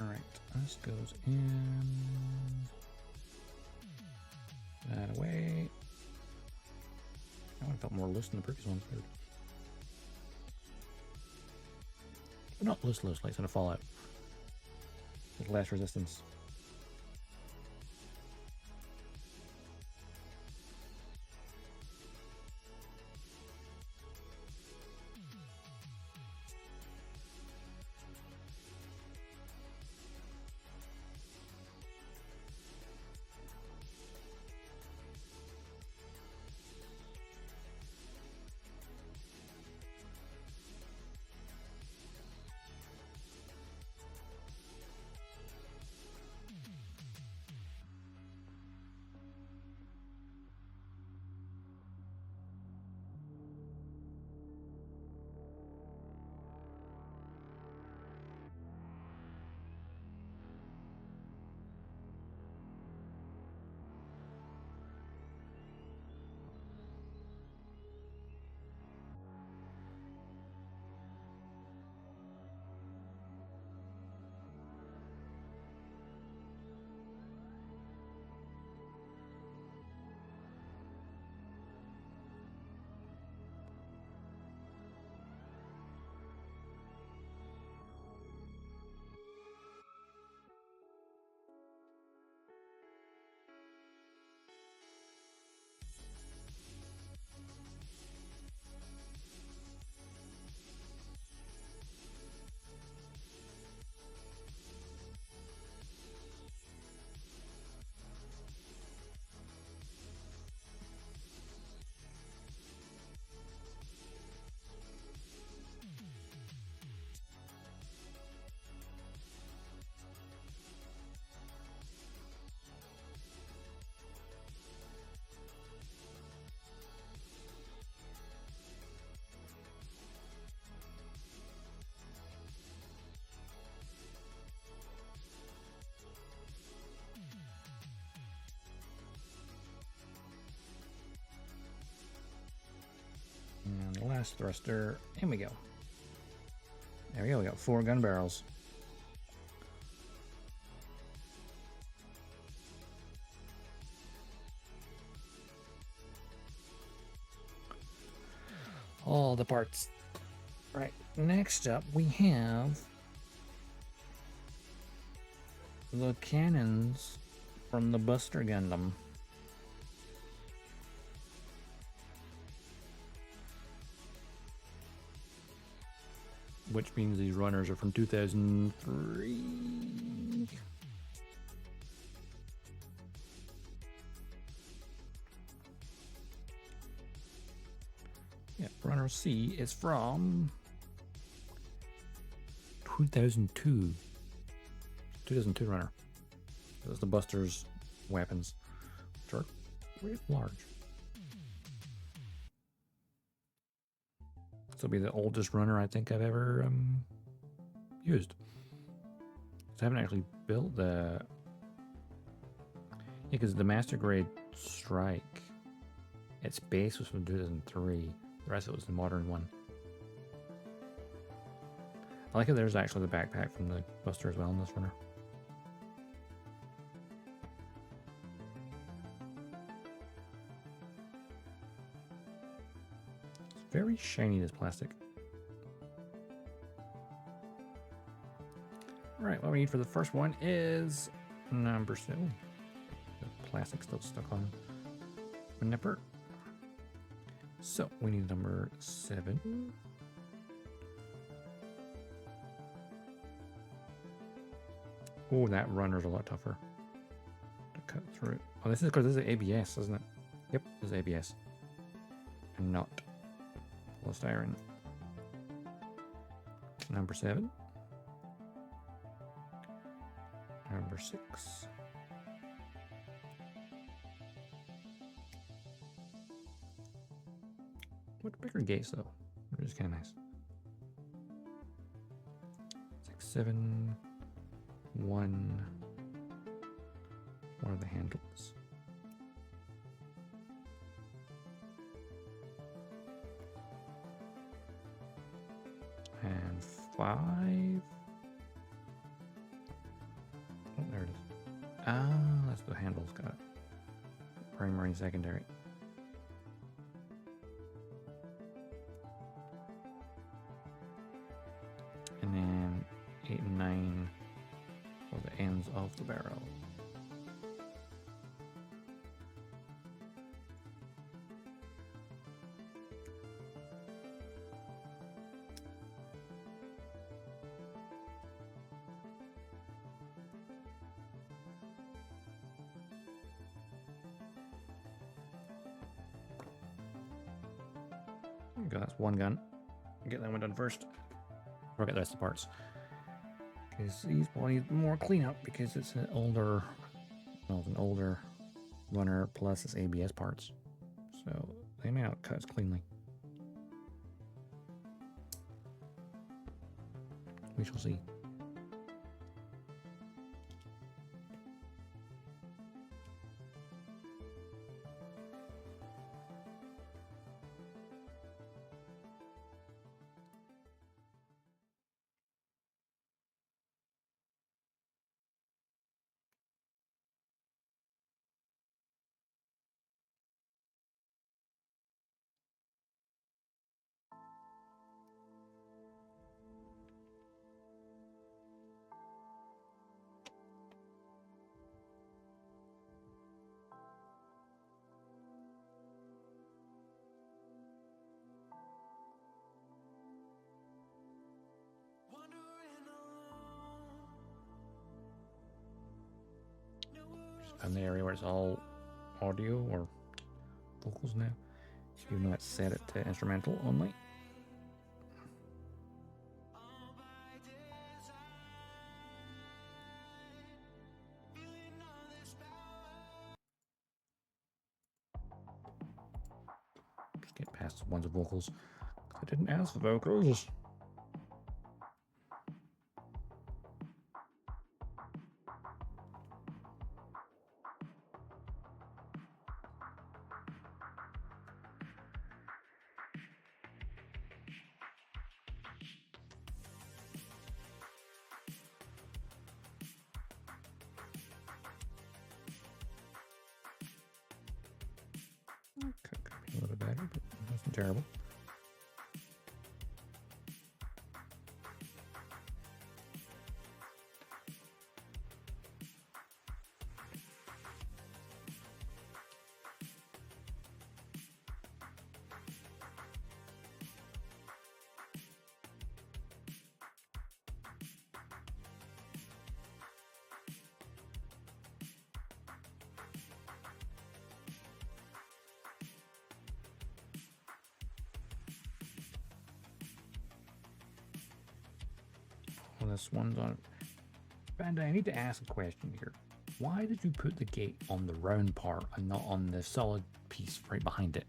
Alright, this goes in. That away. That one felt more loose than the previous ones did. But not loose, like it's gonna fall out. With less resistance. Blast thruster. In we go. There we go. We got 4 gun barrels. All the parts. Right. Next up, we have the cannons from the Buster Gundam. Which means these runners are from 2003. Yeah, runner C is from 2002. 2002 runner. That's the Buster's weapons, which are quite large. This will be the oldest runner I think I've ever used. I haven't actually built the... Yeah, because the Master Grade Strike, its base was from 2003. The rest of it was the modern one. I like how there's actually the backpack from the Buster as well in this runner. It's very shiny, this plastic. Alright, what we need for the first one is number 7. The plastic still stuck on the nipper. So we need number 7. Oh, that runner's a lot tougher to cut through. Oh, this is because this is ABS, isn't it? Yep, this is ABS. And not polystyrene. Number 7. Number 6. Much bigger gates though, which is kind of nice. 6, 7, 1. What are the handles? And 5. Oh, there it is. Ah, that's the handles. Got it. Primary and secondary. And then 8 and 9 for the ends of the barrel. There you go, that's one gun. Get that one done first. Or get the rest of the parts. Because these will need more cleanup because it's an older, well, it's an older runner plus its ABS parts. So they may not cut as cleanly. We shall see. On the area where it's all audio or vocals now, even though it's set it to instrumental only. Just get past the ones with vocals. I didn't ask for vocals. wider, but it wasn't terrible. Well, this one's on. Bandai, I need to ask a question here. Why did you put the gate on the round part and not on the solid piece right behind it?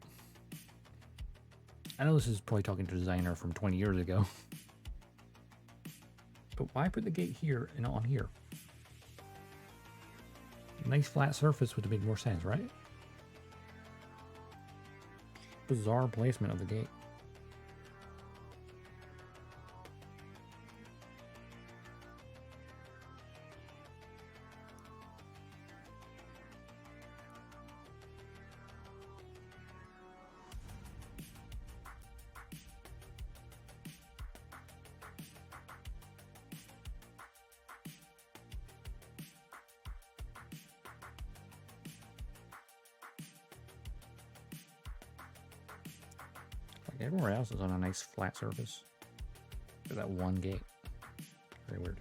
I know this is probably talking to a designer from 20 years ago. But why put the gate here and not on here? Nice flat surface would have made more sense, right? Bizarre placement of the gate. Like everywhere else is on a nice flat surface. For that one gate. Very weird.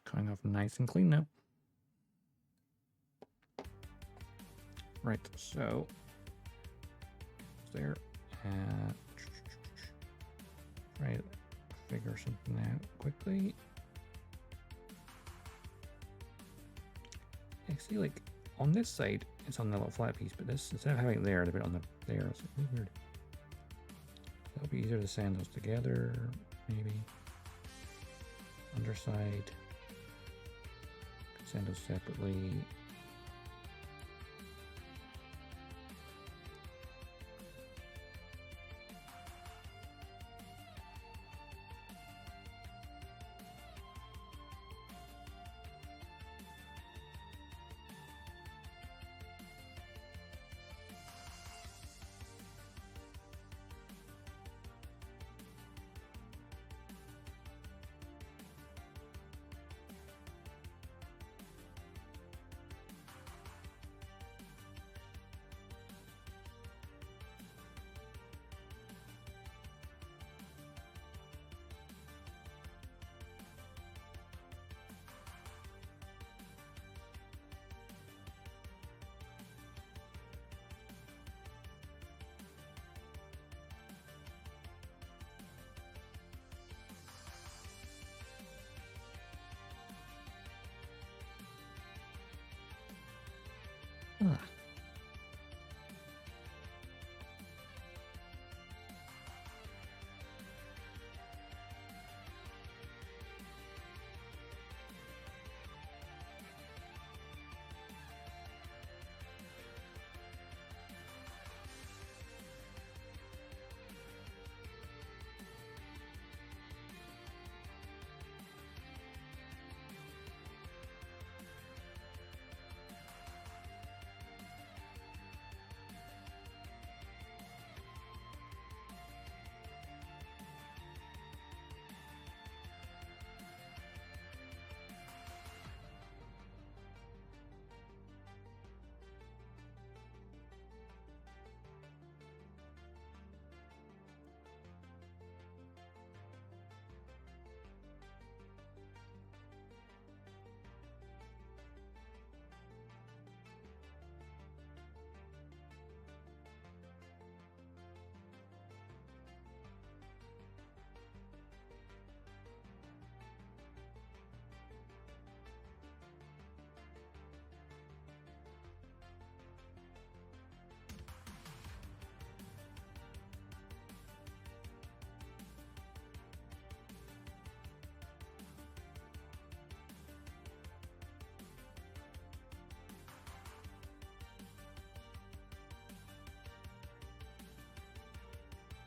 Coming off nice and clean now. Right, so there, and try to figure something out quickly. I see, like on this side, it's on the little flat piece, but this, instead of having it there, it's a bit on the there. It's really weird. It'll be easier to sand those together, maybe. Underside. Sand those separately.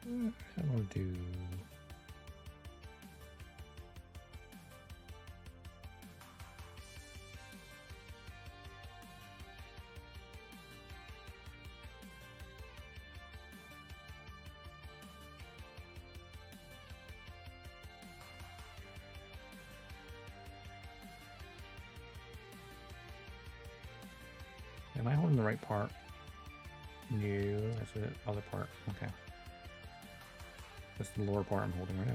How do I do? Am I holding the right part? No, that's the other part. Okay. That's the lower part I'm holding right now.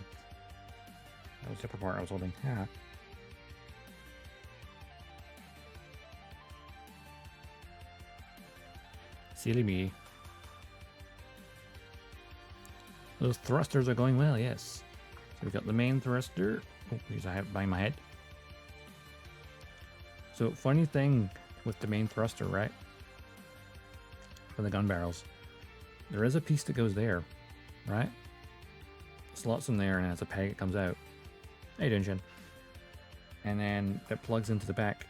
That was the upper part I was holding. Yeah. Silly me. Those thrusters are going well, yes. So we've got the main thruster. Oh, please, I have it by my head. So, funny thing with the main thruster, right? For the gun barrels. There is a piece that goes there, right? Slots in there and as a peg it comes out. Hey, Dungeon. And then it plugs into the back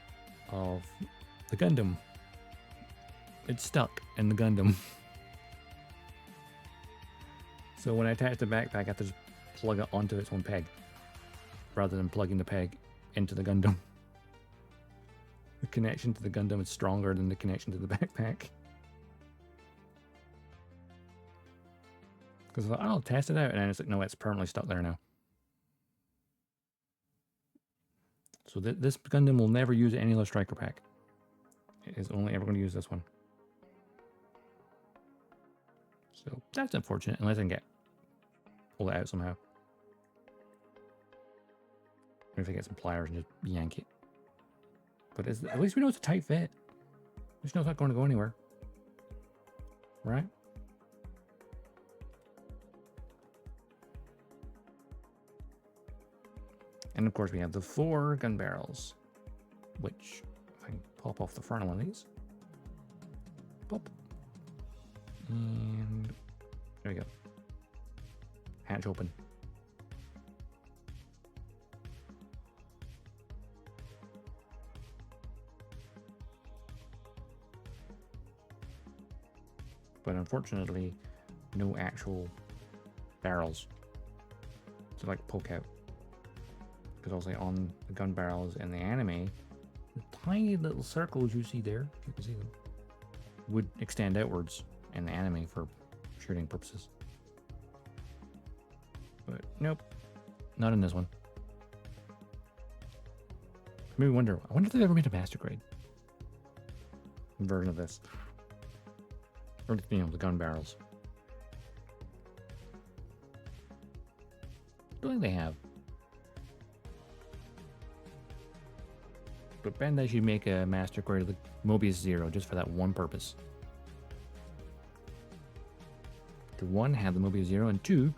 of the Gundam. It's stuck in the Gundam. So when I attach the backpack, I have to just plug it onto its own peg rather than plugging the peg into the Gundam. The connection to the Gundam is stronger than the connection to the backpack. Because I thought, I'll test it out, and then it's like, no, it's permanently stuck there now. So this Gundam will never use any other striker pack. It is only ever going to use this one. So that's unfortunate, unless I can pull it out somehow. Or if I get some pliers and just yank it. But at least we know it's a tight fit. We just know it's not going to go anywhere. Right? And of course we have the 4 gun barrels, which if I can pop off the front of one of these. Pop. And there we go. Hatch open. But unfortunately, no actual barrels to like poke out. Because obviously on the gun barrels in the anime, the tiny little circles you see there, if you can see them, would extend outwards in the anime for shooting purposes. But nope, not in this one. I wonder if they've ever made a master grade version of this. Or, you know, the gun barrels. Don't think they have. But Bandai should make a master grade of the Mobius Zero just for that one purpose. To 1, have the Mobius Zero, and 2,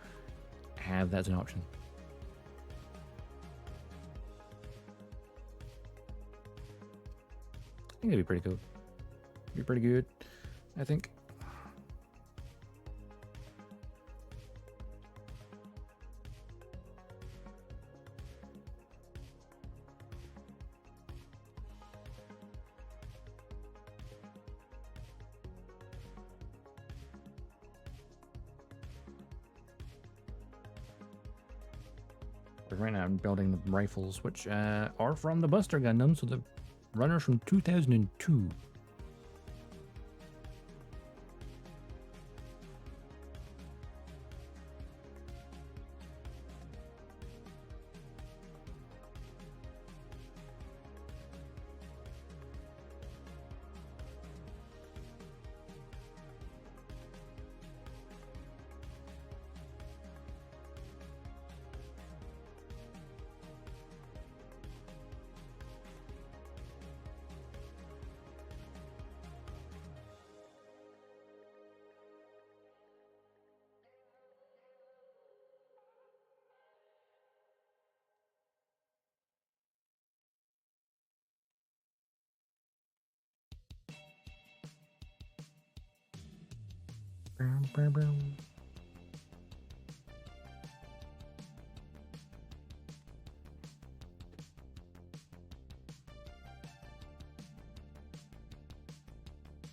have that as an option. I think that'd be pretty cool. Be pretty good, I think. Right now I'm building the rifles, which are from the Buster Gundam, so the runner's from 2002.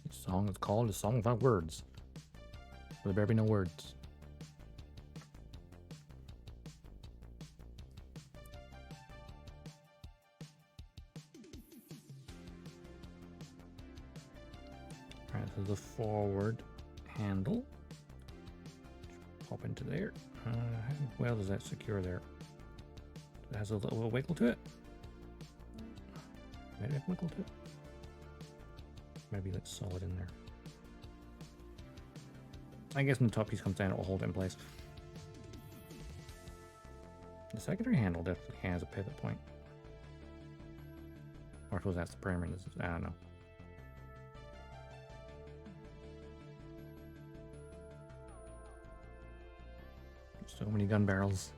This song is called A Song Without Words. There better be no words. This is the forward handle. Pop into there. How well does that secure there? It has a little wiggle to it. Maybe have wiggle to it. Maybe that's solid in there. I guess when the top piece comes down, it will hold it in place. The secondary handle definitely has a pivot point. Or I suppose that's the primary. I don't know. So many gun barrels.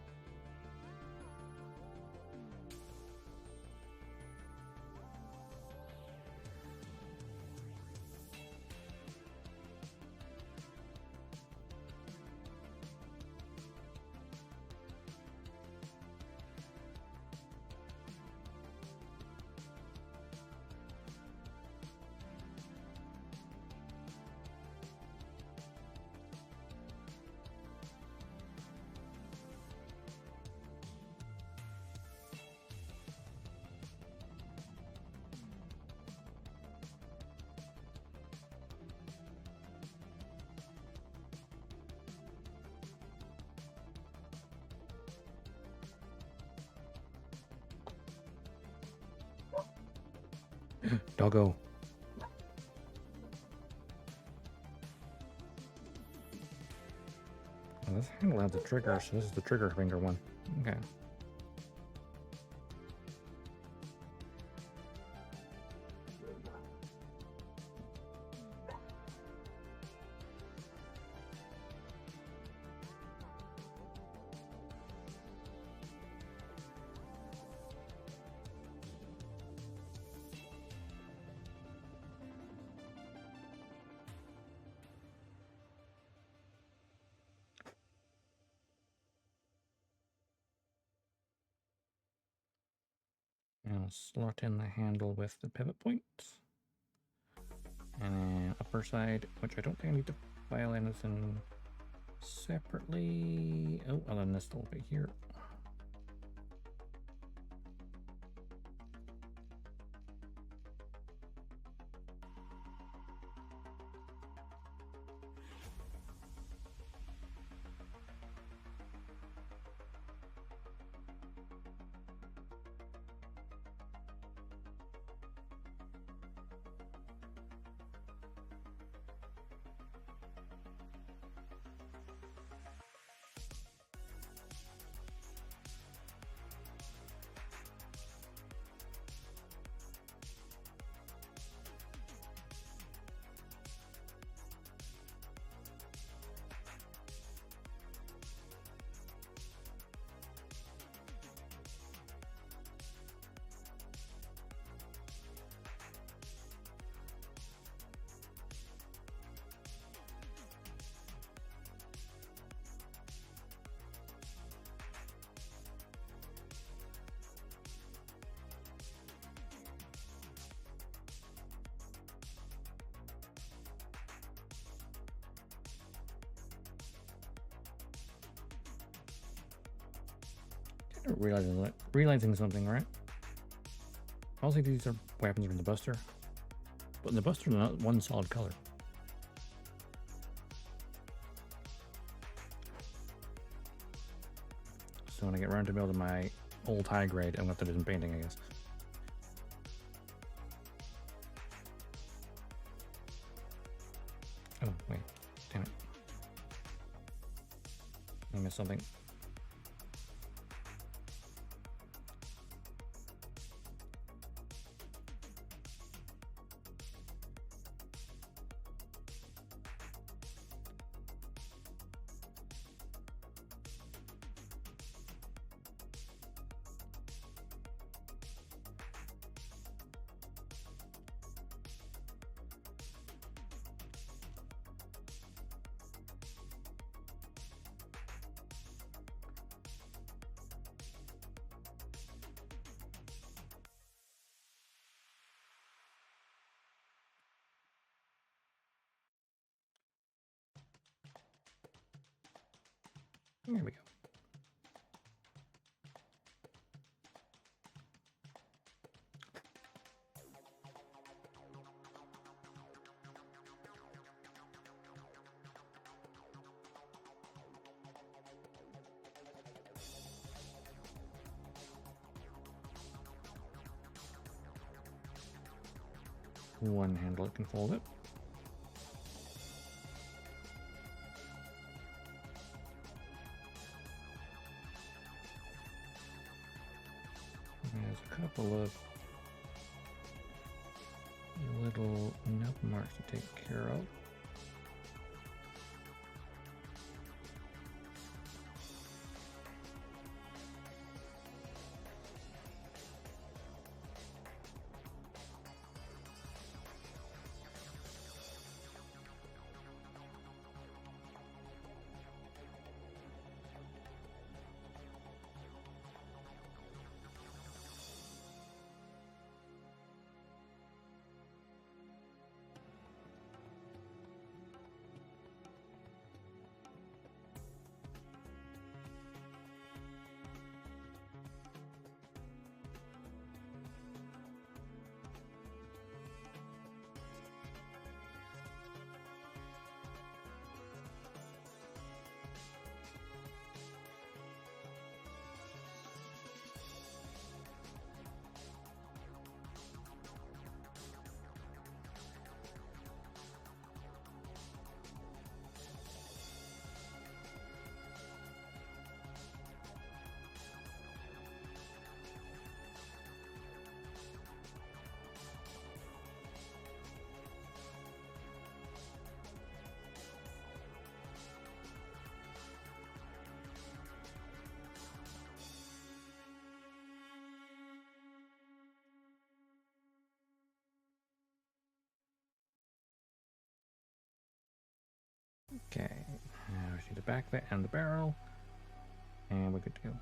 Doggo. Oh, this handle has the trigger, so this is the trigger finger one. Okay. I'll slot in the handle with the pivot point. And then upper side, which I don't think I need to file anything separately. Oh, I'll end this little bit here. Realizing something, right? Obviously these are weapons from the Buster, but in the Buster they're not one solid color. So when I get around to building my old high grade, I'm going to have to do some painting, I guess. Oh, wait. Damn it. I missed something. There we go. one handle it can fold it. There's a couple of little nub marks to take care of. Okay, now we see the back of it and the barrel, and we're good to go.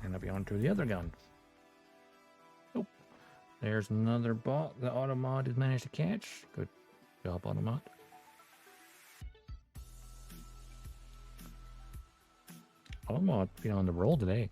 And I'll be on to the other gun. Oh, there's another bot that Automod has managed to catch. Good job, Automod. Automod been on the roll today.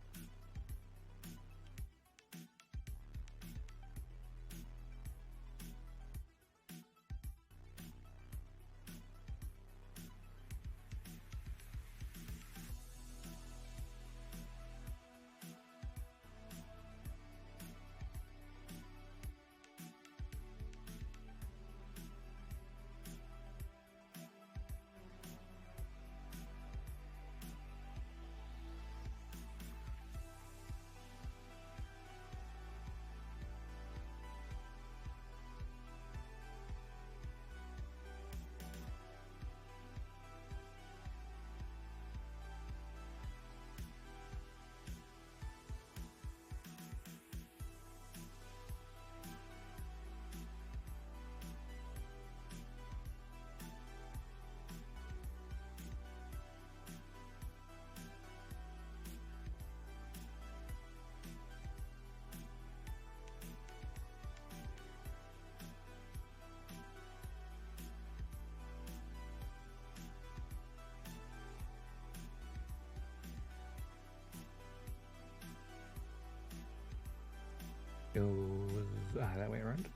Goes that way around.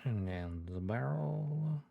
And then the barrel.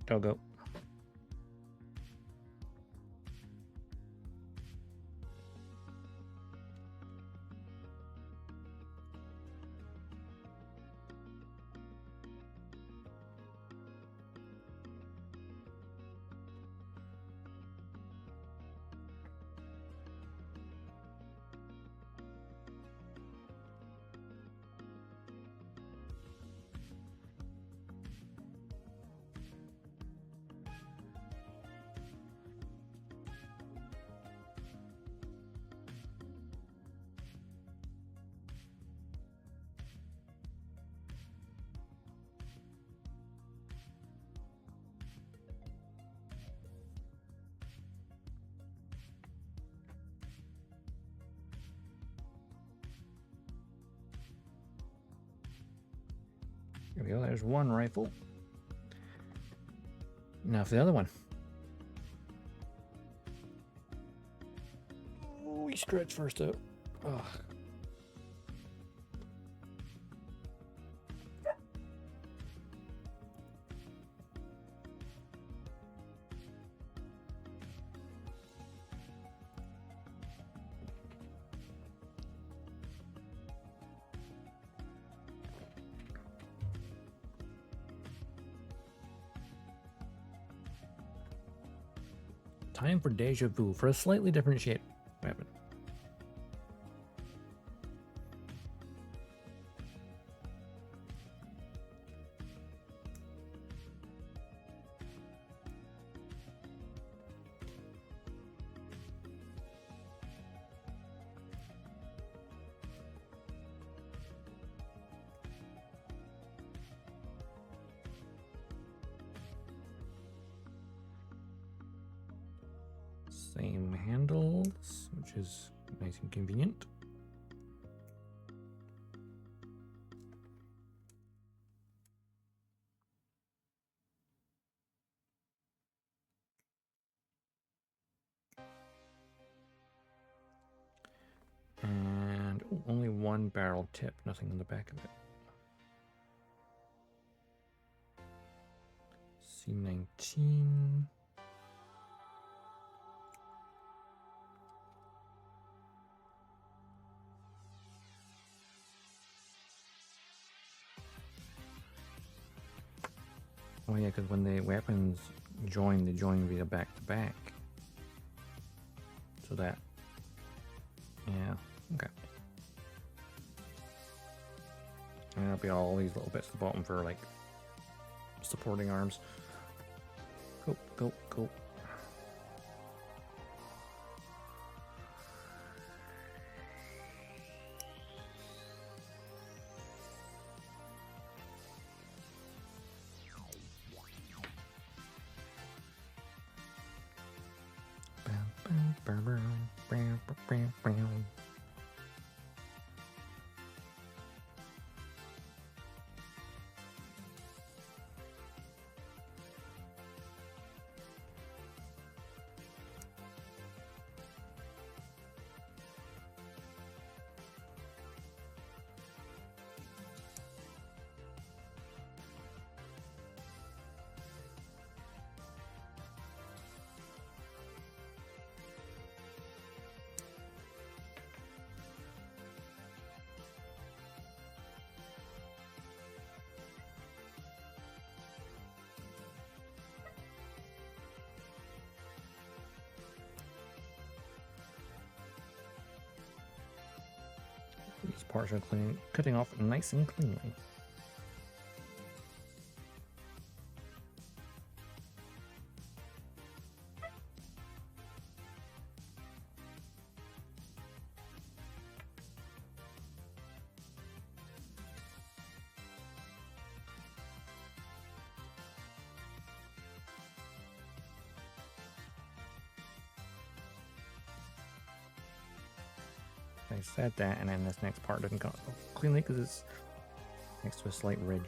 Doggo. There we go. There's one rifle. Now for the other one. Oh, we stretch first out. Oh. Time for deja vu for a slightly different shape weapon. Same handles, which is nice and convenient. And only one barrel tip, nothing on the back of it. C19. Oh yeah, because when the weapons join, they join via back to back. So that, yeah, okay. And there'll be all these little bits at the bottom for like supporting arms. Go, go, go. These parts are cutting off nice and cleanly. I said that, and then this next part didn't cut off cleanly because it's next to a slight ridge.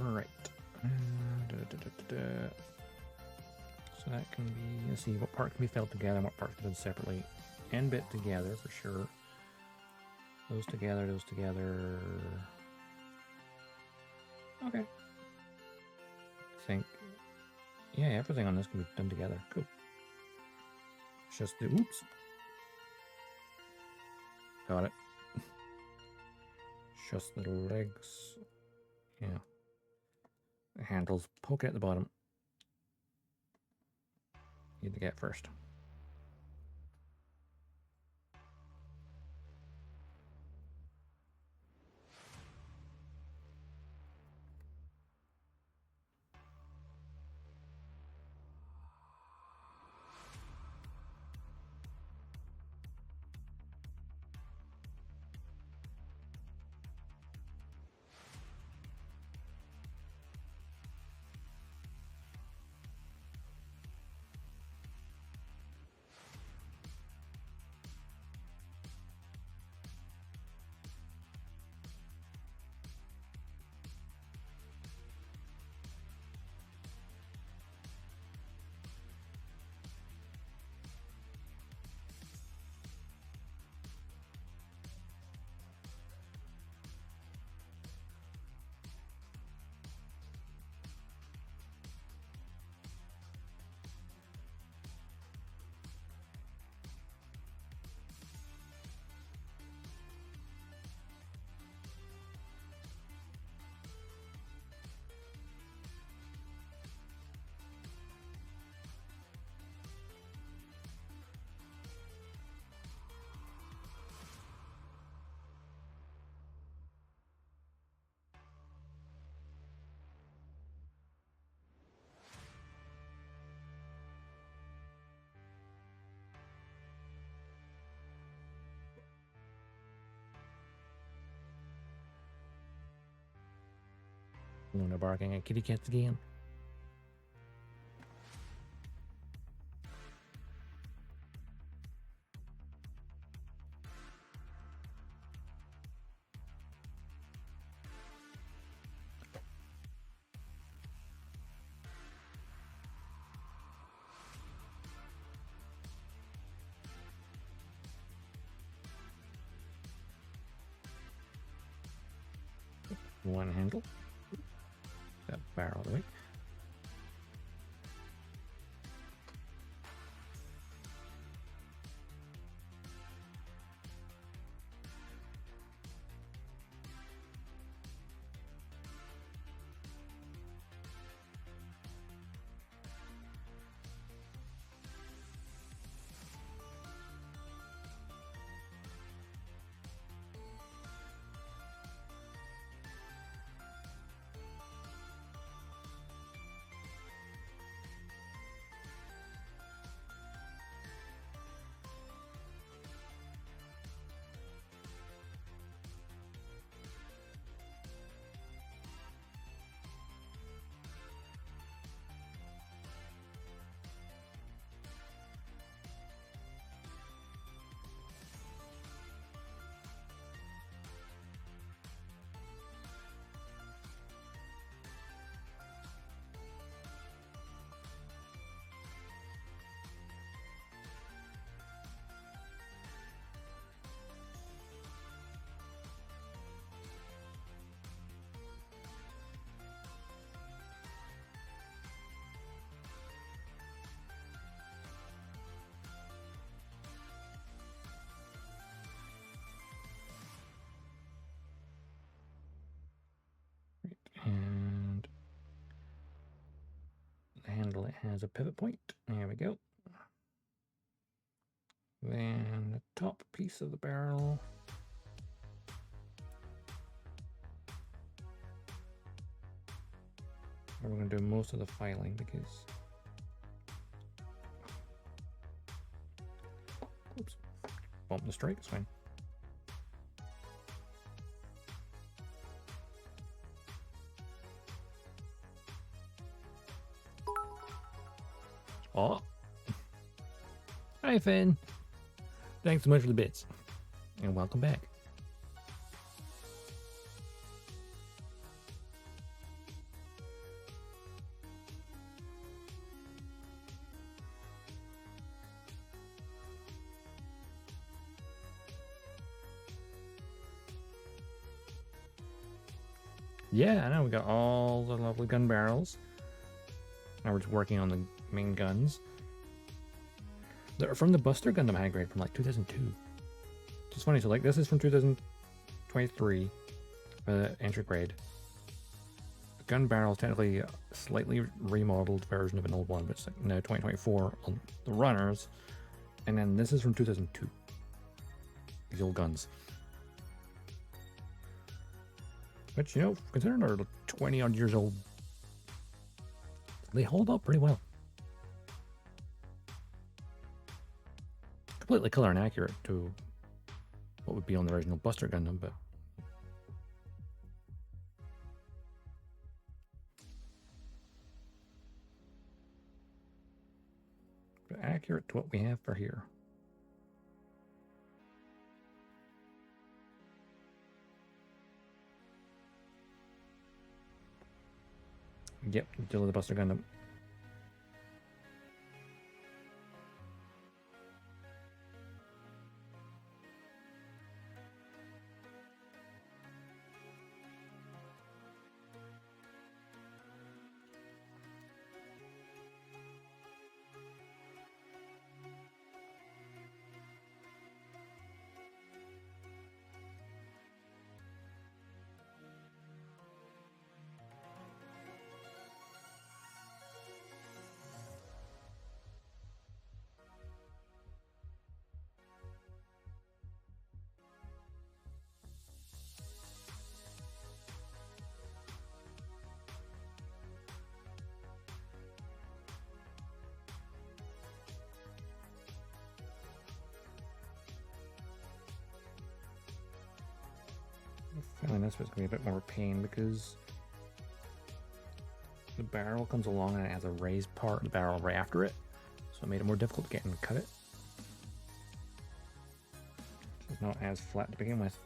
Alright. So that can be, let's see, what part can be filled together and what part can be done separately. End bit together for sure. Those together, those together. Okay. I think, yeah, everything on this can be done together. Cool. It's just the, oops. Got it. Just the legs. Yeah. The handles poke at the bottom. Need to get first. Luna barking at kitty cats again. One handle. That barrel away. And the handle, it has a pivot point. There we go. Then the top piece of the barrel. We're going to do most of the filing because... Oops. Bump the strike, it's fine. Oh. Hi, Finn. Thanks so much for the bits. And welcome back. Yeah, I know. We got all the lovely gun barrels. Now we're just working on the main guns. They're from the Buster Gundam high grade from like 2002. It's funny. So like this is from 2023 for the entry grade. The gun barrel is technically a slightly remodeled version of an old one, but it's like now 2024 on the runners. And then this is from 2002. These old guns. But you know, considering they're 20 odd years old, they hold up pretty well. Completely color inaccurate to what would be on the original Buster Gundam, but accurate to what we have for here. Yep, still the Buster Gundam. Filing this was going to be a bit more pain because the barrel comes along and it has a raised part of the barrel right after it, so it made it more difficult to get and cut it. So it's not as flat to begin with.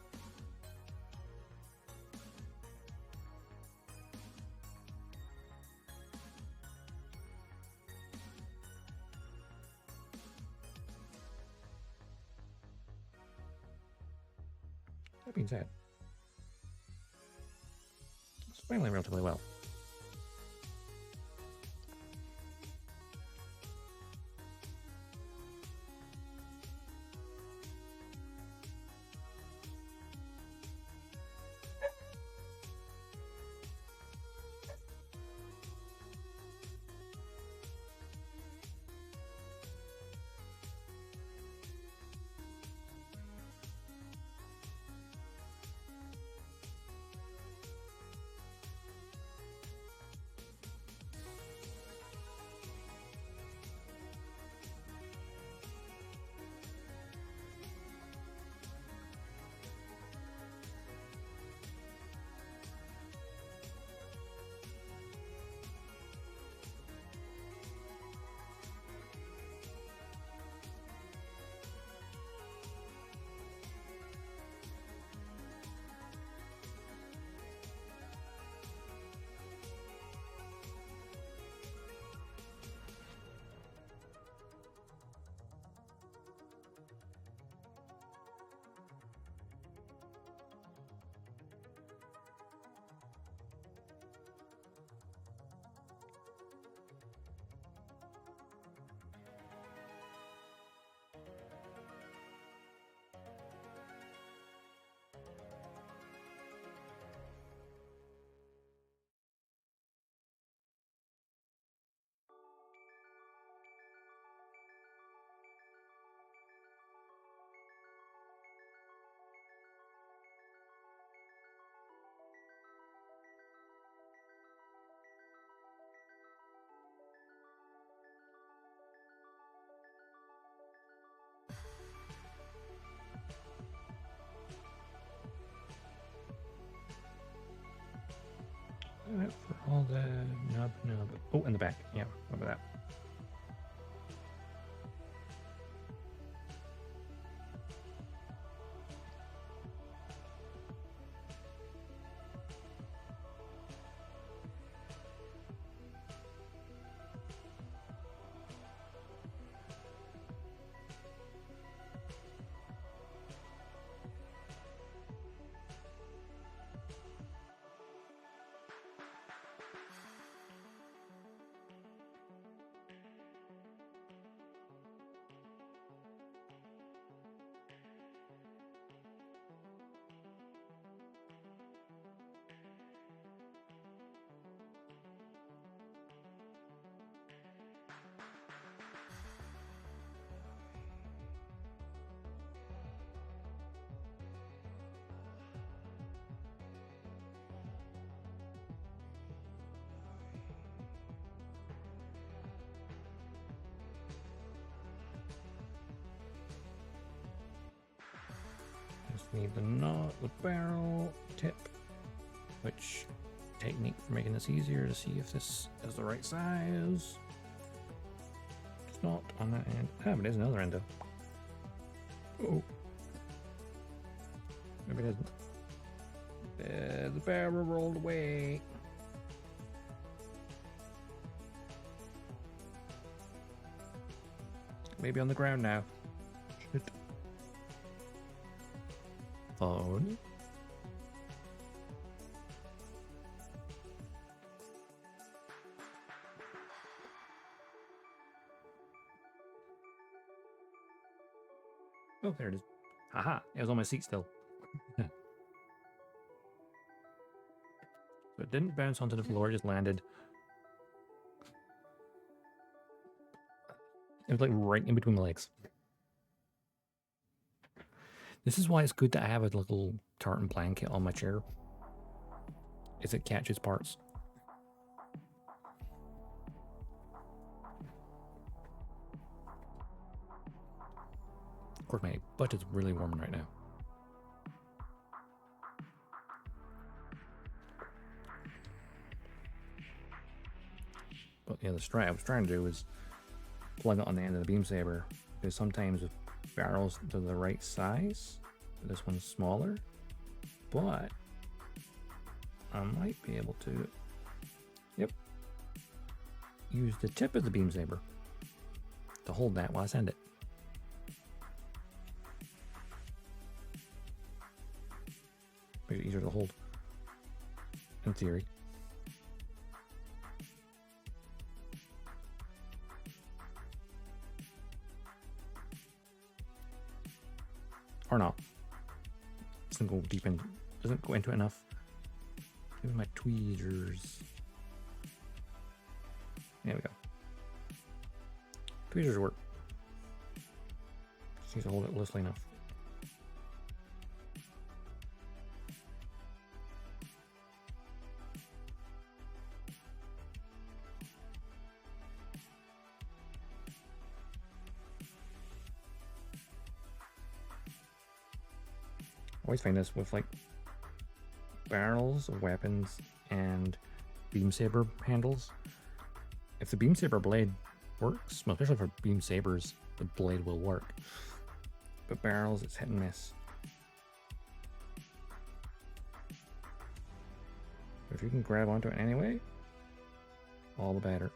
That being said, it's finally relatively well. For all the nub. Oh, in the back. Yeah, remember that. Just need the knot, the barrel tip, which technique for making this easier to see if this is the right size. It's not on that end. Ah, but it is another end though. Oh. Maybe it isn't. The barrel rolled away. Maybe on the ground now. Shit. Phone. Oh, there it is. Haha, it was on my seat still. So it didn't bounce onto the floor, it just landed. It was like right in between my legs. This is why it's good to have a little tartan blanket on my chair. Is it catches parts. Of course, my butt is really warm right now. Yeah, the strat I was trying to do was plug it on the end of the beam saber, because sometimes with barrels they're the right size, this one's smaller, but I might be able to, use the tip of the beam saber to hold that while I send it. Make it easier to hold, in theory. Or not. Doesn't go deep in. Doesn't go into it enough. Give me my tweezers. There we go. Tweezers work. Just need to hold it loosely enough. I always find this with like barrels of weapons and beam saber handles. If the beam saber blade works, well, especially for beam sabers, the blade will work. But barrels, it's hit and miss. If you can grab onto it anyway, all the better.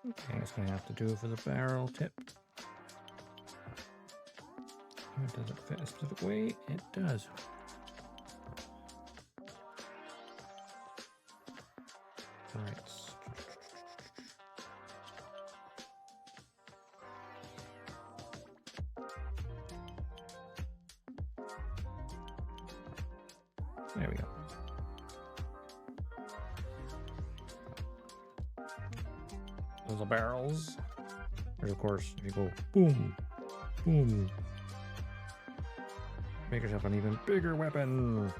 Okay, it's going to have to do for the barrel tip. Does it fit a specific way? It does. Alright. There we go. Those are barrels. There's, of course, if you go boom, boom, make yourself an even bigger weapon.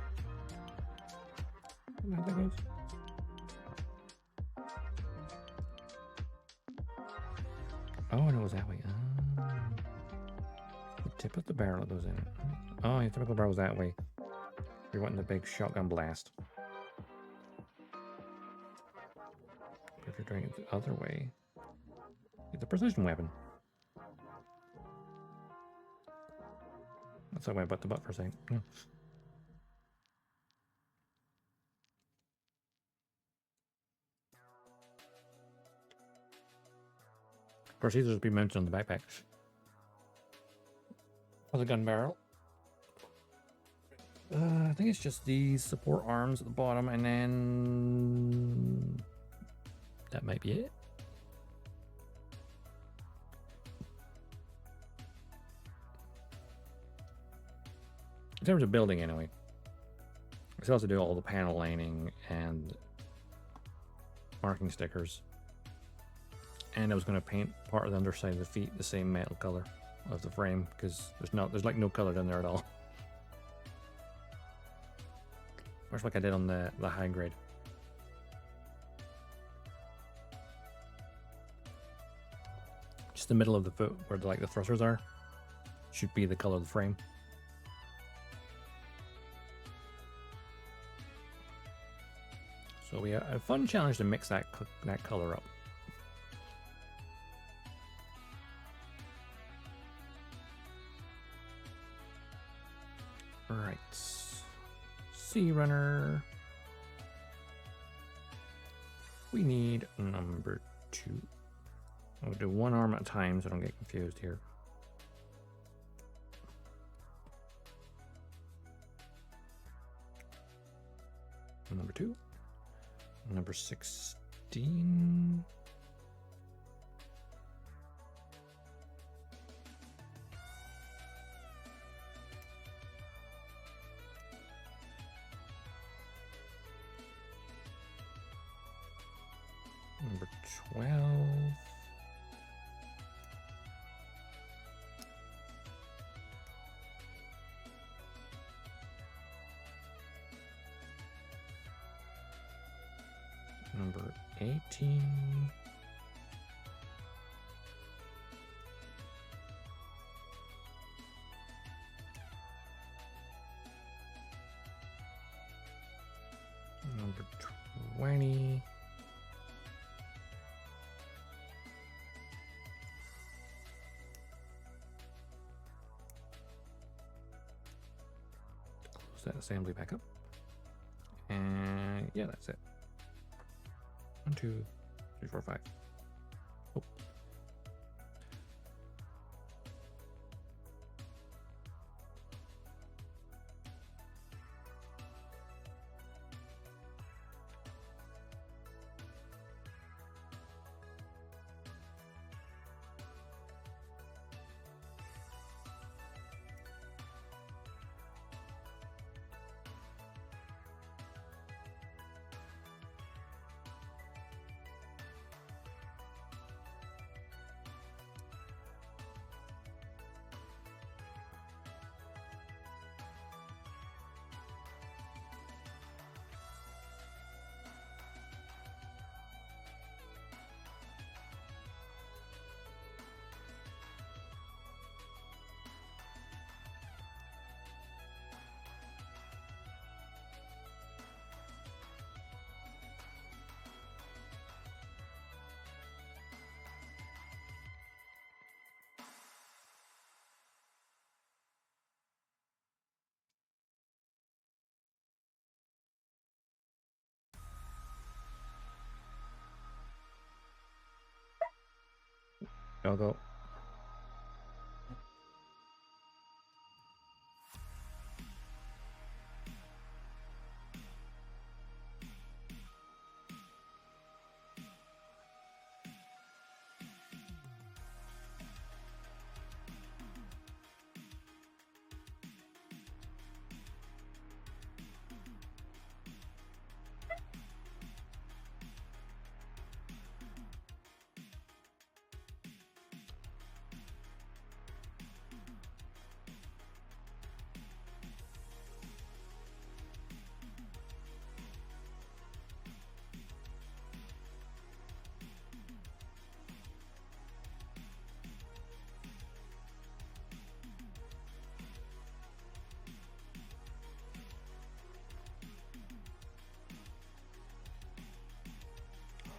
How that goes? Oh, and it was that way. Oh. The tip of the barrel that goes in it. Oh, yeah, the tip of the barrel was that way. You're wanting the big shotgun blast. doing it the other way. Get the precision weapon. That's how I butt the butt for a second. No. Of course, these will be mounted on the backpack. For the gun barrel. I think it's just these support arms at the bottom, and then that might be it. In terms of building, anyway, I still have to do all the panel lining and marking stickers, and I was going to paint part of the underside of the feet the same metal color of the frame, because there's like no color down there at all. Much like I did on the high grade. Just the middle of the foot where the thrusters are should be the color of the frame. So we have a fun challenge to mix that color up. All right. Sea Runner. We need number 2. I'll do one arm at a time so I don't get confused here. Number 2. Number 16. Number 12. Number 18. Number 20. Close that assembly back up. And yeah, that's it. 1, 2, 3, 4, 5. Oh. I'll go.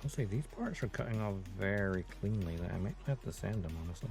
I'll say these parts are cutting off very cleanly. That I might have to sand them, honestly.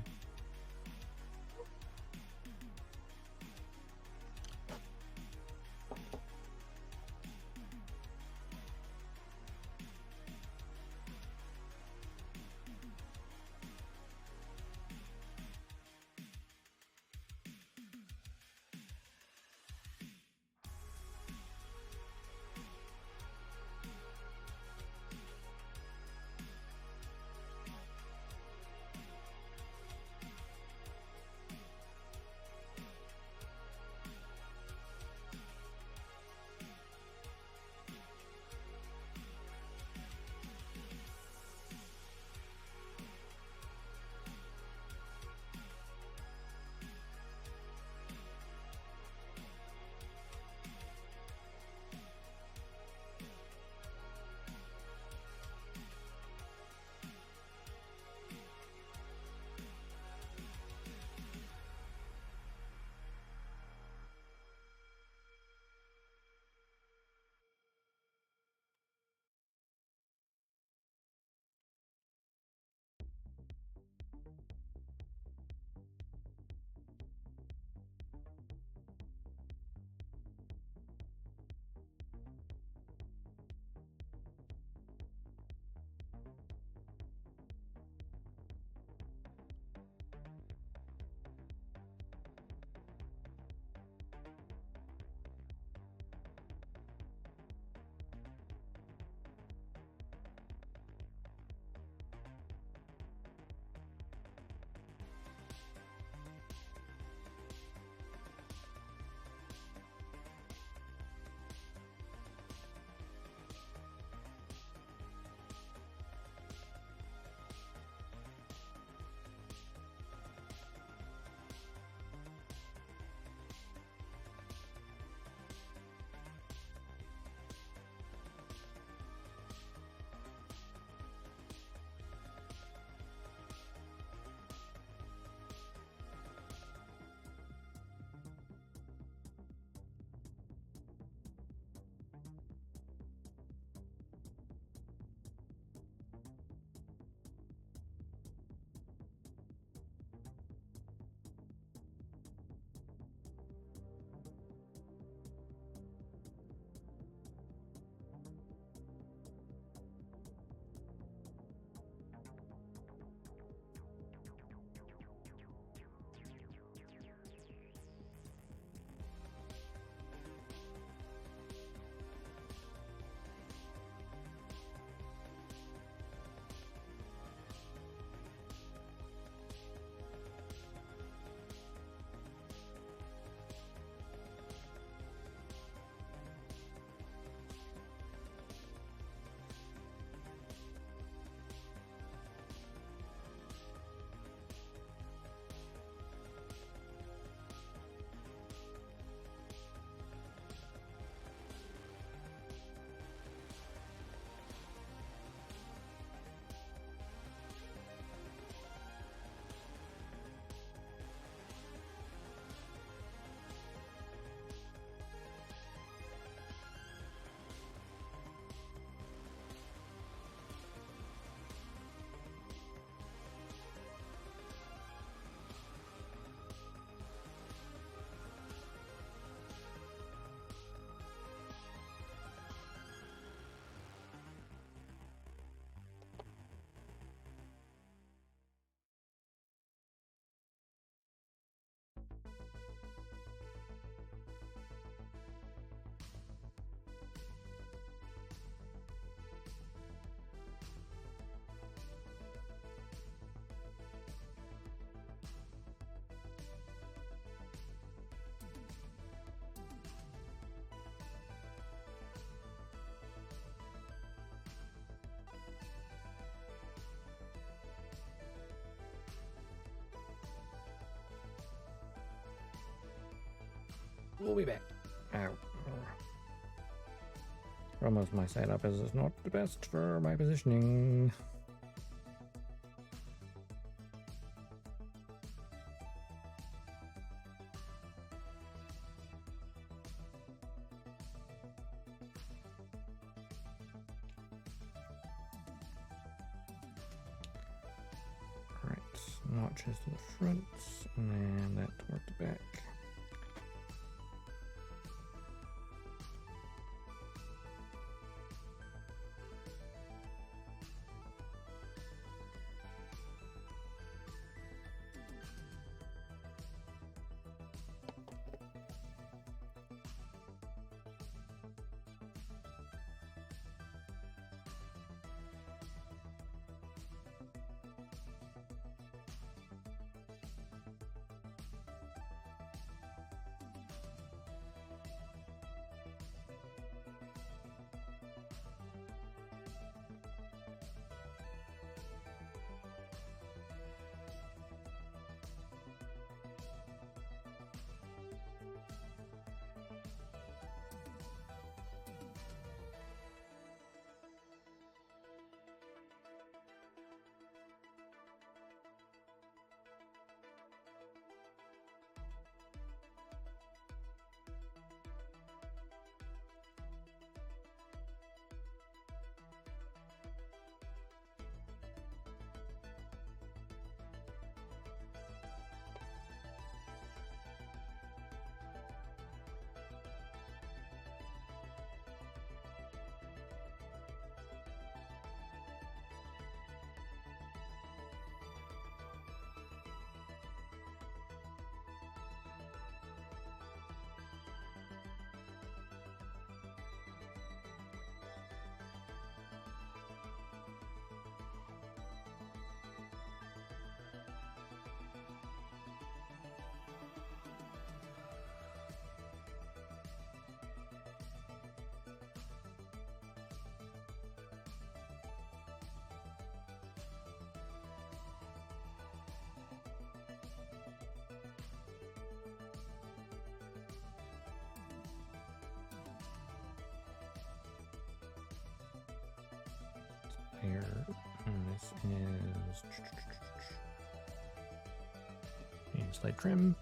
We'll be back. Ow. Almost my setup is not the best for my positioning. notches to the front, and then that toward the back. Here, and this is slight trim.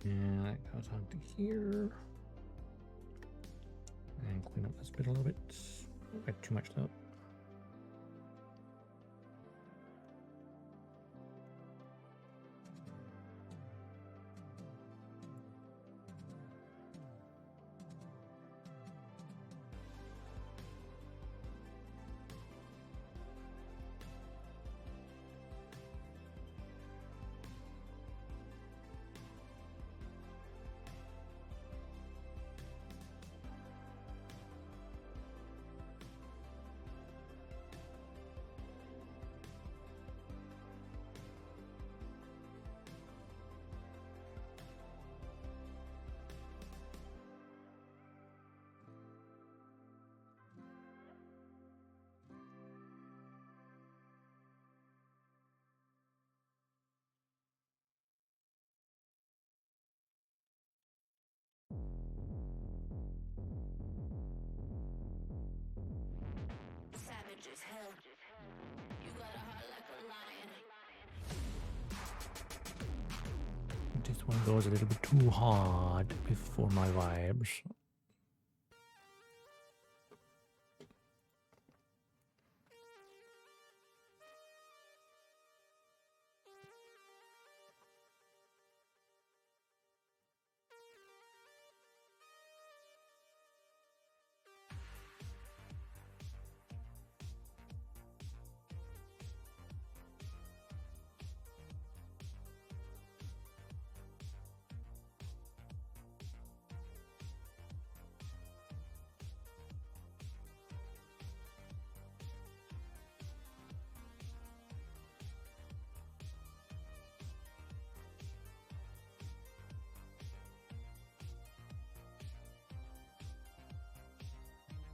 And that goes on to here. And clean up this bit a little bit. Got too much up. This one goes a little bit too hard before my vibes.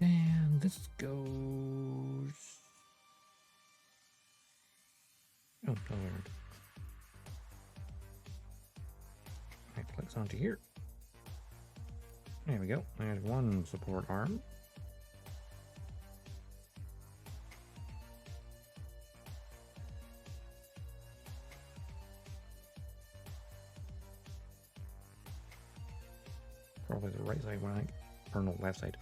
And this goes. Oh, weird. It clicks onto here. There we go. There's one support arm. Probably the right side one, I think. Or no, left side.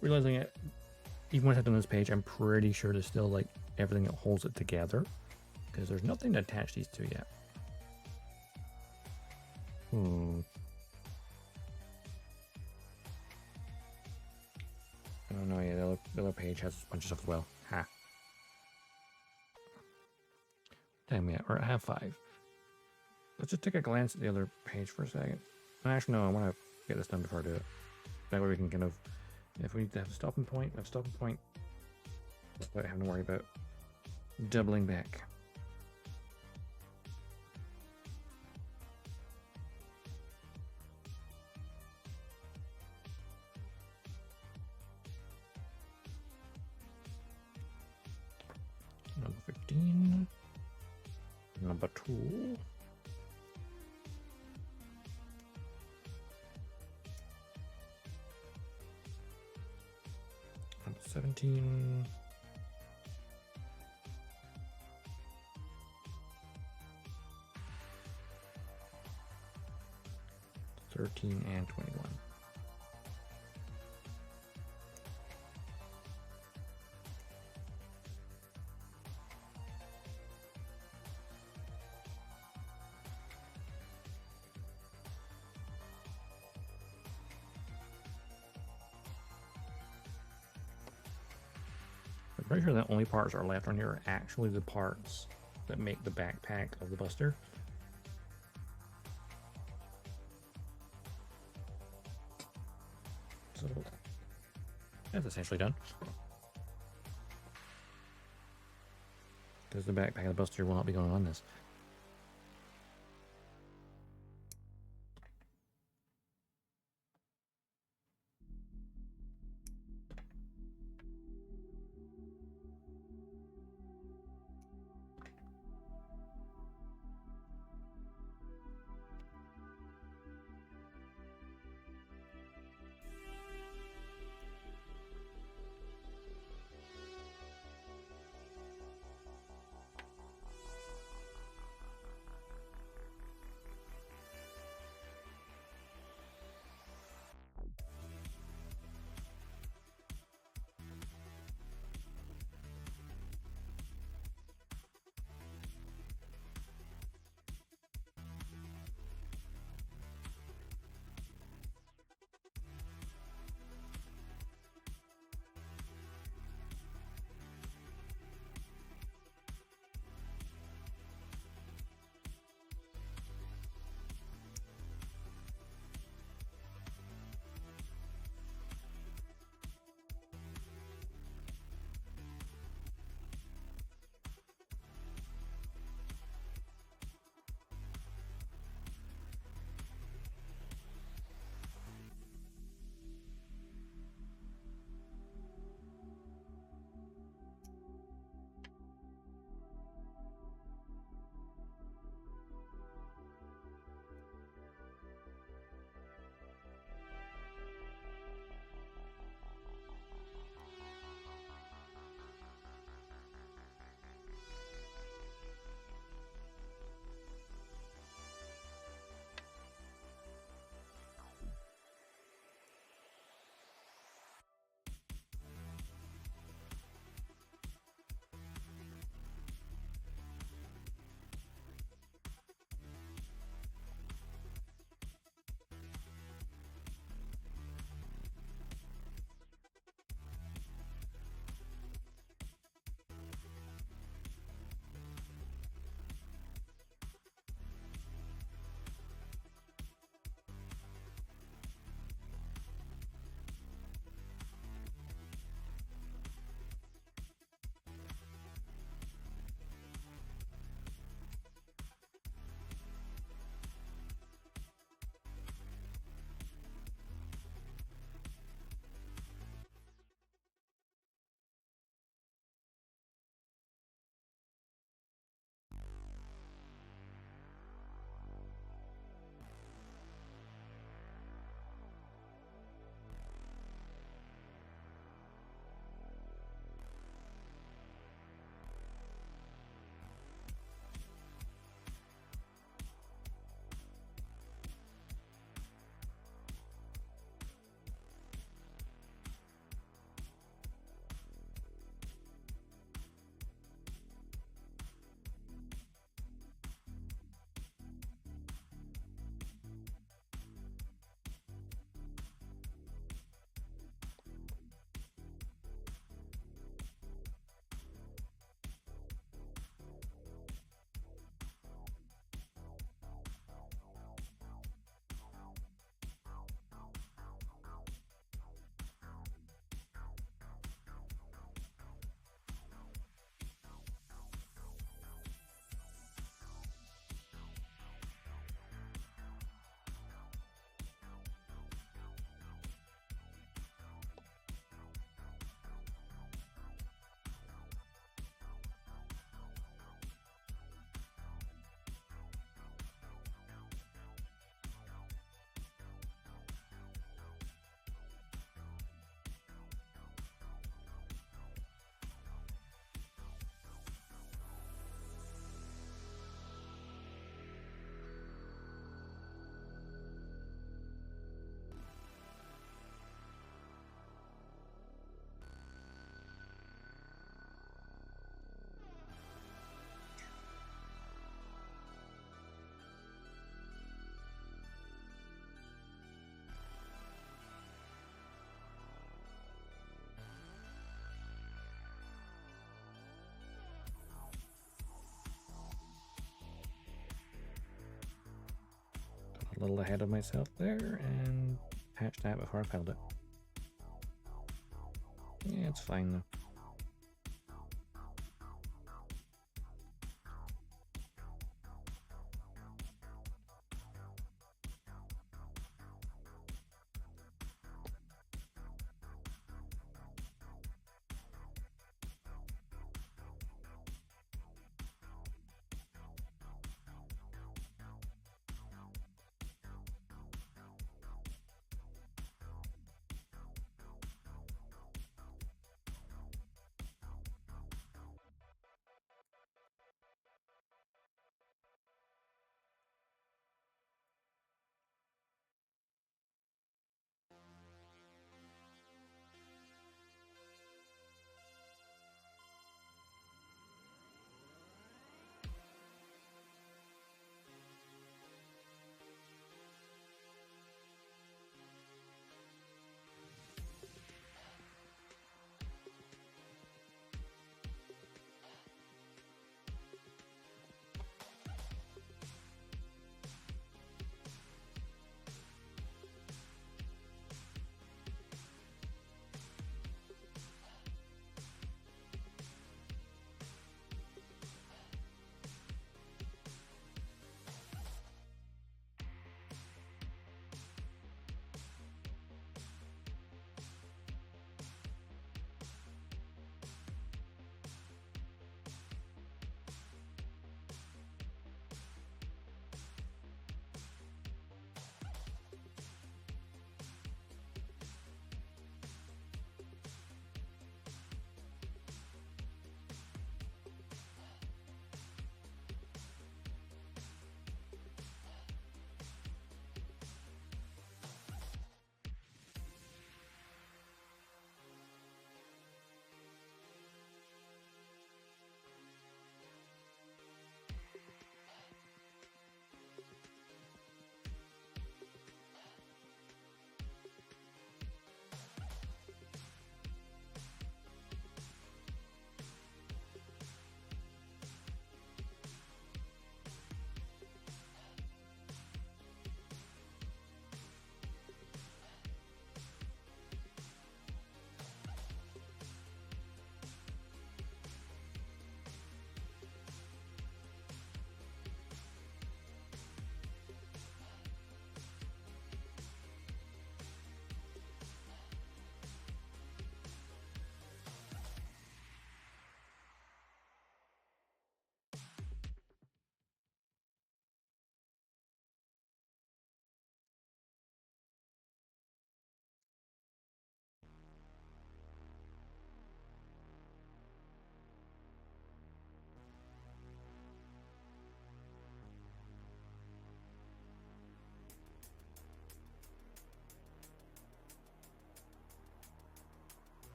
Realizing it, even once I've done this page, I'm pretty sure there's still like everything that holds it together, because there's nothing to attach these to yet. Oh no, yeah, the other page has a bunch of stuff as well. Ha. Damn, yeah, we're at half 5. Let's just take a glance at the other page for a second. Actually, no, I want to get this done before I do it. That way we can kind of, if we need to have a stopping point, without having to worry about doubling back. Number 15. Number 2. Number 17. 13 and 21. I'm pretty sure the only parts that are left on here are actually the parts that make the backpack of the Buster. So that's essentially done. Because the backpack of the Buster will not be going on this. a little ahead of myself there and patched that before I piled it. Yeah, it's fine though.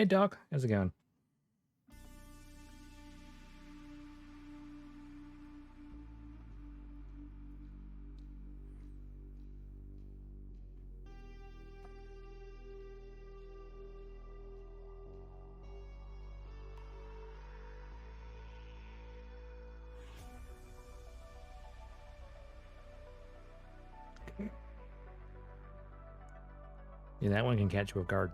Hey, Doc. How's it going? Yeah, that one can catch you off guard.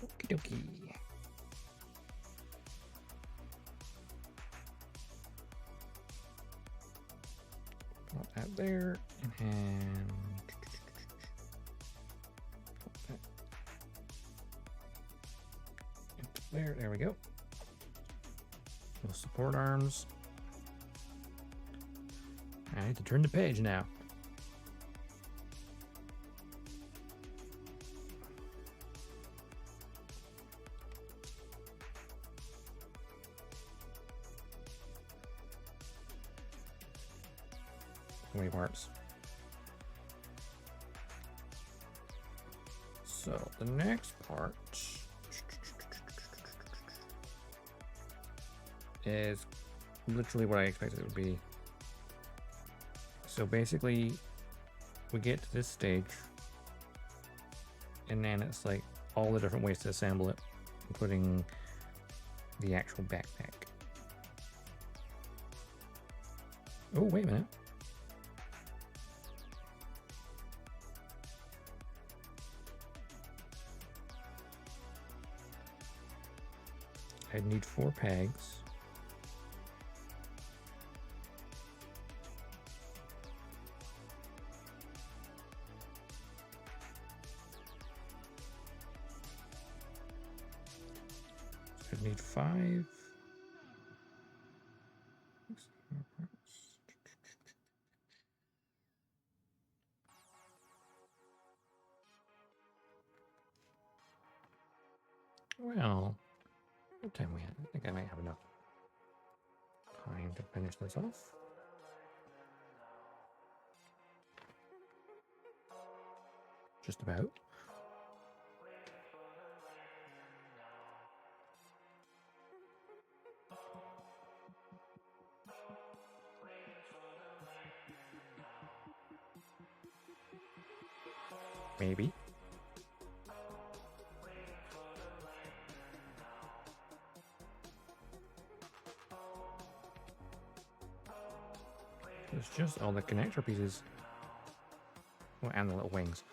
Okie dokie. Put that there and put that into there. There we go. Little support arms. I need to turn the page now. Many parts. So the next part is literally what I expected it would be. So basically we get to this stage and then it's like all the different ways to assemble it, including the actual backpack. Oh, wait a minute. I'd need 4 pegs. So I'd need 5. Well, what time we have? I think I might have enough time to finish this off. Just about. Maybe. It's just all the connector pieces. Oh, and the little wings.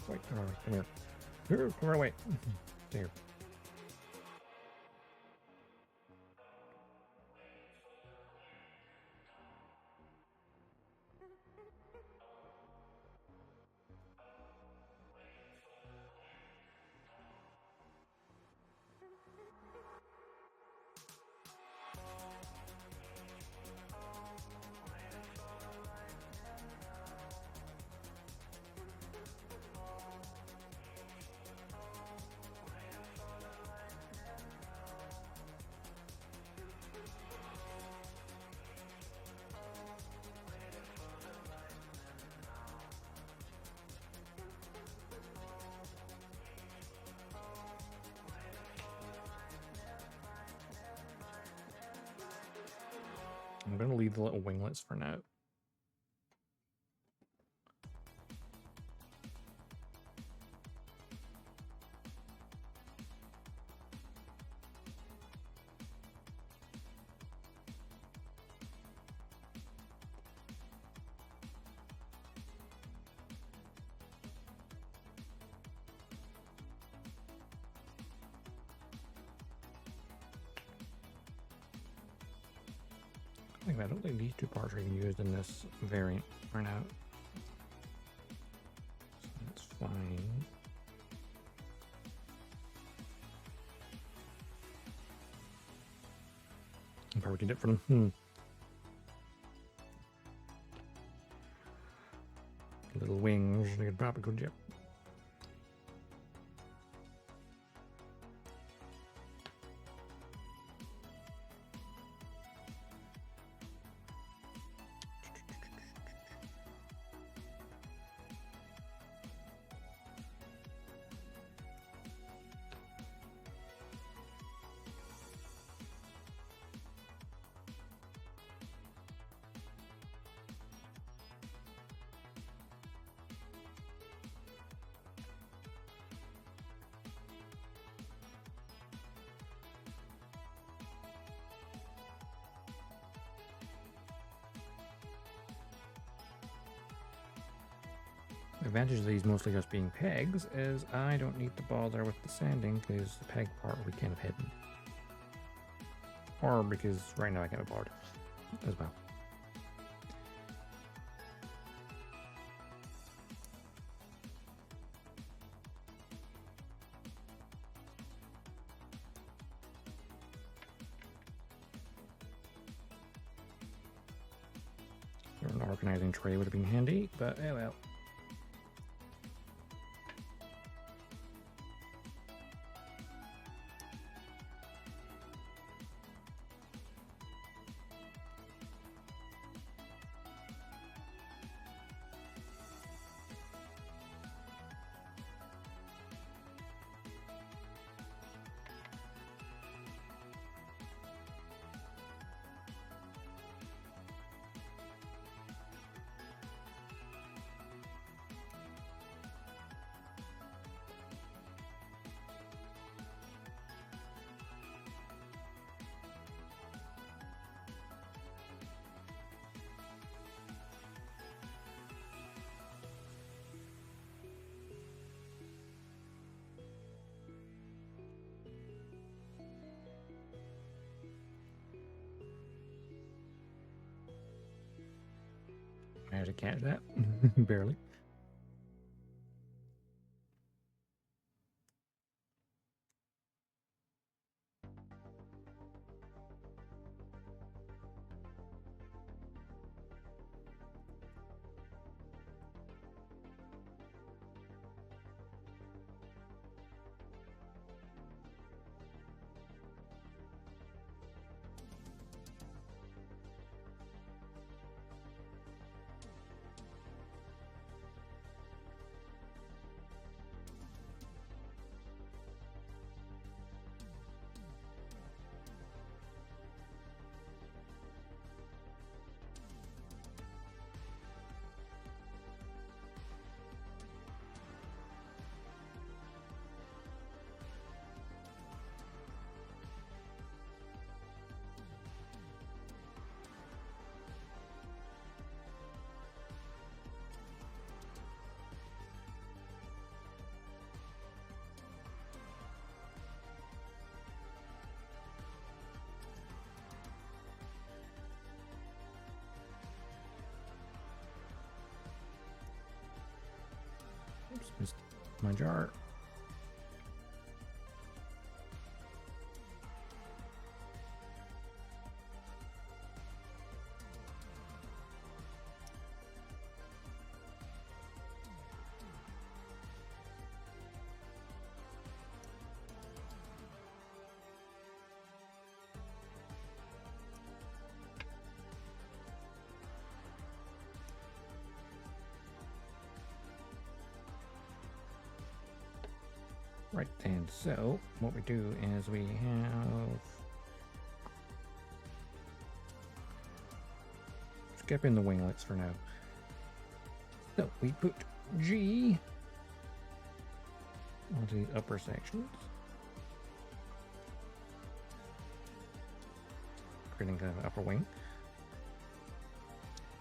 Wait, come on, come here. Here, come away. There. I'm going to leave the little winglets for now. I don't think these two parts are even used in this variant right now. So that's fine. I'm probably get it for them. Little wings, they could probably good, yep. The advantage of these mostly just being pegs is I don't need to bother with the sanding because the peg part will be kind of hidden. Or because right now I can't be bothered as well. An organizing tray would have been handy, but oh well. I had to catch that. Barely. Oops, missed my jar. Right, and so what we do is we have skipping the winglets for now. So we put G onto these upper sections, creating kind of an upper wing.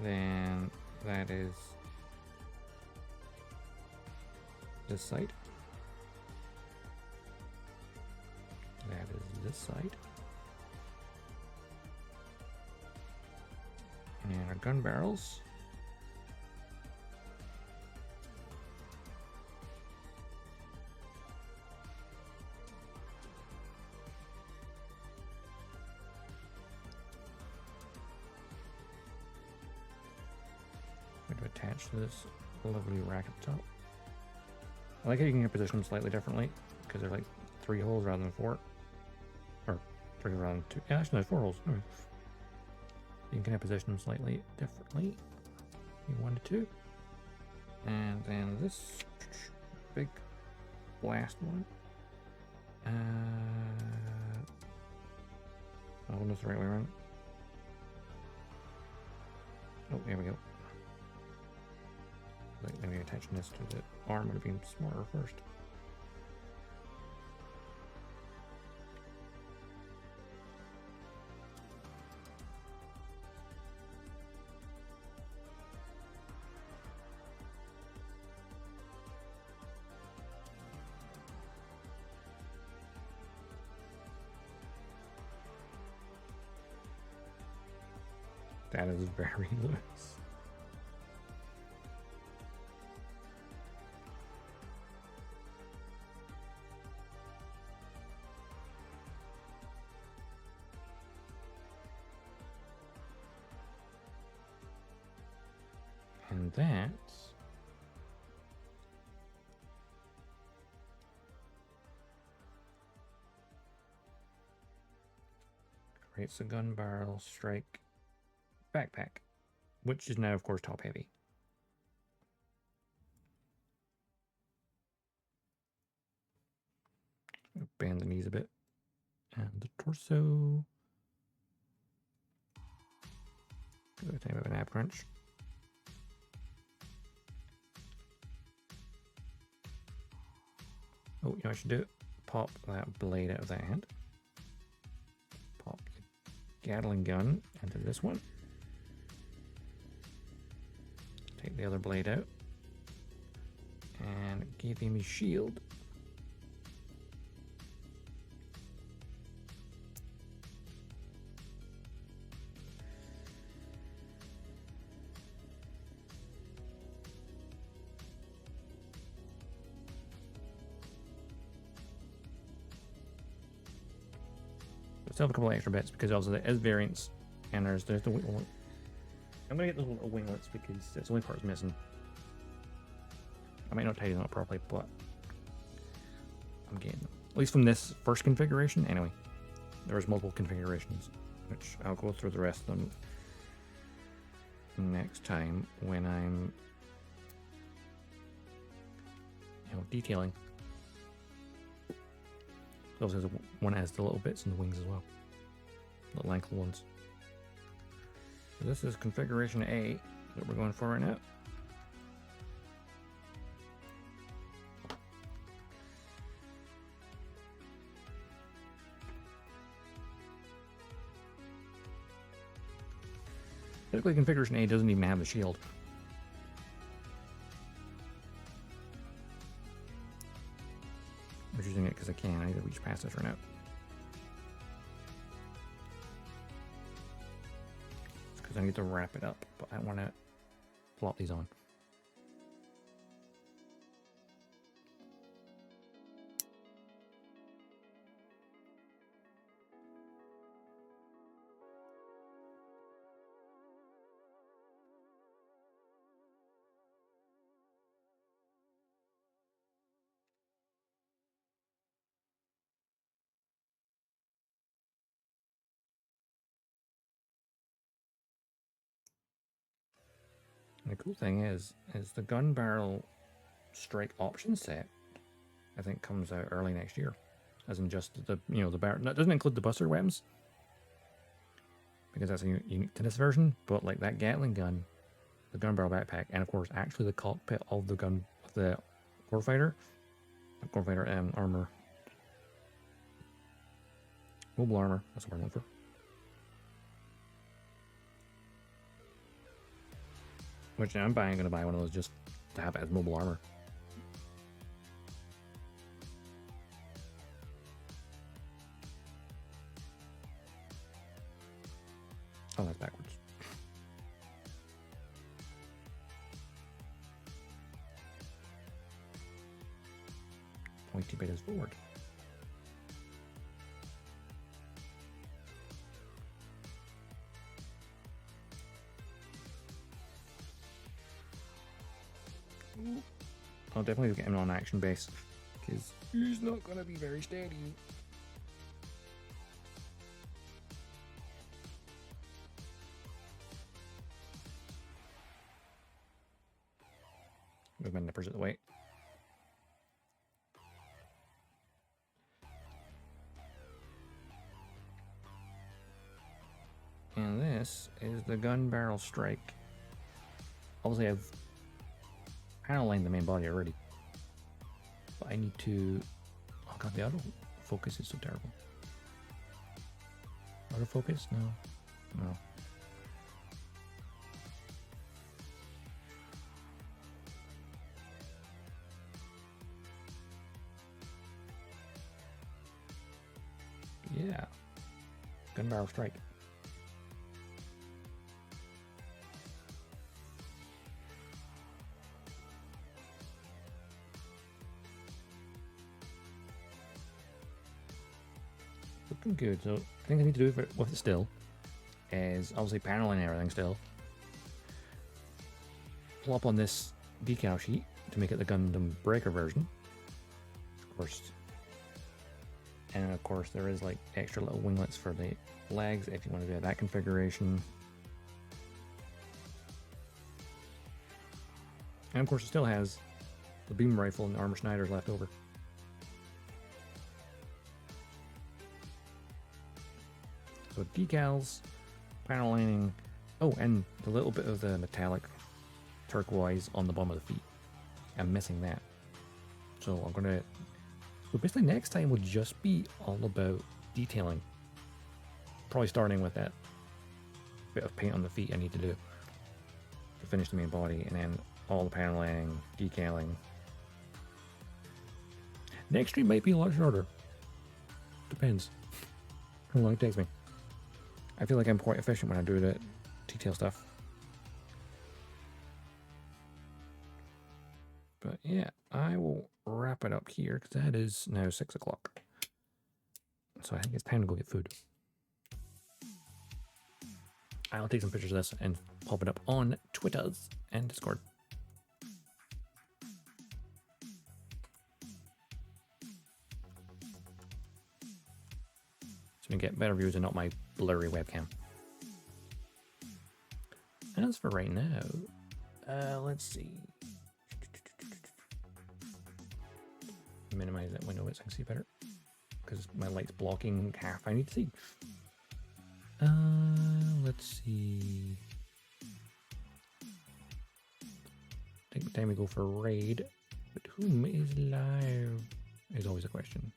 Then that is this side. That is this side. And our gun barrels. Going to attach to this lovely rack at the top. I like how you can position them slightly differently because they're like 3 holes rather than 4. Or 3 rather than 2. Yeah, actually, no, 4 holes. Okay. You can position them slightly differently. You want to. And then this big blast one. Oh, that's the right way around. Oh, there we go. Like maybe attaching this to the arm would have been smarter first. That is very loose. And that creates a gun barrel strike backpack, which is now, of course, top heavy. Bend the knees a bit, and the torso. Give it a bit of an ab crunch. Oh, you know what I should do? Pop that blade out of that hand. Pop the Gatling gun into this one. Take the other blade out. And give him his shield. Still have a couple of extra bits because also there is variants, and there's the winglet. I'm gonna get those little winglets because it's the only part that's missing. I might not tidy them up properly, but I'm getting them. At least from this first configuration, anyway. There's multiple configurations, which I'll go through the rest of them next time when I'm, detailing. Also, there's one that has the little bits in the wings as well. Little ankle ones. So this is configuration A that we're going for right now. Typically, configuration A doesn't even have the shield. I'm just using it because I can. I need to reach past this right now. It's because I need to wrap it up, but I don't want to plop these on. And the cool thing is the gun barrel strike option set, I think, comes out early next year. As in just the barrel. No, it doesn't include the buster weapons. because that's unique to this version. But like that Gatling gun, the Gunbarrel backpack, and of course actually the cockpit of the gun of the core fighter armor, mobile armor. That's what we're known for. Which I'm gonna buy one of those just to have it as mobile armor. Oh, that's backwards. Pointy bit is forward. I'll definitely get him on action base because he's not going to be very steady. Move my nippers at the way. And this is the Gunbarrel Strike. Obviously, I've panel lined the main body already, but I need to. Oh god, the auto focus is so terrible. Autofocus? No. Yeah. Gunbarrel Strike. Looking good. So I think I need to do with it still is obviously paneling everything still. Plop on this decal sheet to make it the Gundam Breaker version. Of course. And of course there is like extra little winglets for the legs if you want to do that configuration. And of course it still has the beam rifle and the armor Schneiders left over. So decals, panel lining, oh, and the little bit of the metallic turquoise on the bottom of the feet. I'm missing that. So I'm gonna. So basically, next time will just be all about detailing. Probably starting with that bit of paint on the feet I need to do to finish the main body, and then all the paneling, decaling. Next stream might be a lot shorter. Depends how long it takes me. I feel like I'm quite efficient when I do the detail stuff. But yeah, I will wrap it up here because that is now 6 o'clock. So I think it's time to go get food. I'll take some pictures of this and pop it up on Twitters and Discord. So we can get better views and not my blurry webcam. As for right now, let's see. Minimize that window so I can see better. Because my light's blocking half I need to see. Let's see. Take the time we go for a raid. But whom is live? Is always a question.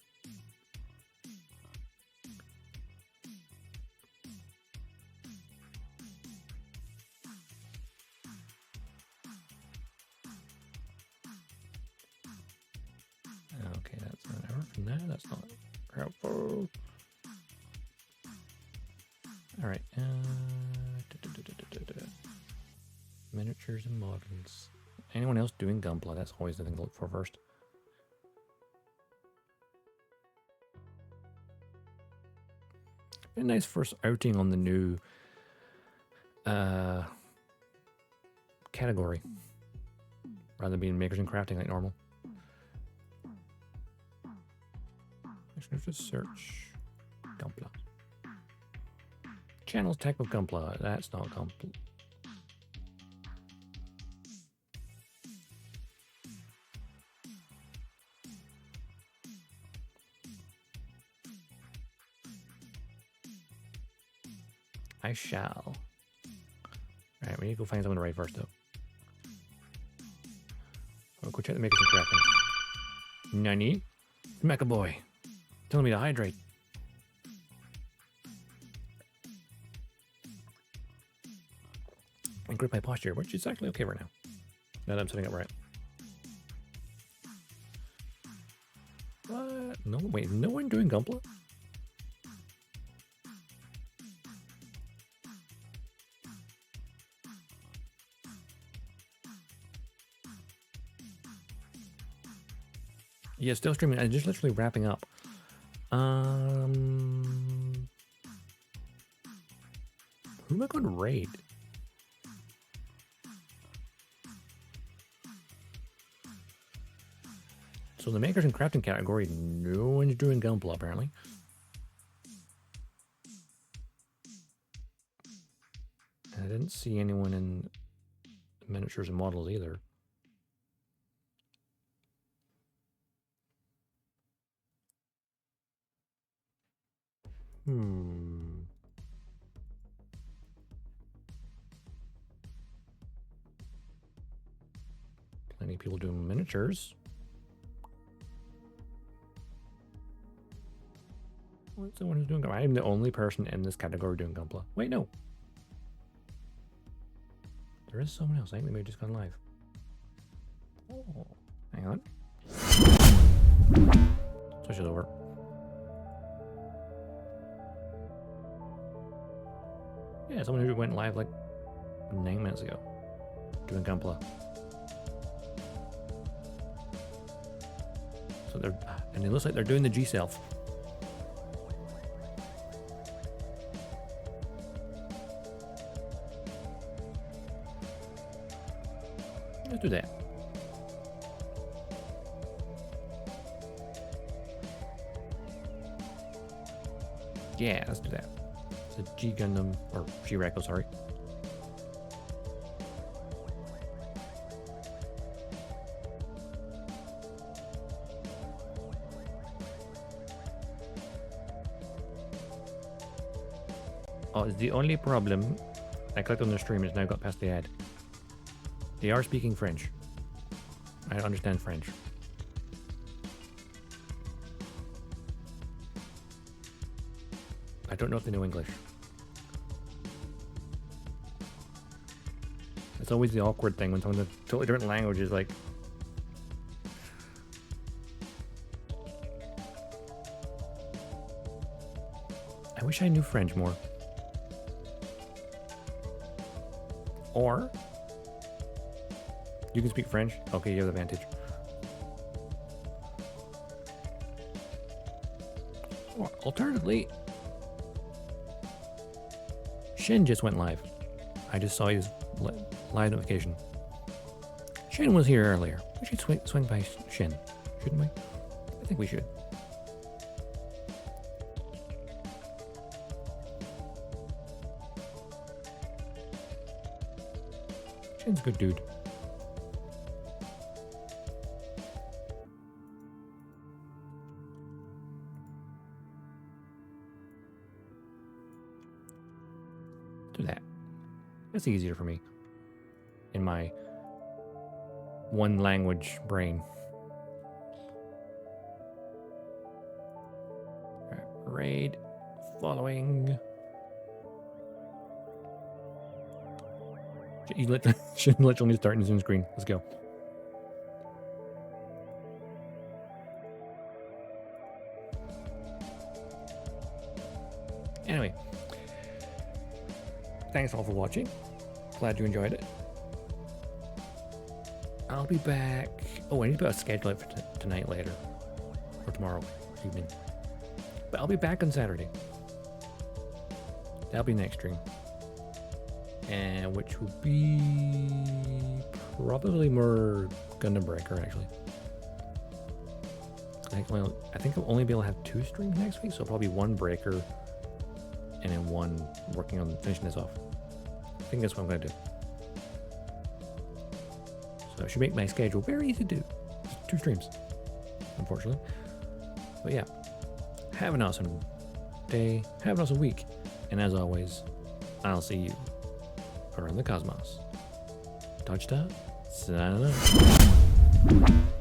Okay, that's an error from there. That's not helpful. All right. Miniatures and models. Anyone else doing Gunpla? That's always the thing to look for first. A nice first outing on the new category, rather than being makers and crafting like normal. Let's just search Gunpla. Channels type of Gunpla. That's not Gunpla. I shall. Alright, we need to go find someone to raid first, though. I'll go check the makers and crafting. Nani? Mecha boy. Telling me to hydrate. And grip my posture, which is actually okay right now. Now that I'm sitting up right. What? No, wait, no one doing Gunpla? Yeah, still streaming. I'm just literally wrapping up. Who am I going to raid? So the makers and crafting category, no one's doing Gunpla apparently. And I didn't see anyone in miniatures and models either. Plenty of people doing miniatures. What's the one who's doing Gunpla? I'm the only person in this category doing Gunpla. Wait, no. There is someone else. I think they may have just gone live. Oh, hang on. Switch it over. Yeah, someone who went live like 9 minutes ago doing Gunpla. So they're, and it looks like they're doing the G-Self. Let's do that. Yeah, let's do that. It's a G Gundam, or G Recco, sorry. Oh, it's the only problem. I clicked on the stream, it's now got past the ad. They are speaking French. I understand French. I don't know if they know English. It's always the awkward thing when someone's a totally different language is like... I wish I knew French more. Or... You can speak French? Okay, you have the advantage. Or alternatively, Shin just went live. I just saw his live notification. Shin was here earlier. We should swing by Shin, shouldn't we? I think we should. Shin's a good dude. It's easier for me in my one language brain. Raid following. You literally starting the Zoom screen. Let's go. Anyway, thanks all for watching. Glad you enjoyed it. I'll be back. Oh, I need to put a schedule for tonight later. Or tomorrow evening. But I'll be back on Saturday. That'll be next stream. And which will be probably more Gundam Breaker, actually. I think I'll only be able to have 2 streams next week, so probably 1 Breaker and then 1 working on finishing this off. I think that's what I'm going to do. So it should make my schedule very easy to do. Just 2 streams, unfortunately. But yeah, have an awesome day, have an awesome week, and as always, I'll see you around the cosmos. Dodgestar, signing out.